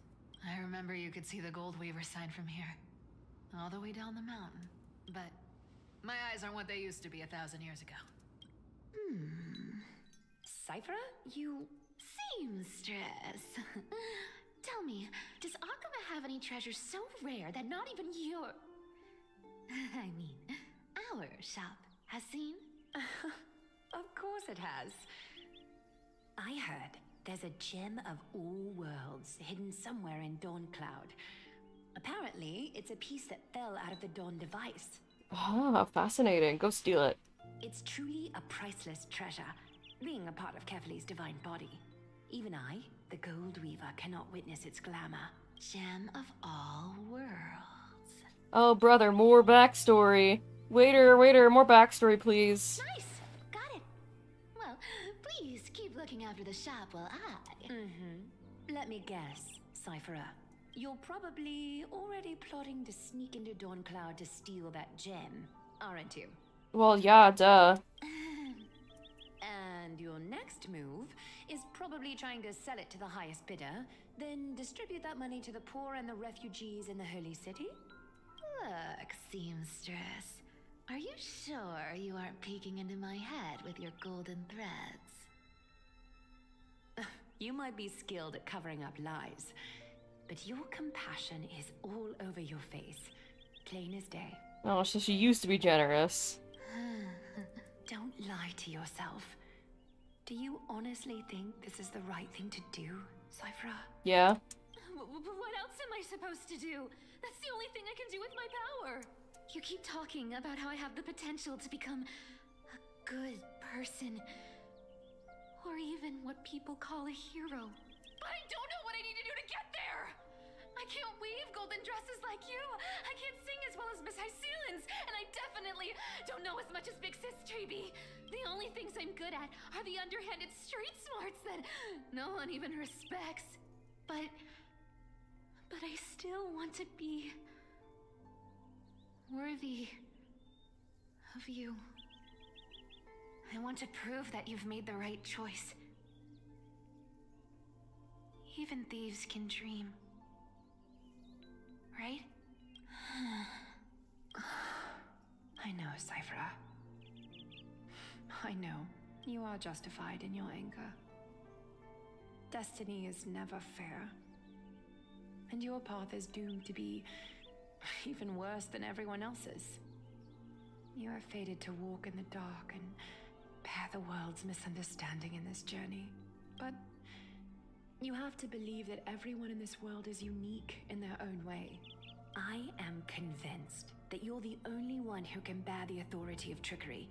I remember you could see the Gold Weaver sign from here, all the way down the mountain. But my eyes aren't what they used to be 1,000 years ago. Cypher, you... Seamstress. Tell me, does Akuma have any treasures so rare that not even your... I mean, our shop has seen? Of course it has. I heard there's a gem of all worlds hidden somewhere in Dawn Cloud. Apparently, it's a piece that fell out of the Dawn device. Ah, fascinating. Go steal it. It's truly a priceless treasure, being a part of Kefali's divine body. Even I, the Gold Weaver, cannot witness its glamour. Gem of all worlds. Oh, brother, more backstory. Waiter, more backstory, please. Nice! Got it. Well, please keep looking after the shop while I... Let me guess, Cypherer. You're probably already plotting to sneak into Dawn Cloud to steal that gem, aren't you? Well, yeah, duh. And your next move is probably trying to sell it to the highest bidder, then distribute that money to the poor and the refugees in the Holy City? Look, Seamstress. Are you sure you aren't peeking into my head with your golden threads? You might be skilled at covering up lies, but your compassion is all over your face, plain as day. Oh, so she used to be generous. Don't lie to yourself. Do you honestly think this is the right thing to do, Cypher? Yeah. What else am I supposed to do? That's the only thing I can do with my power. You keep talking about how I have the potential to become a good person. Or even what people call a hero. But I don't know what I need to do to get there! I can't weave golden dresses like you! I can't sing as well as Miss Hyceelins! And I definitely don't know as much as Big Sis Treby! The only things I'm good at are the underhanded street smarts that no one even respects. But I still want to be worthy of you. I want to prove that you've made the right choice. Even thieves can dream. Right? I know, Cypher. I know. You are justified in your anger. Destiny is never fair. And your path is doomed to be even worse than everyone else's. You are fated to walk in the dark and bear the world's misunderstanding in this journey. But you have to believe that everyone in this world is unique in their own way. I am convinced that you're the only one who can bear the authority of trickery,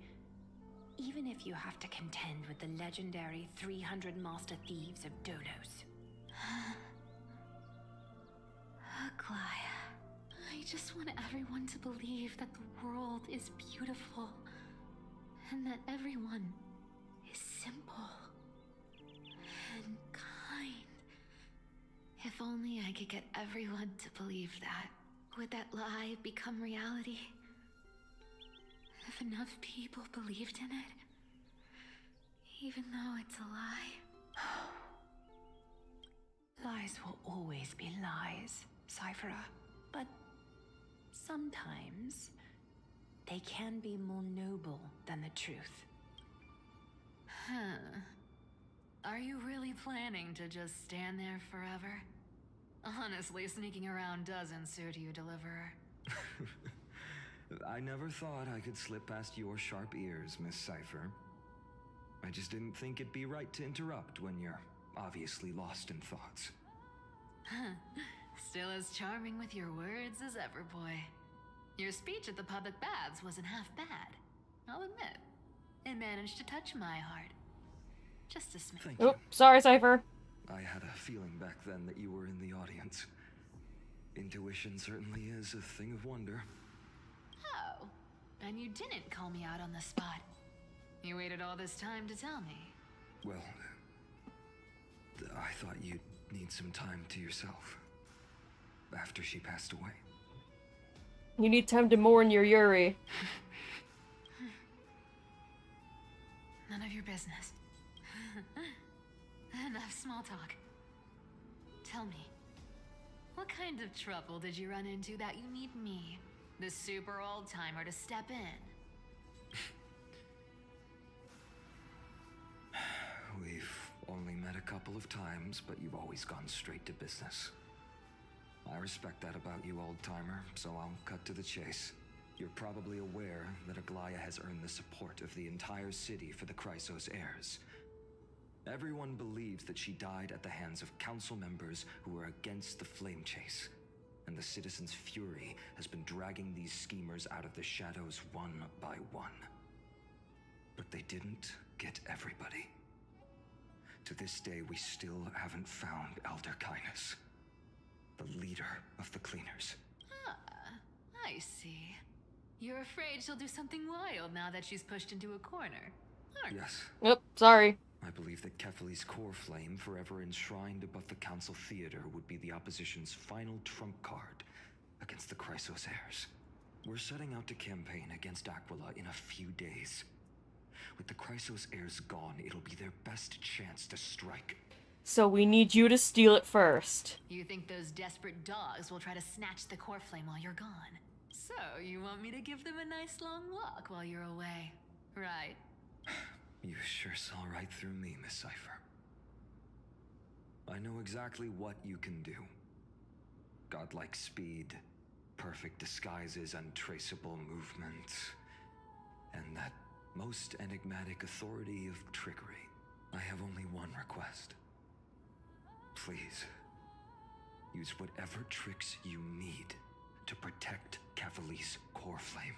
even if you have to contend with the legendary 300 master thieves of Dolos. Aglaya, I just want everyone to believe that the world is beautiful and that everyone is simple and kind. If only I could get everyone to believe that. Would that lie become reality? If enough people believed in it, even though it's a lie. Lies will always be lies, Cypher. But sometimes they can be more noble than the truth. Huh. Are you really planning to just stand there forever? Honestly, sneaking around doesn't suit you, Deliverer. I never thought I could slip past your sharp ears, Miss Cypher. I just didn't think it'd be right to interrupt when you're obviously lost in thoughts. Still as charming with your words as ever, boy. Your speech at the public baths wasn't half bad. I'll admit. It managed to touch my heart. Just a smidge. Oh, sorry, Cypher. I had a feeling back then that you were in the audience. Intuition certainly is a thing of wonder. Oh, and you didn't call me out on the spot. You waited all this time to tell me. Well, I thought you'd need some time to yourself. After she passed away. You need time to mourn your Yuri. None of your business. Enough small talk. Tell me, what kind of trouble did you run into that you need me, the super old-timer, to step in? We've only met a couple of times, but you've always gone straight to business. I respect that about you, old-timer, so I'll cut to the chase. You're probably aware that Aglaya has earned the support of the entire city for the Chrysos heirs. Everyone believes that she died at the hands of council members who were against the flame chase, and the citizens' fury has been dragging these schemers out of the shadows one by one. But they didn't get everybody. To this day, we still haven't found Elder Kindness, the leader of the cleaners. Ah, I see. You're afraid she'll do something wild now that she's pushed into a corner, aren't you? Yes. Yep, sorry. I believe that Kefali's core flame, forever enshrined above the council theater, would be the opposition's final trump card against the Chrysos heirs. We're setting out to campaign against Aquila in a few days. With the Chrysos heirs gone, it'll be their best chance to strike. So we need you to steal it first. You think those desperate dogs will try to snatch the core flame while you're gone? So, you want me to give them a nice long walk while you're away, right? You sure saw right through me, Miss Cipher. I know exactly what you can do. Godlike speed, perfect disguises, untraceable movement, and that most enigmatic authority of trickery. I have only one request. Please, use whatever tricks you need to protect Kefali's core flame.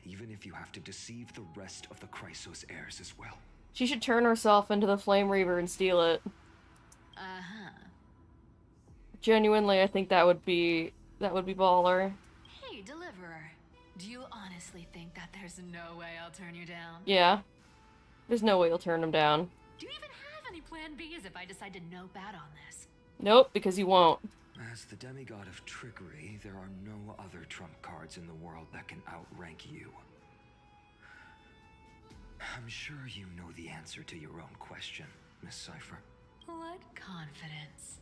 Even if you have to deceive the rest of the Chrysos heirs as well. She should turn herself into the Flame Reaver and steal it. Uh-huh. Genuinely, I think that would be baller. Hey, Deliverer. Do you honestly think that there's no way I'll turn you down? Yeah. There's no way you'll turn him down. Do you even have any plan Bs if I decide to nope out on this? Nope, because you won't. As the demigod of trickery, there are no other trump cards in the world that can outrank you. I'm sure you know the answer to your own question, Miss Cipher. What confidence.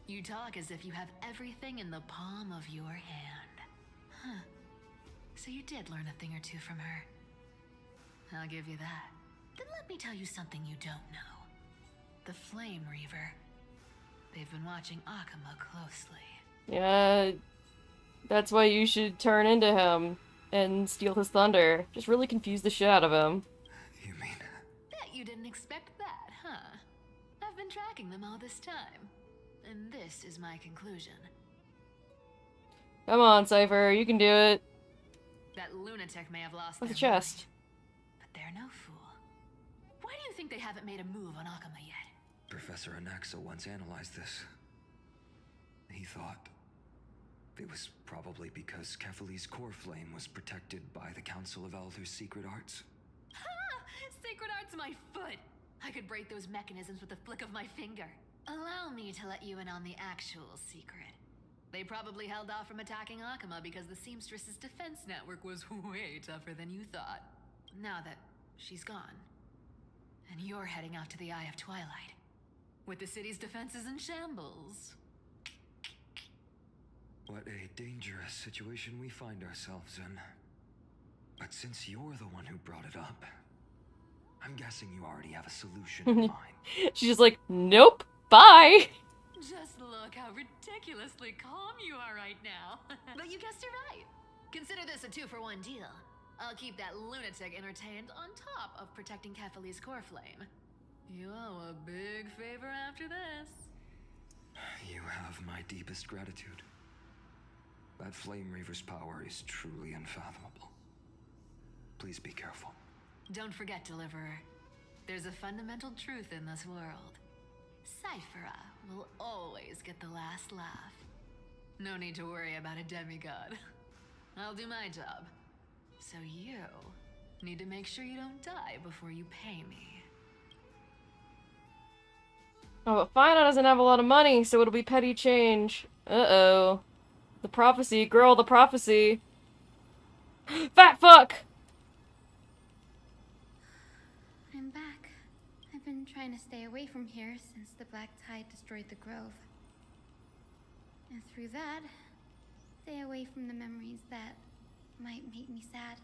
You talk as if you have everything in the palm of your hand. Huh. So you did learn a thing or two from her. I'll give you that. Then let me tell you something you don't know. The Flame Reaver. They've been watching Akama closely. Yeah, that's why you should turn into him and steal his thunder. Just really confuse the shit out of him. You mean? Bet you didn't expect that, huh? I've been tracking them all this time. And this is my conclusion. Come on, Cypher, you can do it. That lunatic may have lost With their the chest. mind, but they're no fool. Why do you think they haven't made a move on Akama yet? Professor Anaxa once analyzed this. He thought it was probably because Kefali's core flame was protected by the Council of Elders' secret arts. Ha! Sacred art's my foot! I could break those mechanisms with the flick of my finger. Allow me to let you in on the actual secret. They probably held off from attacking Akama because the Seamstress's defense network was way tougher than you thought. Now that she's gone, and you're heading off to the Eye of Twilight, with the city's defenses in shambles. What a dangerous situation we find ourselves in. But since you're the one who brought it up, I'm guessing you already have a solution in mind. She's just like, nope, bye! Just look how ridiculously calm you are right now. But you guessed it right. Consider this a 2-for-1 deal. I'll keep that lunatic entertained on top of protecting Kefali's core flame. You owe a big favor after this. You have my deepest gratitude. That Flame Reaver's power is truly unfathomable. Please be careful. Don't forget, Deliverer. There's a fundamental truth in this world. Cyphera will always get the last laugh. No need to worry about a demigod. I'll do my job. So you need to make sure you don't die before you pay me. Oh, but Fina doesn't have a lot of money, so it'll be petty change. Uh-oh. The prophecy. Girl, the prophecy. Fat fuck! been trying to stay away from here since the Black Tide destroyed the grove. And through that, stay away from the memories that might make me sad.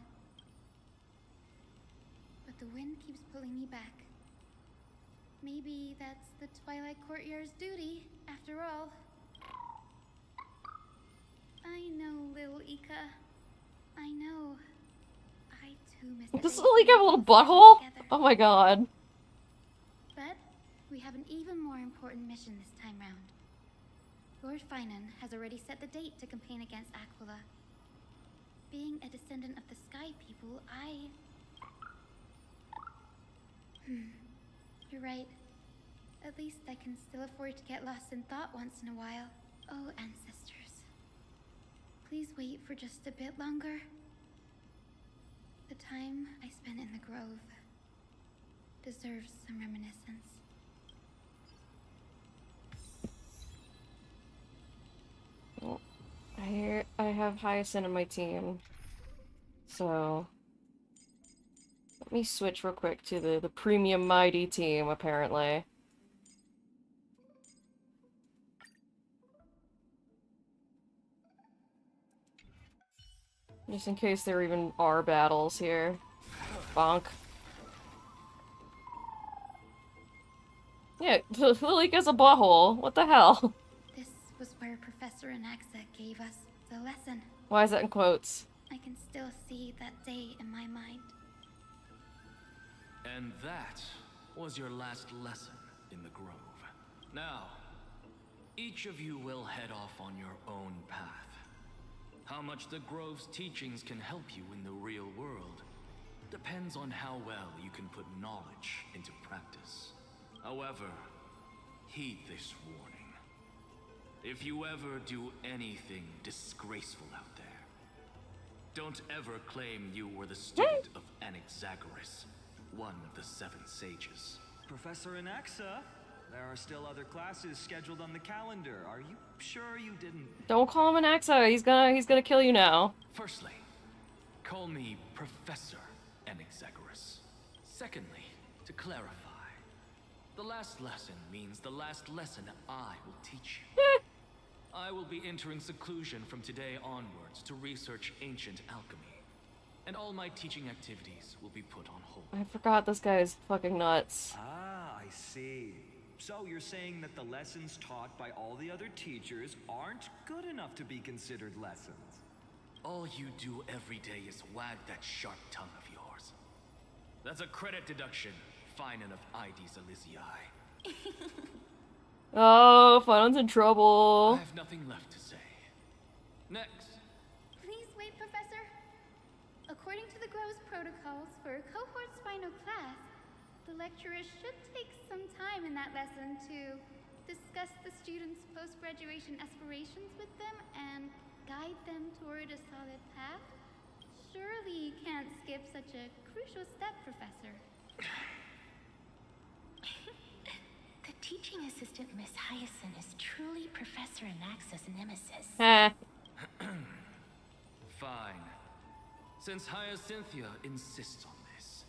But the wind keeps pulling me back. Maybe that's the Twilight Courtyard's duty, after all. I know, little Ika. I know. I too miss the Does days Lily we have a little spent butthole? together. Oh my god. But we have an even more important mission this time round. Lord Finan has already set the date to campaign against Aquila. Being a descendant of the Sky People, You're right. At least I can still afford to get lost in thought once in a while. Oh, ancestors. Please wait for just a bit longer. The time I spent in the grove deserves some reminiscence. Well, I have Hyacinth in my team. So let me switch real quick to the premium mighty team, apparently. Just in case there even are battles here. Bonk. Yeah, Lily gets a butthole. What the hell? This was where Professor Anaxa gave us the lesson. Why is that in quotes? I can still see that day in my mind. And that was your last lesson in the grove. Now, each of you will head off on your own path. How much the Grove's teachings can help you in the real world depends on how well you can put knowledge into practice. However, heed this warning. If you ever do anything disgraceful out there, don't ever claim you were the student of Anaxagoras, one of the 7 sages. Professor Anaxa, there are still other classes scheduled on the calendar. Are you sure you didn't? Don't call him an Axa. He's gonna kill you now. Firstly, call me Professor Anaxagoras. Secondly, to clarify, the last lesson means the last lesson I will teach you. I will be entering seclusion from today onwards to research ancient alchemy, and all my teaching activities will be put on hold. I forgot this guy is fucking nuts. Ah, I see. So you're saying that the lessons taught by all the other teachers aren't good enough to be considered lessons? All you do every day is wag that sharp tongue of yours. That's a credit deduction, Finan of Ides Elysiae. Oh, Finon's in trouble. I have nothing left to say. Next. Please wait, Professor. According to the Grove's protocols for a cohort's final class, the lecturer should take some time in that lesson to discuss the students' post-graduation aspirations with them and guide them toward a solid path. Surely you can't skip such a crucial step, Professor. The teaching assistant, Miss Hyacinth, is truly Professor Anaxa's nemesis. Fine. Since Hyacinthia insists on this,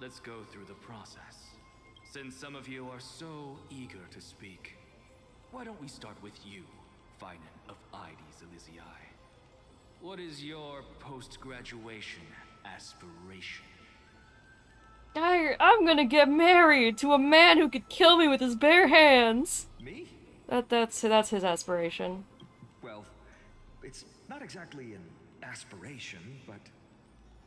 let's go through the process. Since some of you are so eager to speak, why don't we start with you, Finan of Ides Elysiae? What is your post-graduation aspiration? I'm gonna get married to a man who could kill me with his bare hands. Me? That's his aspiration. Well, it's not exactly an aspiration, but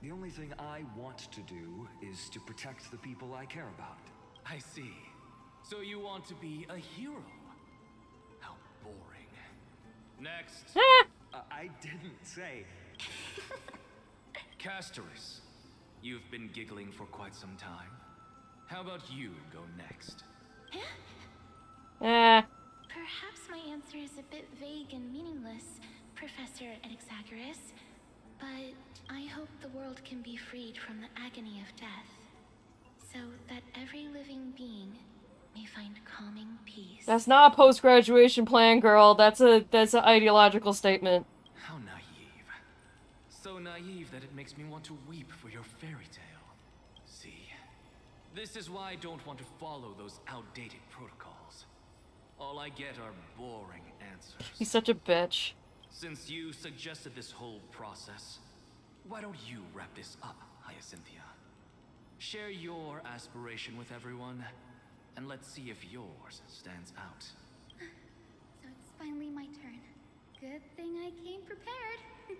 the only thing I want to do is to protect the people I care about. I see. So you want to be a hero? How boring. Next. I didn't say. Castoris, you've been giggling for quite some time. How about you go next? Perhaps my answer is a bit vague and meaningless, Professor Anaxagoras, but I hope the world can be freed from the agony of death, so that every living being may find calming peace. That's not a post-graduation plan, girl. That's an ideological statement. How naive. So naive that it makes me want to weep for your fairy tale. See, This is why I don't want to follow those outdated protocols. All I get are boring answers. He's such a bitch. Since you suggested this whole process, why don't you wrap this up, Hyacinthia? Share your aspiration with everyone, and let's see if yours stands out. So it's finally my turn. Good thing I came prepared.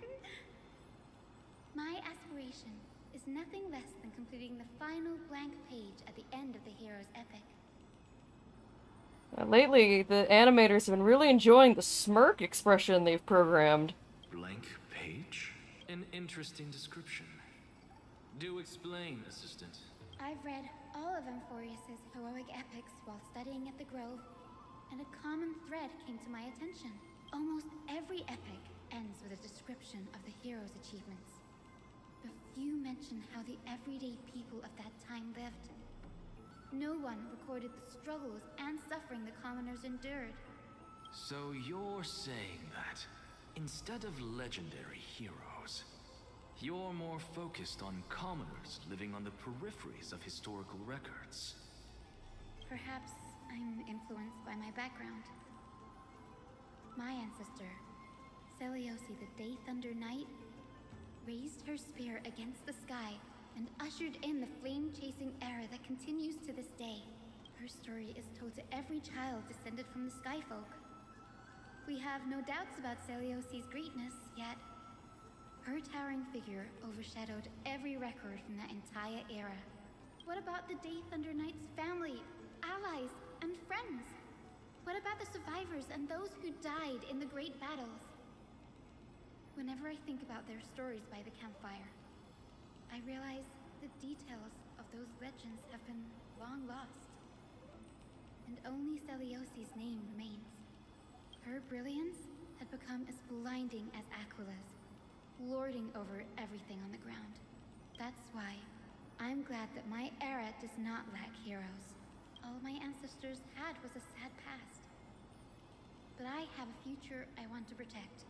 My aspiration is nothing less than completing the final blank page at the end of the hero's epic. Lately, the animators have been really enjoying the smirk expression they've programmed. Blank page? An interesting description. Do explain, assistant. I've read all of Amphorius's heroic epics while studying at the Grove, and a common thread came to my attention. Almost every epic ends with a description of the hero's achievements. But few mention how the everyday people of that time lived. No one recorded the struggles and suffering the commoners endured. So you're saying that, instead of legendary heroes, you're more focused on commoners living on the peripheries of historical records. Perhaps I'm influenced by my background. My ancestor, Seliosi the Day Thunder Knight, raised her spear against the sky and ushered in the flame-chasing era that continues to this day. Her story is told to every child descended from the Skyfolk. We have no doubts about Seliosi's greatness, yet her towering figure overshadowed every record from that entire era. What about the Day Thunder Knight's family, allies, and friends? What about the survivors and those who died in the great battles? Whenever I think about their stories by the campfire, I realize the details of those legends have been long lost. And only Seliosi's name remains. Her brilliance had become as blinding as Aquila's, lording over everything on the ground. That's why I'm glad that my era does not lack heroes. All my ancestors had was a sad past. But I have a future I want to protect.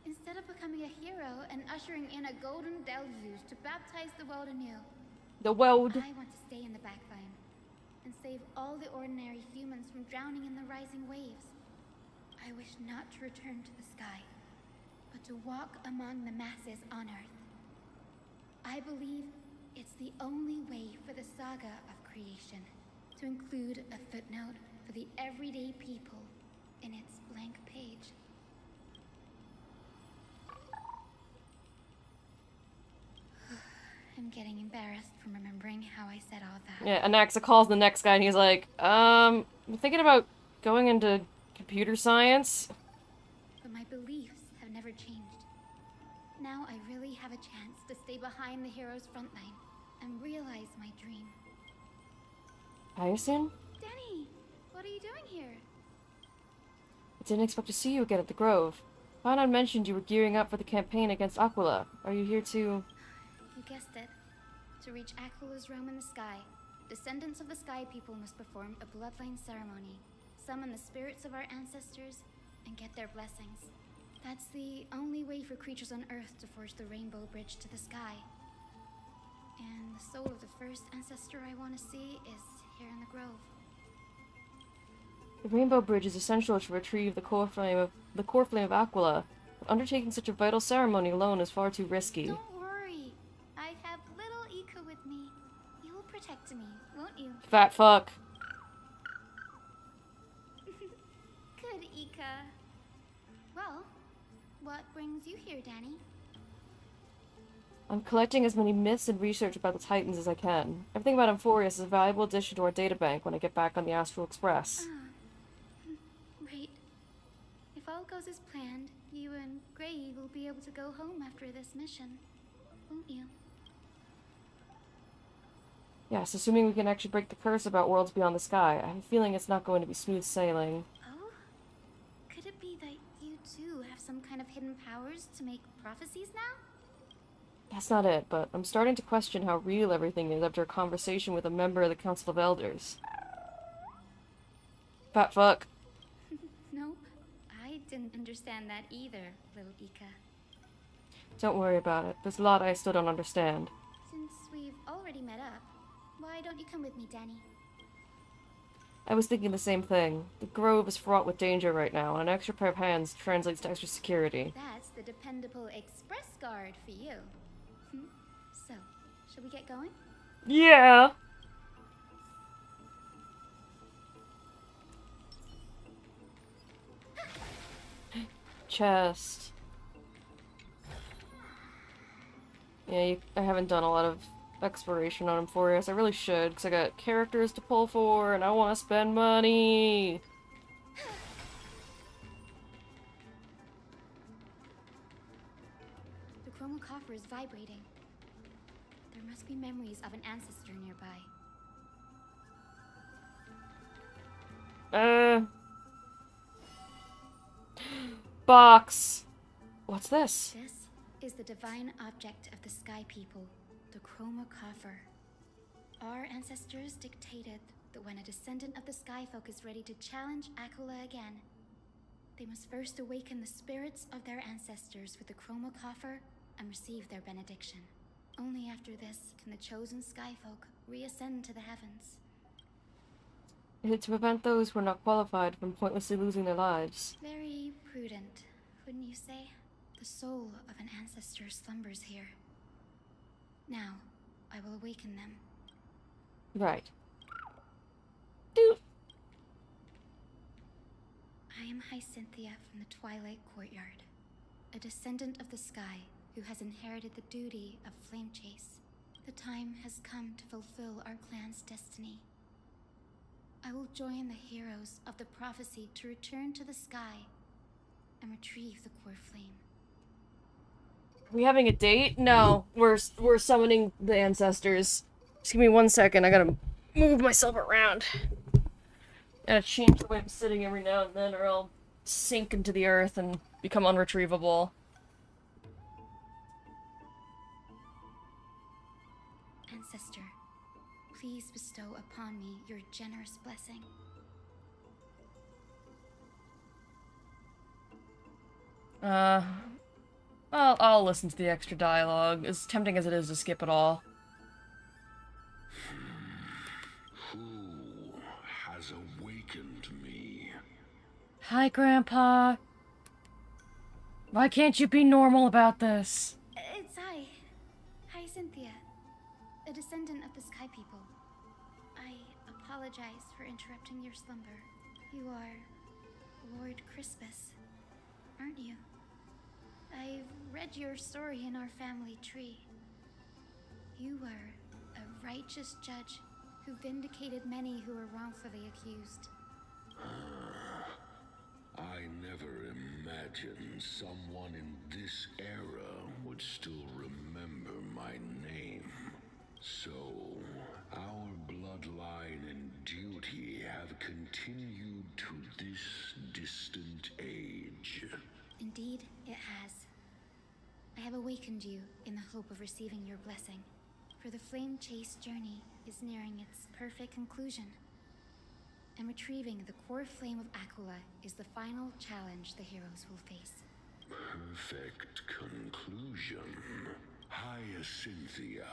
Instead of becoming a hero and ushering in a golden deluge to baptize the world anew, The world. I want to stay in the backline and save all the ordinary humans from drowning in the rising waves. I wish not to return to the sky, but to walk among the masses on Earth. I believe it's the only way for the saga of creation to include a footnote for the everyday people in its blank page. I'm getting embarrassed from remembering how I said all that. Yeah, Anaxa calls the next guy and he's like, I'm thinking about going into computer science. But my beliefs have never changed. Now I really have a chance to stay behind the hero's front line and realize my dream. Hyacinth? Denny, what are you doing here? I didn't expect to see you again at the Grove. Fanon mentioned you were gearing up for the campaign against Aquila. Are you here to... You guessed it. To reach Aquila's realm in the sky, descendants of the Sky People must perform a bloodline ceremony, summon the spirits of our ancestors, and get their blessings. That's the only way for creatures on Earth to forge the Rainbow Bridge to the sky. And the soul of the first ancestor I want to see is here in the Grove. The Rainbow Bridge is essential to retrieve the core flame of Aquila. But undertaking such a vital ceremony alone is far too risky. Don't worry. I have little Ika with me. You will protect me, won't you? Fat fuck. Good, Ika. Well, what brings you here, Danny? I'm collecting as many myths and research about the Titans as I can. Everything about Amphorius is a valuable addition to our databank when I get back on the Astral Express. Right. If all goes as planned, you and Gray will be able to go home after this mission, won't you? Yes, assuming we can actually break the curse about worlds beyond the sky. I have a feeling it's not going to be smooth sailing. Oh? Could it be that you too have some kind of hidden powers to make prophecies now? That's not it, but I'm starting to question how real everything is after a conversation with a member of the Council of Elders. Fat fuck. Nope. I didn't understand that either, little Ika. Don't worry about it. There's a lot I still don't understand. Since we've already met up, Why don't you come with me, Danny? I was thinking the same thing. The grove is fraught with danger right now, and an extra pair of hands translates to extra security. That's the dependable express guard for you. So, shall we get going? Yeah! Chest. Yeah, I haven't done a lot of exploration on Emphorius. I really should, because I got characters to pull for, and I want to spend money! The chromal coffer is vibrating. There must be memories of an ancestor nearby. Box! What's this? This is the divine object of the Sky People, the Chroma Coffer. Our ancestors dictated that when a descendant of the Skyfolk is ready to challenge Aquila again, they must first awaken the spirits of their ancestors with the Chroma Coffer and receive their benediction. Only after this can the chosen Skyfolk reascend to the heavens. Is it to prevent those who are not qualified from pointlessly losing their lives? Very prudent, wouldn't you say? The soul of an ancestor slumbers here. Now, I will awaken them. Right. Dude. I am Hyacinthia from the Twilight Courtyard, a descendant of the sky who has inherited the duty of Flame Chase. The time has come to fulfill our clan's destiny. I will join the heroes of the prophecy to return to the sky and retrieve the core flame. Are we having a date? No, we're summoning the ancestors. Just give me 1 second, I gotta move myself around. Gotta change the way I'm sitting every now and then, or I'll sink into the earth and become unretrievable. Ancestor, please bestow upon me your generous blessing. I'll listen to the extra dialogue, as tempting as it is to skip it all. Who has awakened me? Hi, Grandpa. Why can't you be normal about this? It's Hyacinthia, a descendant of the Sky People. I apologize for interrupting your slumber. You are Lord Crispus, aren't you? I've read your story in our family tree. You were a righteous judge who vindicated many who were wrongfully accused. I never imagined someone in this era would still remember my name. So, our bloodline and duty have continued to this distant age. Indeed, it has. I have awakened you in the hope of receiving your blessing, for the Flame Chase journey is nearing its perfect conclusion. And retrieving the core flame of Aquila is the final challenge the heroes will face. Perfect conclusion. Hyacinthia,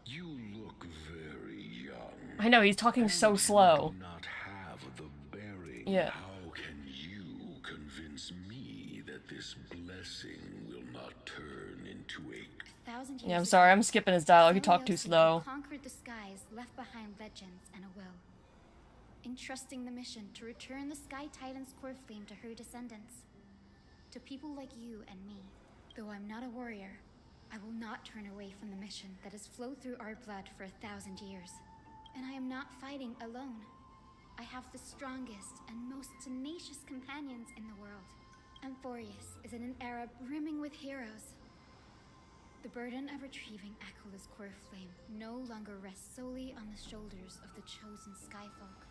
you look very young. I know, he's talking so slow. You do not have the bearing. Yeah. How can you convince me that this blessing will not turn into a... 1,000 years Yeah, I'm sorry, I'm skipping his dialogue, he talked too Celios slow. conquered the skies, left behind legends and a will, entrusting the mission to return the Sky Titan's core flame to her descendants. To people like you and me. Though I'm not a warrior, I will not turn away from the mission that has flowed through our blood for 1,000 years. And I am not fighting alone. I have the strongest and most tenacious companions in the world. Emphorius is in an era brimming with heroes. The burden of retrieving Aquila's core flame no longer rests solely on the shoulders of the chosen Skyfolk.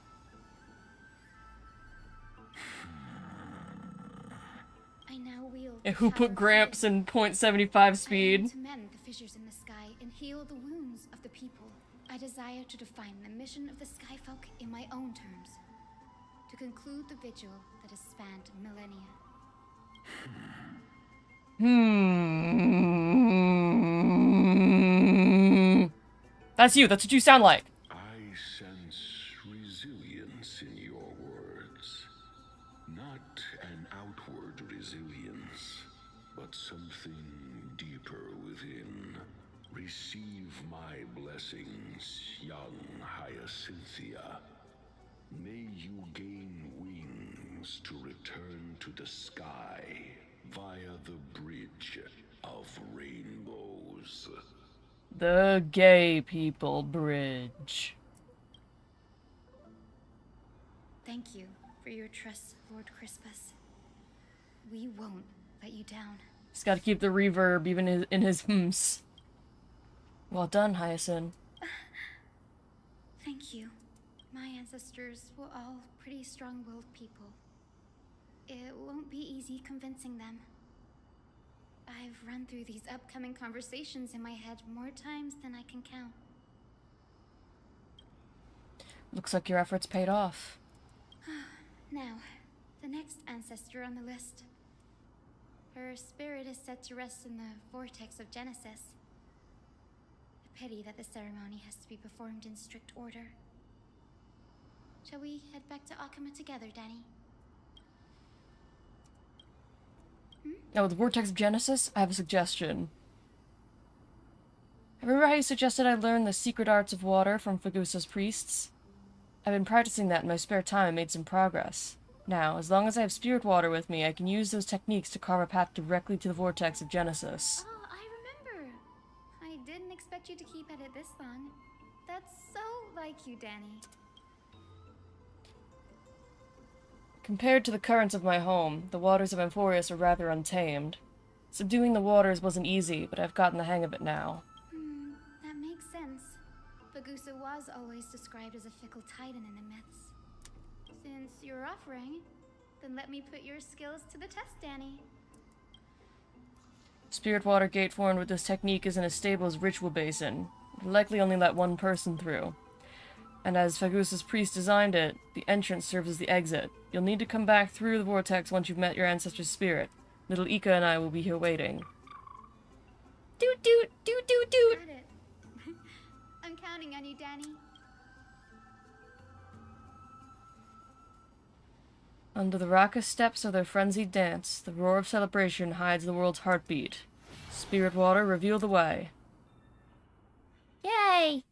I now wield And who put Gramps in .75 speed? to mend the fissures in the sky and heal the wounds of the people. I desire to define the mission of the Skyfolk in my own terms. To conclude the vigil that has spanned millennia. That's you, that's what you sound like. something deeper within. Receive my blessings, young Hyacinthia. May you gain wings to return to the sky via the Bridge of Rainbows. The Gay People Bridge. Thank you for your trust, Lord Crispus. We won't let you down. He's got to keep the reverb even in his hms. Well done, Hyacinth. Thank you. My ancestors were all pretty strong-willed people. It won't be easy convincing them. I've run through these upcoming conversations in my head more times than I can count. Looks like your efforts paid off. Now, the next ancestor on the list. Her spirit is set to rest in the vortex of Genesis. A pity that the ceremony has to be performed in strict order. Shall we head back to Akuma together, Danny? Oh, the Vortex of Genesis? I have a suggestion. Remember how you suggested I learn the secret arts of water from Fagusa's priests? I've been practicing that in my spare time and made some progress. Now, as long as I have spirit water with me, I can use those techniques to carve a path directly to the Vortex of Genesis. Oh, I remember. I didn't expect you to keep at it this long. That's so like you, Danny. Compared to the currents of my home, the waters of Amphorius are rather untamed. Subduing the waters wasn't easy, but I've gotten the hang of it now. That makes sense. Fagusa was always described as a fickle titan in the myths. Since you're offering, then let me put your skills to the test, Danny. Spirit water gate formed with this technique isn't as stable as Ritual Basin. It'll likely only let one person through. And as Fagusa's priest designed it, the entrance serves as the exit. You'll need to come back through the vortex once you've met your ancestor's spirit. Little Ika and I will be here waiting. Doot doot doot doot doot! Got it. I'm counting on you, Danny. Under the raucous steps of their frenzied dance, the roar of celebration hides the world's heartbeat. Spirit water, reveal the way. Yay!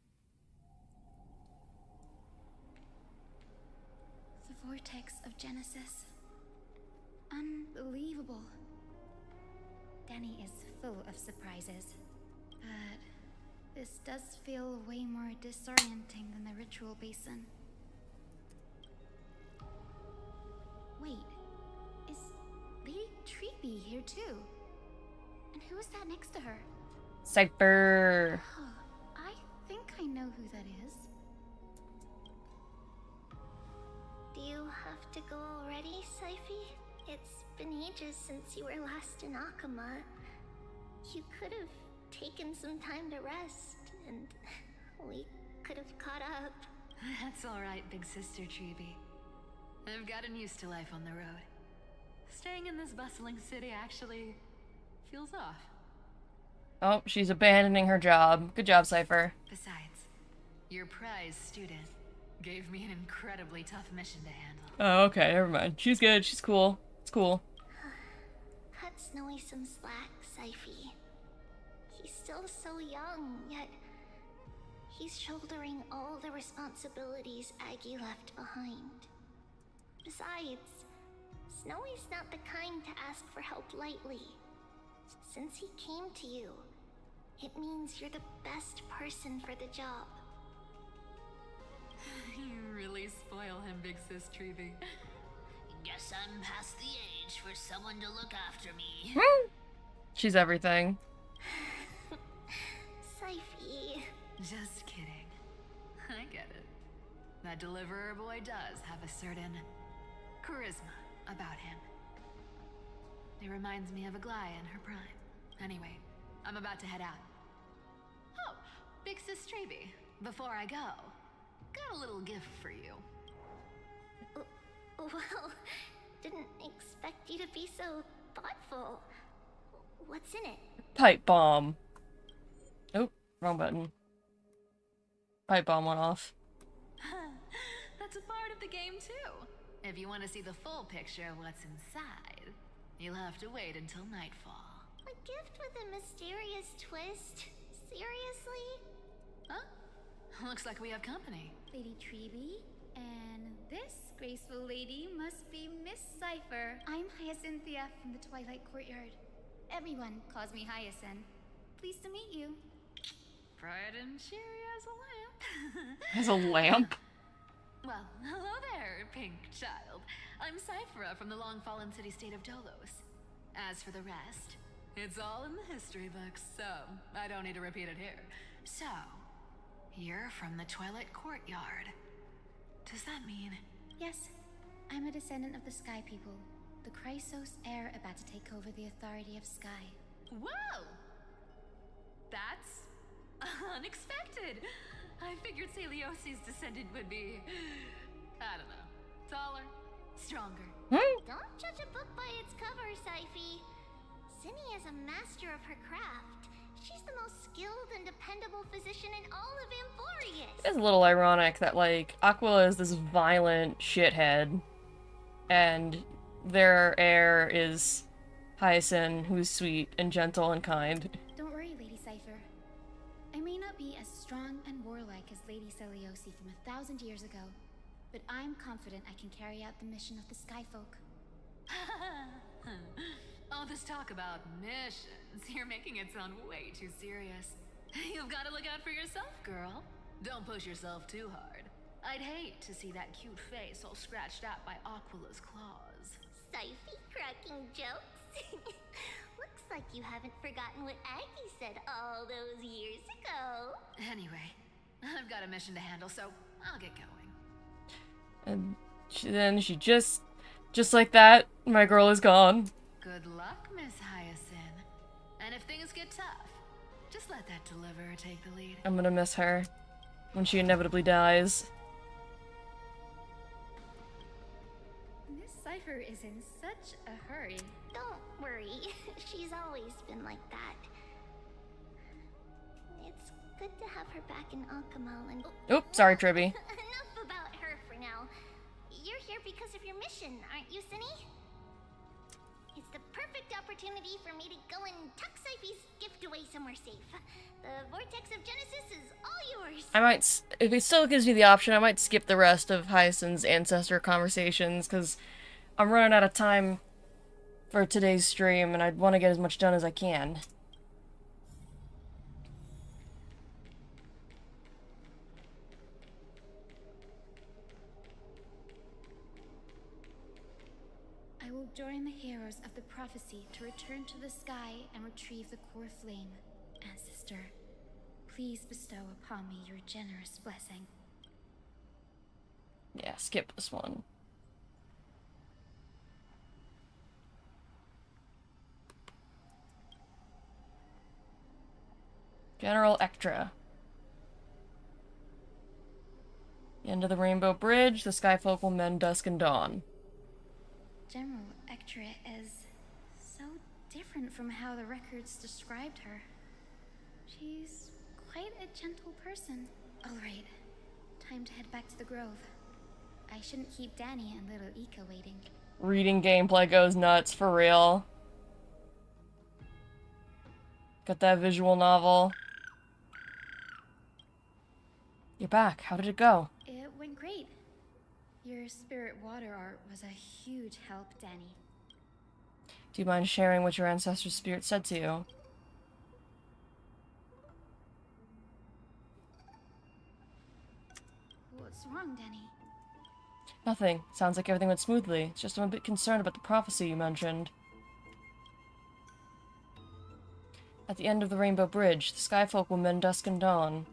The vortex of Genesis. Unbelievable. Danny is full of surprises. But this does feel way more disorienting than the ritual basin. Wait, is Lady Treeby here too? And who is that next to her? Cypher! Oh, I think I know who that is. Do you have to go already, Syphy? It's been ages since you were last in Akuma. You could have taken some time to rest, and we could have caught up. That's alright, big sister Treeby. I've gotten used to life on the road. Staying in this bustling city actually feels off. Oh, she's abandoning her job. Good job, Cypher. Besides, your prize student gave me an incredibly tough mission to handle. Oh, okay, never mind. She's good, she's cool. It's cool. Cut Snowy some slack, Syphy. He's still so young, yet he's shouldering all the responsibilities Aggie left behind. Besides, Snowy's not the kind to ask for help lightly. Since he came to you, it means you're the best person for the job. You really spoil him, big sis Treeby. Guess I'm past the age for someone to look after me. She's everything. Syphy. Just kidding. I get it. That deliverer boy does have a certain charisma about him. It reminds me of Aglaia in her prime. Anyway, I'm about to head out. Oh, big sis Treeby, before I go, got a little gift for you. Well, didn't expect you to be so thoughtful. What's in it? Pipe bomb. Oh, wrong button. Pipe bomb went off. That's a part of the game too. If you want to see the full picture of what's inside, you'll have to wait until nightfall. A gift with a mysterious twist? Seriously? Huh? Looks like we have company. Lady Treeby, and this graceful lady must be Miss Cipher. I'm Hyacinthia from the Twilight Courtyard. Everyone calls me Hyacinth. Pleased to meet you. Bright and cheery as a lamp. As a lamp? Well, hello there, pink child. I'm Cyphera from the long-fallen city-state of Dolos. As for the rest, it's all in the history books, so I don't need to repeat it here. So, you're from the Twilight Courtyard. Does that mean... Yes, I'm a descendant of the Sky People, the Chrysos heir about to take over the authority of Sky. Whoa! That's unexpected. I figured Celiosi's descendant would be, I don't know, taller, stronger. Don't judge a book by its cover, Syphe. Cindy is a master of her craft. She's the most skilled and dependable physician in all of Amphorius. It's a little ironic that, like, Aquila is this violent shithead, and their heir is Hyacinth, who's sweet and gentle and kind. Don't worry, Lady Cipher. I may not be as strong and warlike as Lady Celiosi from 1,000 years ago, but I'm confident I can carry out the mission of the Skyfolk. All this talk about missions, you're making it sound way too serious. You've got to look out for yourself, girl. Don't push yourself too hard. I'd hate to see that cute face all scratched out by Aquila's claws. Syphe cracking jokes? Looks like you haven't forgotten what Aggie said all those years ago. Anyway, I've got a mission to handle, so I'll get going. And then she just like that, my girl is gone. Good luck, Miss Hyacinth. And if things get tough, just let that deliverer take the lead. I'm gonna miss her when she inevitably dies. Miss Cipher is in such a hurry. Don't worry, she's always been like that. It's good to have her back in Alchemal and... Oops, sorry, Tribby. Enough about her for now. You're here because of your mission, aren't you, Cindy? It's the perfect opportunity for me to go and tuck Syphe's gift away somewhere safe. The Vortex of Genesis is all yours. I might, if it still gives me the option, I might skip the rest of Hyacinth's ancestor conversations, because I'm running out of time for today's stream, and I'd want to get as much done as I can. I will join the heroes of the prophecy to return to the sky and retrieve the core flame. Ancestor, please bestow upon me your generous blessing. Yeah, skip this one. General Ectra. The end of the Rainbow Bridge, the Skyfolk will mend dusk and dawn. General Ectra is so different from how the records described her. She's quite a gentle person. Alright, time to head back to the Grove. I shouldn't keep Danny and little Ika waiting. Reading gameplay goes nuts, for real. Got that visual novel. You're back. How did it go? It went great. Your spirit water art was a huge help, Danny. Do you mind sharing what your ancestor's spirit said to you? What's wrong, Danny? Nothing. Sounds like everything went smoothly. It's just I'm a bit concerned about the prophecy you mentioned. At the end of the Rainbow Bridge, the Skyfolk will mend dusk and dawn.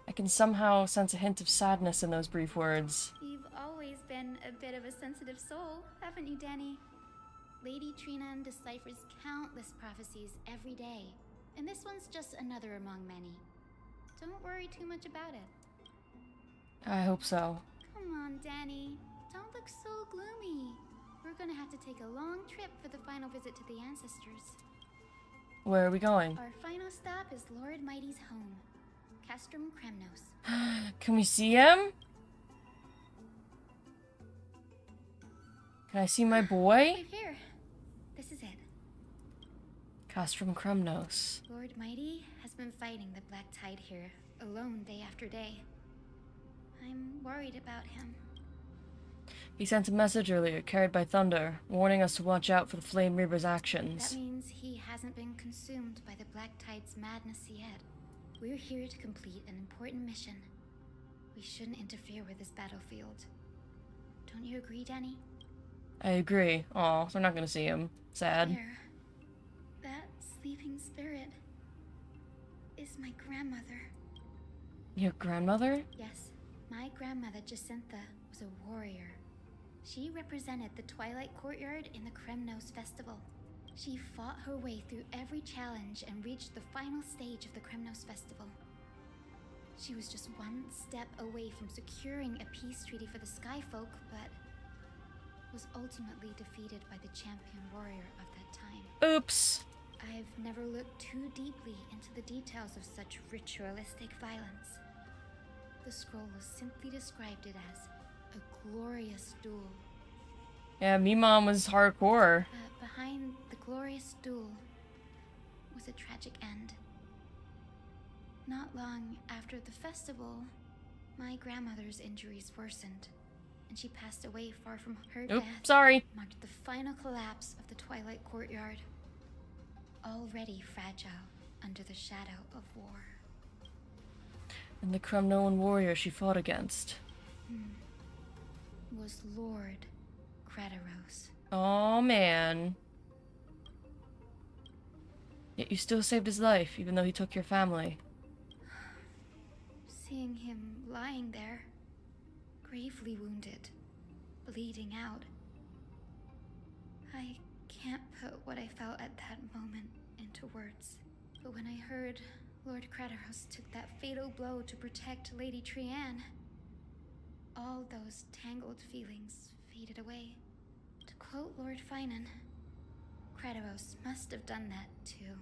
I can somehow sense a hint of sadness in those brief words. You've always been a bit of a sensitive soul, haven't you, Danny? Lady Trinan deciphers countless prophecies every day, and this one's just another among many. Don't worry too much about it. I hope so. Come on, Danny. Don't look so gloomy. We're gonna have to take a long trip for the final visit to the ancestors. Where are we going? Our final stop is Lord Mighty's home, Castrum Kremnos. Can we see him? Can I see my boy? Wait here. This is it. Cast from Kremnos. Lord Mighty has been fighting the Black Tide here, alone day after day. I'm worried about him. He sent a message earlier, carried by thunder, warning us to watch out for the Flame Reaper's actions. That means he hasn't been consumed by the Black Tide's madness yet. We're here to complete an important mission. We shouldn't interfere with this battlefield. Don't you agree, Danny? I agree. Aw, so we're not gonna see him. Sad. There. That sleeping spirit is my grandmother. Your grandmother? Yes, my grandmother Jacintha was a warrior. She represented the Twilight Courtyard in the Kremnos Festival. She fought her way through every challenge and reached the final stage of the Kremnos Festival. She was just one step away from securing a peace treaty for the Skyfolk, but was ultimately defeated by the champion warrior of that time. Oops. I've never looked too deeply into the details of such ritualistic violence. The scroll simply described it as a glorious duel. Yeah, me mom was hardcore. Behind the glorious duel was a tragic end. Not long after the festival, my grandmother's injuries worsened, and she passed away. Far from her Oop, death sorry. marked the final collapse of the Twilight Courtyard, already fragile under the shadow of war. And the Kremnoan warrior she fought against Was Lord Crataros. Oh man. Yet you still saved his life, even though he took your family. Seeing him lying there, gravely wounded, bleeding out, I can't put what I felt at that moment into words. But when I heard Lord Crataros took that fatal blow to protect Lady Trianne, all those tangled feelings faded away. To quote Lord Finan, Crataros must have done that to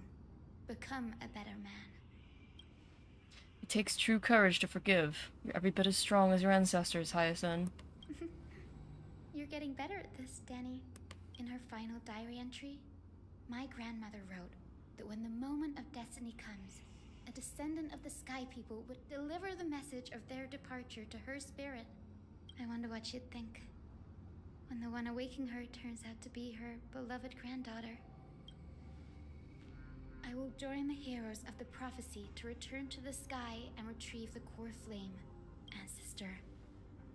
become a better man. It takes true courage to forgive. You're every bit as strong as your ancestors, Hyacinth. You're getting better at this, Danny. In her final diary entry, my grandmother wrote that when the moment of destiny comes, a descendant of the Sky People would deliver the message of their departure to her spirit. I wonder what she'd think when the one awaking her turns out to be her beloved granddaughter. I will join the heroes of the prophecy to return to the sky and retrieve the core flame. Ancestor,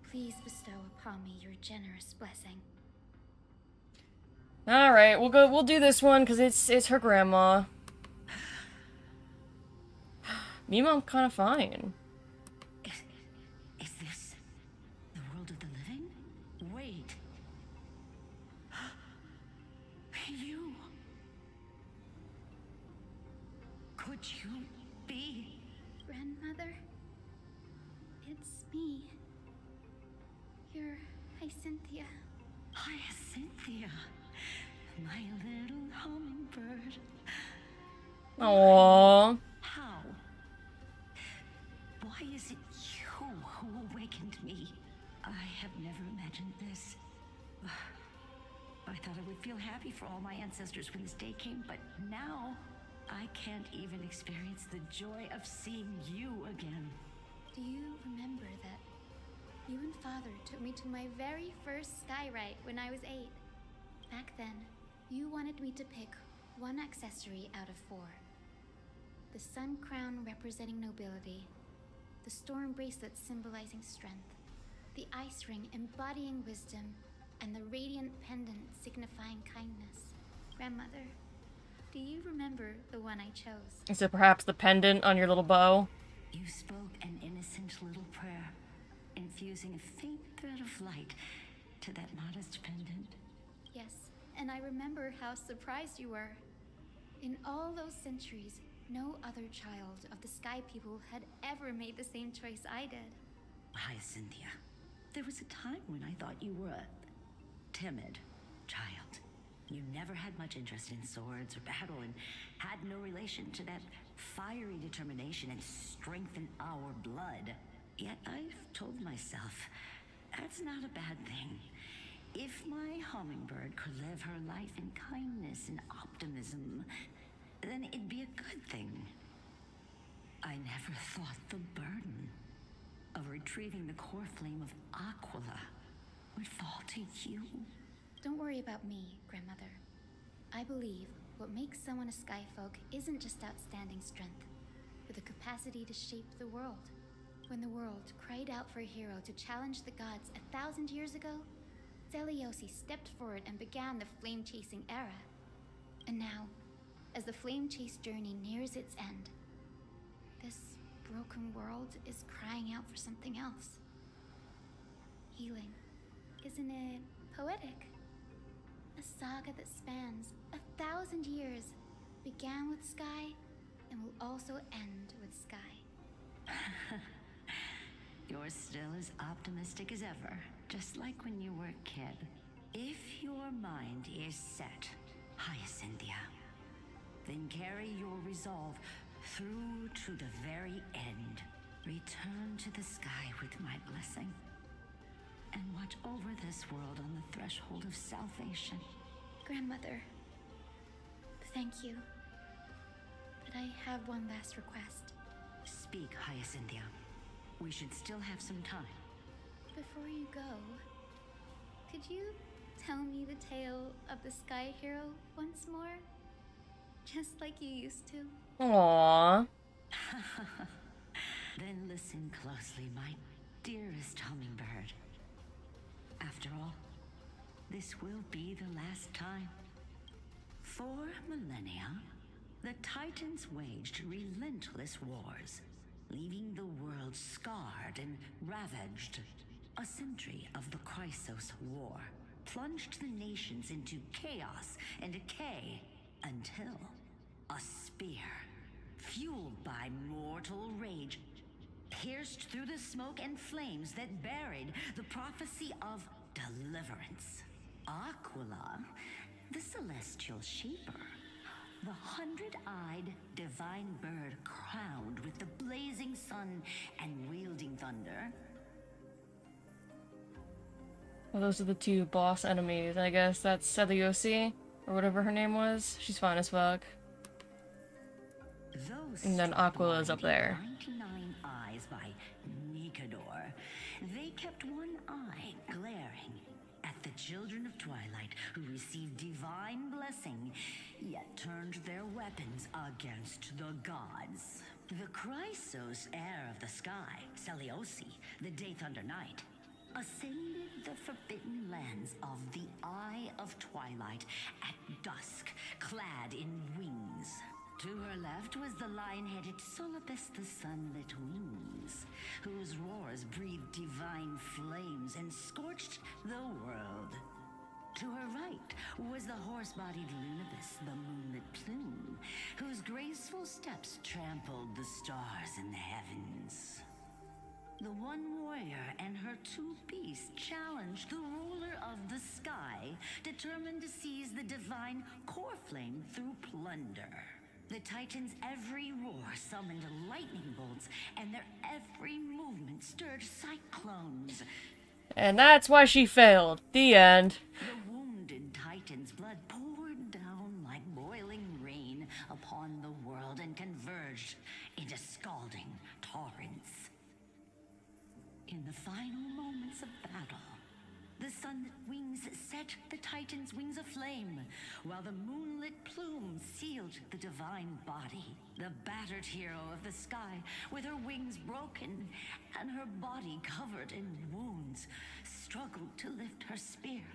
please bestow upon me your generous blessing. All right, we'll do this one because it's her grandma. Me mom kind of fine. Is this the world of the living? Wait. You. Could you be? Grandmother, it's me. You're Hyacinthia. Hyacinthia. My little hummingbird. Aww. How? Why is it you who awakened me? I have never imagined this. I thought I would feel happy for all my ancestors when this day came, but now I can't even experience the joy of seeing you again. Do you remember that you and Father took me to my very first sky ride when I was 8? Back then, you wanted me to pick one accessory out of 4. The sun crown representing nobility, the storm bracelet symbolizing strength, the ice ring embodying wisdom, and the radiant pendant signifying kindness. Grandmother, do you remember the one I chose? Is it perhaps the pendant on your little bow? You spoke an innocent little prayer, infusing a faint thread of light to that modest pendant. Yes, and I remember how surprised you were. In all those centuries, no other child of the Sky People had ever made the same choice I did. Hyacinthia, there was a time when I thought you were a timid child. You never had much interest in swords or battle and had no relation to that fiery determination and strength in our blood. Yet I've told myself, that's not a bad thing. If my hummingbird could live her life in kindness and optimism, then it'd be a good thing. I never thought the burden of retrieving the core flame of Aquila would fall to you. Don't worry about me, Grandmother. I believe what makes someone a Skyfolk isn't just outstanding strength, but the capacity to shape the world. When the world cried out for a hero to challenge the gods 1,000 years ago, Zeliosi stepped forward and began the flame-chasing era. And now, as the flame chase journey nears its end, this broken world is crying out for something else. Healing. Isn't it poetic? A saga that spans 1,000 years, began with Sky, and will also end with Sky. You're still as optimistic as ever, just like when you were a kid. If your mind is set, Hyacinthia, then carry your resolve through to the very end. Return to the sky with my blessing, and watch over this world on the threshold of salvation. Grandmother, thank you. But I have one last request. Speak, Hyacinthia. We should still have some time. Before you go, could you tell me the tale of the Sky Hero once more? Just like you used to. Aww. Then listen closely, my dearest hummingbird. After all, this will be the last time. For millennia, the Titans waged relentless wars, leaving the world scarred and ravaged. A century of the Chrysos War plunged the nations into chaos and decay until a spear, fueled by mortal rage, pierced through the smoke and flames that buried the prophecy of deliverance. Aquila, the celestial shaper, the 100-eyed divine bird crowned with the blazing sun and wielding thunder. Well, those are the two boss enemies. I guess that's Seliosi, or whatever her name was. She's fine as fuck. And then Aquila's up there. 99 eyes by Nicodor. They kept one eye glaring at the children of Twilight who received divine blessing, yet turned their weapons against the gods. The Chrysos heir of the sky, Seliosi, the Day Thunder Knight, ascended the forbidden lands of the Eye of Twilight at dusk, clad in wings. To her left was the lion-headed Solipus the Sunlit Wings, whose roars breathed divine flames and scorched the world. To her right was the horse-bodied Lunibus the Moonlit Plume, whose graceful steps trampled the stars in the heavens. The one warrior and her two beasts challenged the ruler of the sky, determined to seize the divine core flame through plunder. The Titans' every roar summoned lightning bolts, and their every movement stirred cyclones. And that's why she failed. The end. The wounded Titan's blood poured down like boiling rain upon the world and converged into scalding torrents. In the final moments of battle, the sunlit wings set the Titan's wings aflame, while the moonlit plume sealed the divine body. The battered hero of the sky, with her wings broken and her body covered in wounds, struggled to lift her spear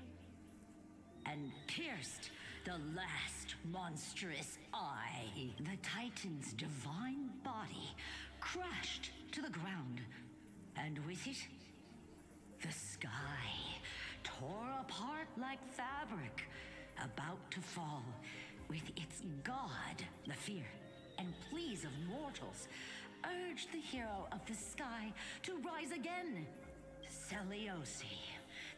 and pierced the last monstrous eye. The Titan's divine body crashed to the ground, and with it, the sky tore apart like fabric, about to fall, with its god, the fear and pleas of mortals, urged the hero of the sky to rise again. Seliosi,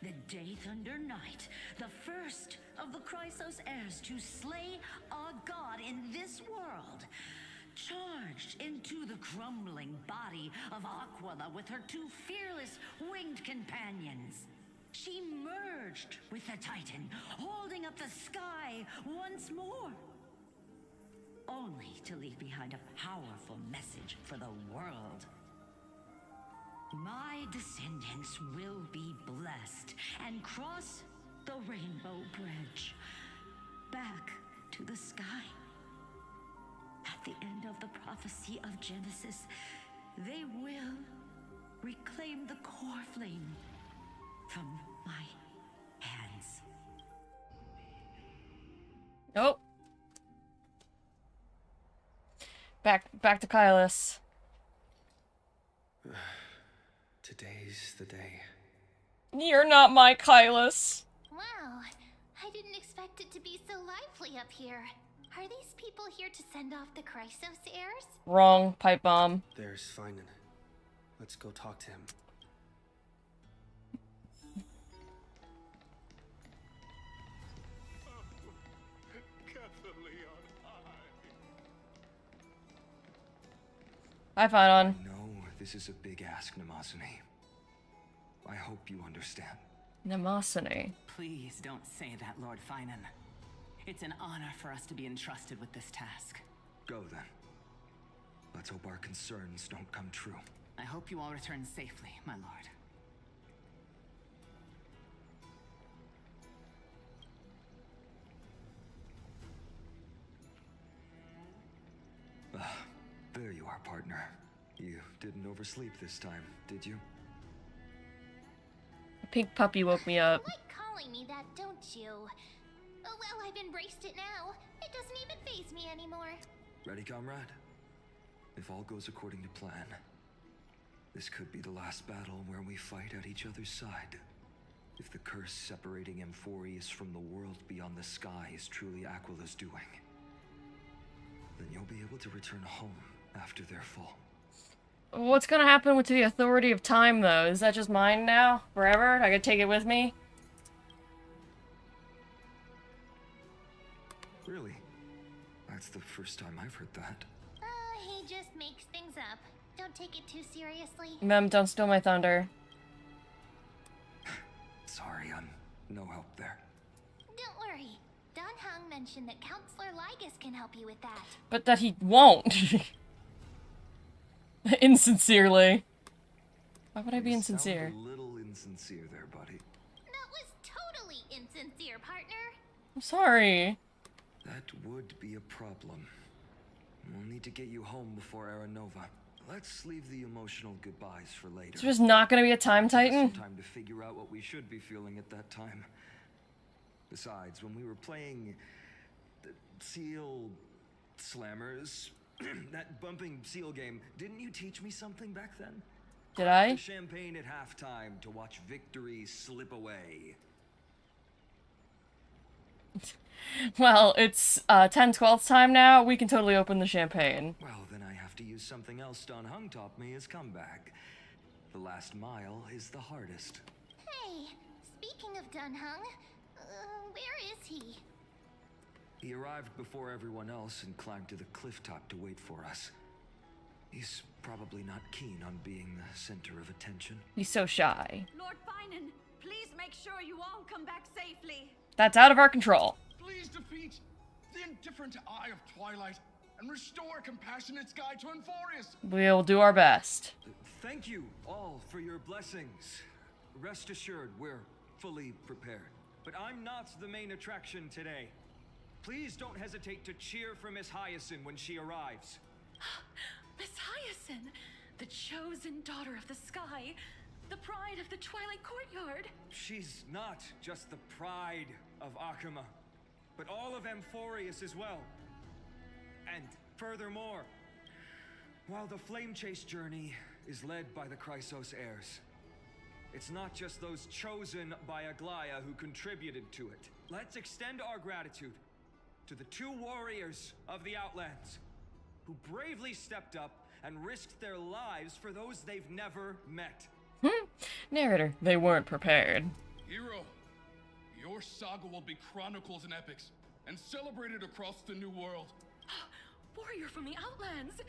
the Day Thunder Knight, the first of the Chrysos heirs to slay a god in this world, charged into the crumbling body of Aquila with her two fearless winged companions. She merged with the Titan, holding up the sky once more. only to leave behind a powerful message for the world. My descendants will be blessed and cross the rainbow bridge back to the sky. At the end of the prophecy of Genesis, they will reclaim the core flame from my hands. Oh. Back to Kylus. Today's the day. You're not my Kylus. Wow, I didn't expect it to be so lively up here. Are these people here to send off the Chrysos heirs? Wrong. Pipe bomb. There's Finan. Let's go talk to him. Hi, Finan. No, this is a big ask, Namazane. I hope you understand. Namazane. Please don't say that, Lord Finan. It's an honor for us to be entrusted with this task. Go then. Let's hope our concerns don't come true. I hope you all return safely, my lord. There you are, partner. You didn't oversleep this time, did you? A pink puppy woke me up. You like calling me that, don't you? Oh, well, I've embraced it now. It doesn't even faze me anymore. Ready, comrade? If all goes according to plan, this could be the last battle where we fight at each other's side. If the curse separating Amphorius from the world beyond the sky is truly Aquila's doing, then you'll be able to return home after their fall. What's gonna happen with the authority of time, though? Is that just mine now? Forever? I could take it with me? Really? That's the first time I've heard that. He just makes things up. Don't take it too seriously. Mem, don't steal my thunder. Sorry, I'm no help there. Don't worry. Don Hung mentioned that Counselor Lygus can help you with that. But that he won't. Insincerely. Why would I be insincere? Sound a little insincere there, buddy. That was totally insincere, partner. I'm sorry. That would be a problem. We'll need to get you home before Aranova. Let's leave the emotional goodbyes for later. So there's not gonna be a time titan? Some time to figure out what we should be feeling at that time. Besides, when we were playing the Seal Slammers, that bumping seal game, didn't you teach me something back then? Did I? The champagne at halftime to watch victory slip away. Well, it's 10/12 time now. We can totally open the champagne. Well, then I have to use something else Don Hung taught me as comeback. The last mile is the hardest. Hey, speaking of Don Hung, where is he? He arrived before everyone else and climbed to the cliff top to wait for us. He's probably not keen on being the center of attention. He's so shy. Lord Finan, please make sure you all come back safely. That's out of our control. Please defeat the indifferent eye of Twilight and restore a compassionate sky to Amphorius. We'll do our best. Thank you all for your blessings. Rest assured, we're fully prepared. But I'm not the main attraction today. Please don't hesitate to cheer for Miss Hyacinth when she arrives. Miss Hyacinth, the chosen daughter of the sky, the pride of the Twilight Courtyard. She's not just the pride of Akama, but all of Amphorius as well. And furthermore, while the Flame Chase journey is led by the Chrysos heirs, it's not just those chosen by Aglaya who contributed to it. Let's extend our gratitude to the two warriors of the Outlands who bravely stepped up and risked their lives for those they've never met. Narrator, they weren't prepared. Hero, your saga will be chronicles and epics and celebrated across the New World. Warrior from the Outlands,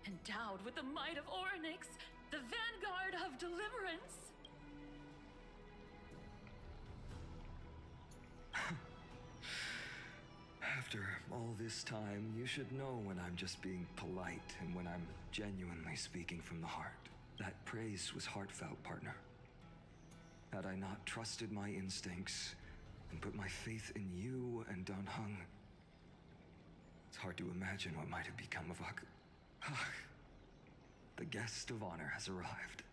endowed with the might of Orynyx, the vanguard of deliverance. After all this time, you should know when I'm just being polite and when I'm genuinely speaking from the heart. That praise was heartfelt, partner. Had I not trusted my instincts and put my faith in you and Dan Heng, it's hard to imagine what might have become of The guest of honor has arrived.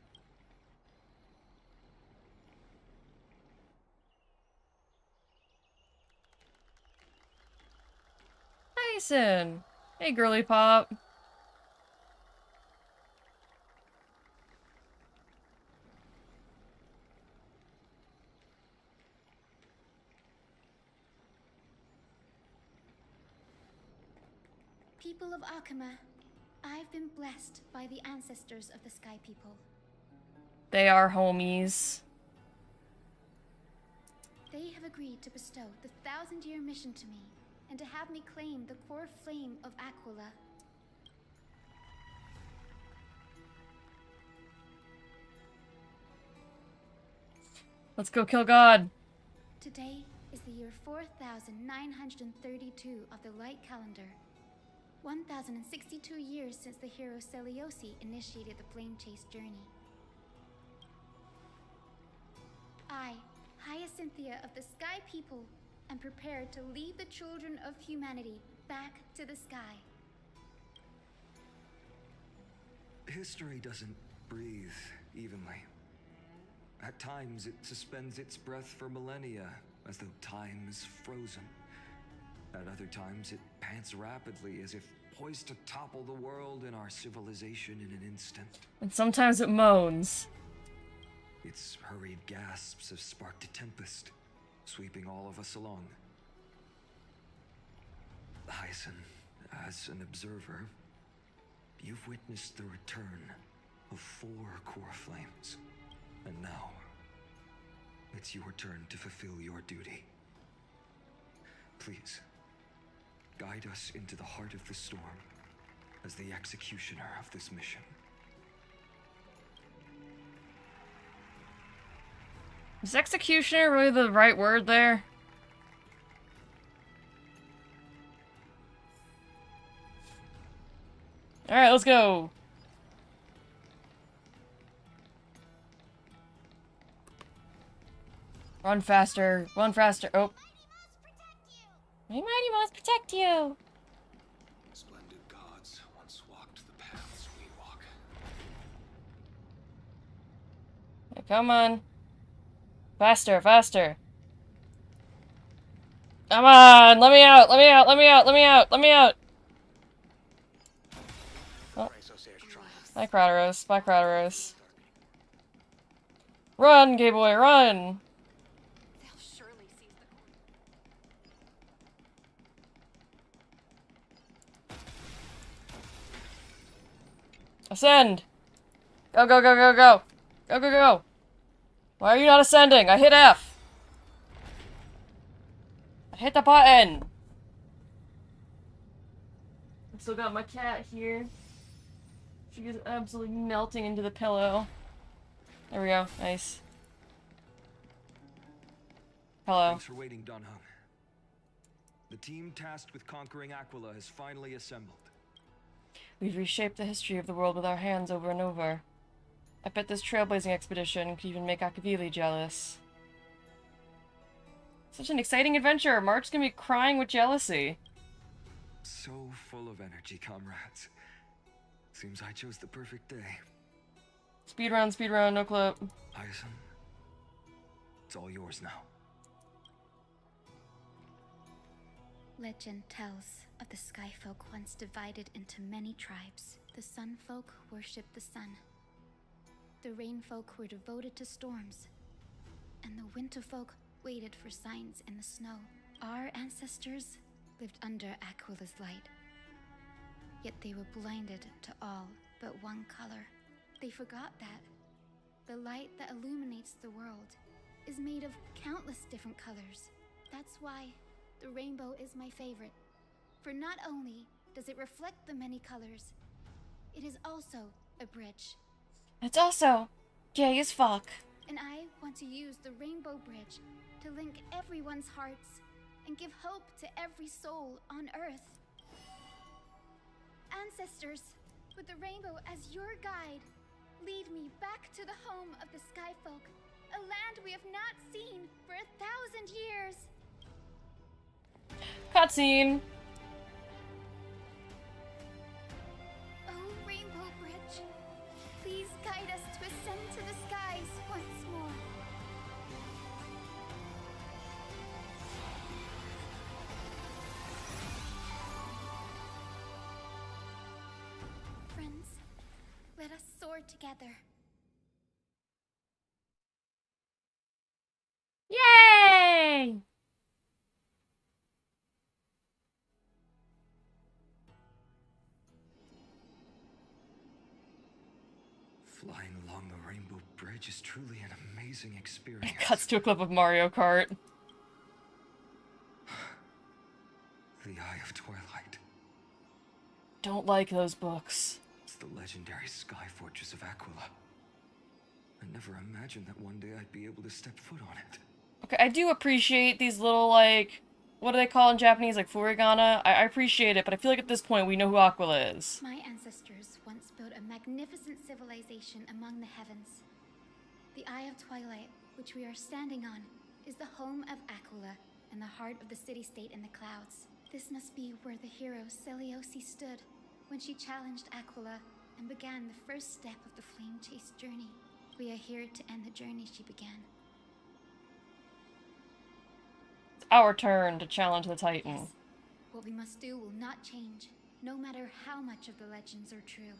Tyson! Hey, girly pop. People of Akama, I've been blessed by the ancestors of the Sky People. They are homies. They have agreed to bestow the 1,000-year mission to me, and to have me claim the core flame of Aquila. Let's go kill God. Today is the year 4,932 of the light calendar. 1,062 years since the hero Seliosi initiated the flame chase journey. I, Hyacinthia of the Sky People, am prepared to lead the children of humanity back to the sky. History doesn't breathe evenly. At times, it suspends its breath for millennia, as though time is frozen. At other times, it pants rapidly, as if poised to topple the world and our civilization in an instant. And sometimes it moans. Its hurried gasps have sparked a tempest, sweeping all of us along. Hyacin, as an observer, you've witnessed the return of 4 core flames. And now, it's your turn to fulfill your duty. Please, guide us into the heart of the storm as the executioner of this mission. Is executioner really the right word there? Alright, let's go. Run faster. Run faster. Oh. My mighty mouse protect you. Splendid gods once walked the paths we walk. Yeah, come on. Faster, faster. Come on, let me out, let me out, let me out, let me out, let me out. Oh. Bye, Crowderos. Bye, Crowderos. Run, gay boy, run! Ascend! Go, go, go, go, go! Go, go, go! Why are you not ascending? I hit F! I hit the button! I still got my cat here. She is absolutely melting into the pillow. There we go. Nice. Hello. Thanks for waiting, Dan Heng. The team tasked with conquering Aquila has finally assembled. We've reshaped the history of the world with our hands over and over. I bet this trailblazing expedition could even make Akavili jealous. Such an exciting adventure! March's gonna be crying with jealousy. So full of energy, comrades. Seems I chose the perfect day. Speed round, no clip. Hyacin, it's all yours now. Legend tells of the Sky Folk once divided into many tribes. The Sun Folk worshipped the sun. The Rain Folk were devoted to storms. And the Winter Folk waited for signs in the snow. Our ancestors lived under Aquila's light. Yet they were blinded to all but one color. They forgot that the light that illuminates the world is made of countless different colors. That's why the rainbow is my favorite. For not only does it reflect the many colors, it is also a bridge. It's also gay as fuck. And I want to use the rainbow bridge to link everyone's hearts and give hope to every soul on Earth. Ancestors, with the rainbow as your guide, lead me back to the home of the Skyfolk, a land we have not seen for 1,000 years. Cutscene. Oh, Rainbow Bridge, please guide us to ascend to the skies once more. Friends, let us soar together. Yay! Flying along the Rainbow Bridge is truly an amazing experience. Cuts to a clip of Mario Kart. The Eye of Twilight. Don't like those books. It's the legendary sky fortress of Aquila. I never imagined that one day I'd be able to step foot on it. Okay, I do appreciate these little, like, what do they call in Japanese, like furigana? I appreciate it, but I feel like at this point we know who Aquila is. My ancestors once built a magnificent civilization among the heavens. The Eye of Twilight, which we are standing on, is the home of Aquila and the heart of the city-state in the clouds. This must be where the hero Seliosi stood when she challenged Aquila and began the first step of the flame chase journey. We are here to end the journey she began. It's our turn to challenge the Titan. Yes. What we must do will not change, no matter how much of the legends are true.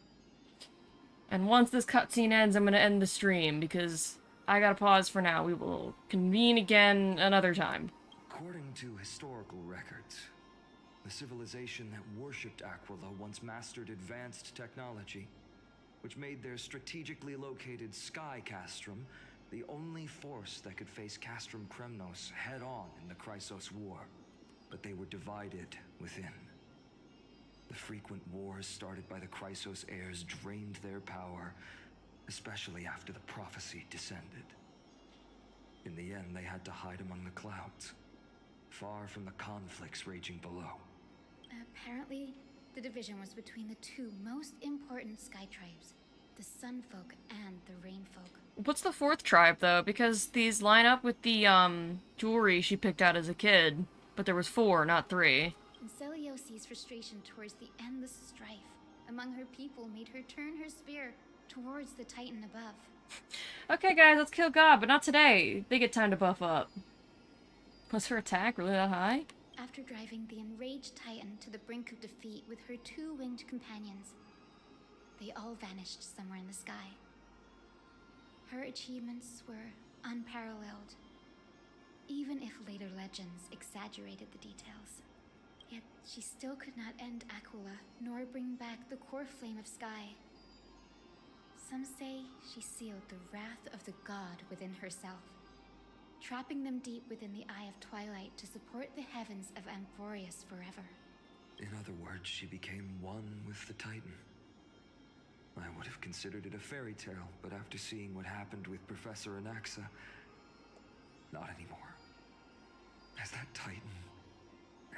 And once this cutscene ends, I'm gonna end the stream, because I gotta pause for now. We will convene again another time. According to historical records, the civilization that worshipped Aquila once mastered advanced technology, which made their strategically located Sky Castrum the only force that could face Castrum Kremnos head-on in the Chrysos War. But they were divided within. The frequent wars started by the Chrysos heirs drained their power, especially after the prophecy descended. In the end, they had to hide among the clouds, far from the conflicts raging below. Apparently, the division was between the two most important sky tribes, the Sunfolk and the Rainfolk. What's the fourth tribe, though? Because these line up with the, jewelry she picked out as a kid. But there was 4, not 3. And Seliosi's frustration towards the endless strife among her people made her turn her spear towards the Titan above. Okay, guys, let's kill God, but not today. They get time to buff up. Was her attack really that high? After driving the enraged Titan to the brink of defeat with her 2 winged companions, they all vanished somewhere in the sky. Her achievements were unparalleled, even if later legends exaggerated the details. Yet she still could not end Aquila, nor bring back the core flame of Sky. Some say she sealed the wrath of the god within herself, trapping them deep within the Eye of Twilight to support the heavens of Amphorius forever. In other words, she became one with the Titan. I would have considered it a fairy tale, but after seeing what happened with Professor Anaxa, not anymore. Has that Titan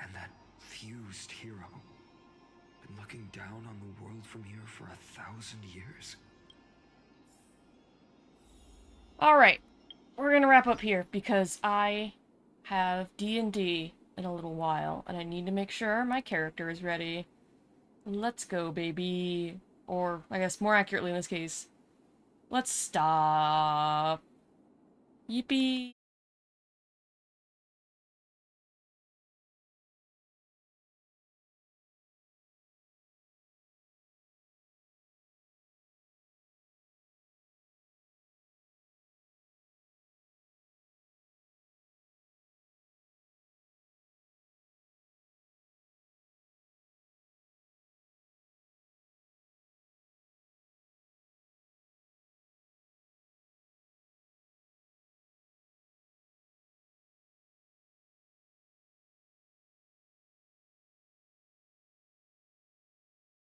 and that fused hero been looking down on the world from here for 1,000 years? Alright, we're gonna wrap up here, because I have D&D in a little while, and I need to make sure my character is ready. Let's go, baby. Or, I guess more accurately in this case, let's stop. Yippee!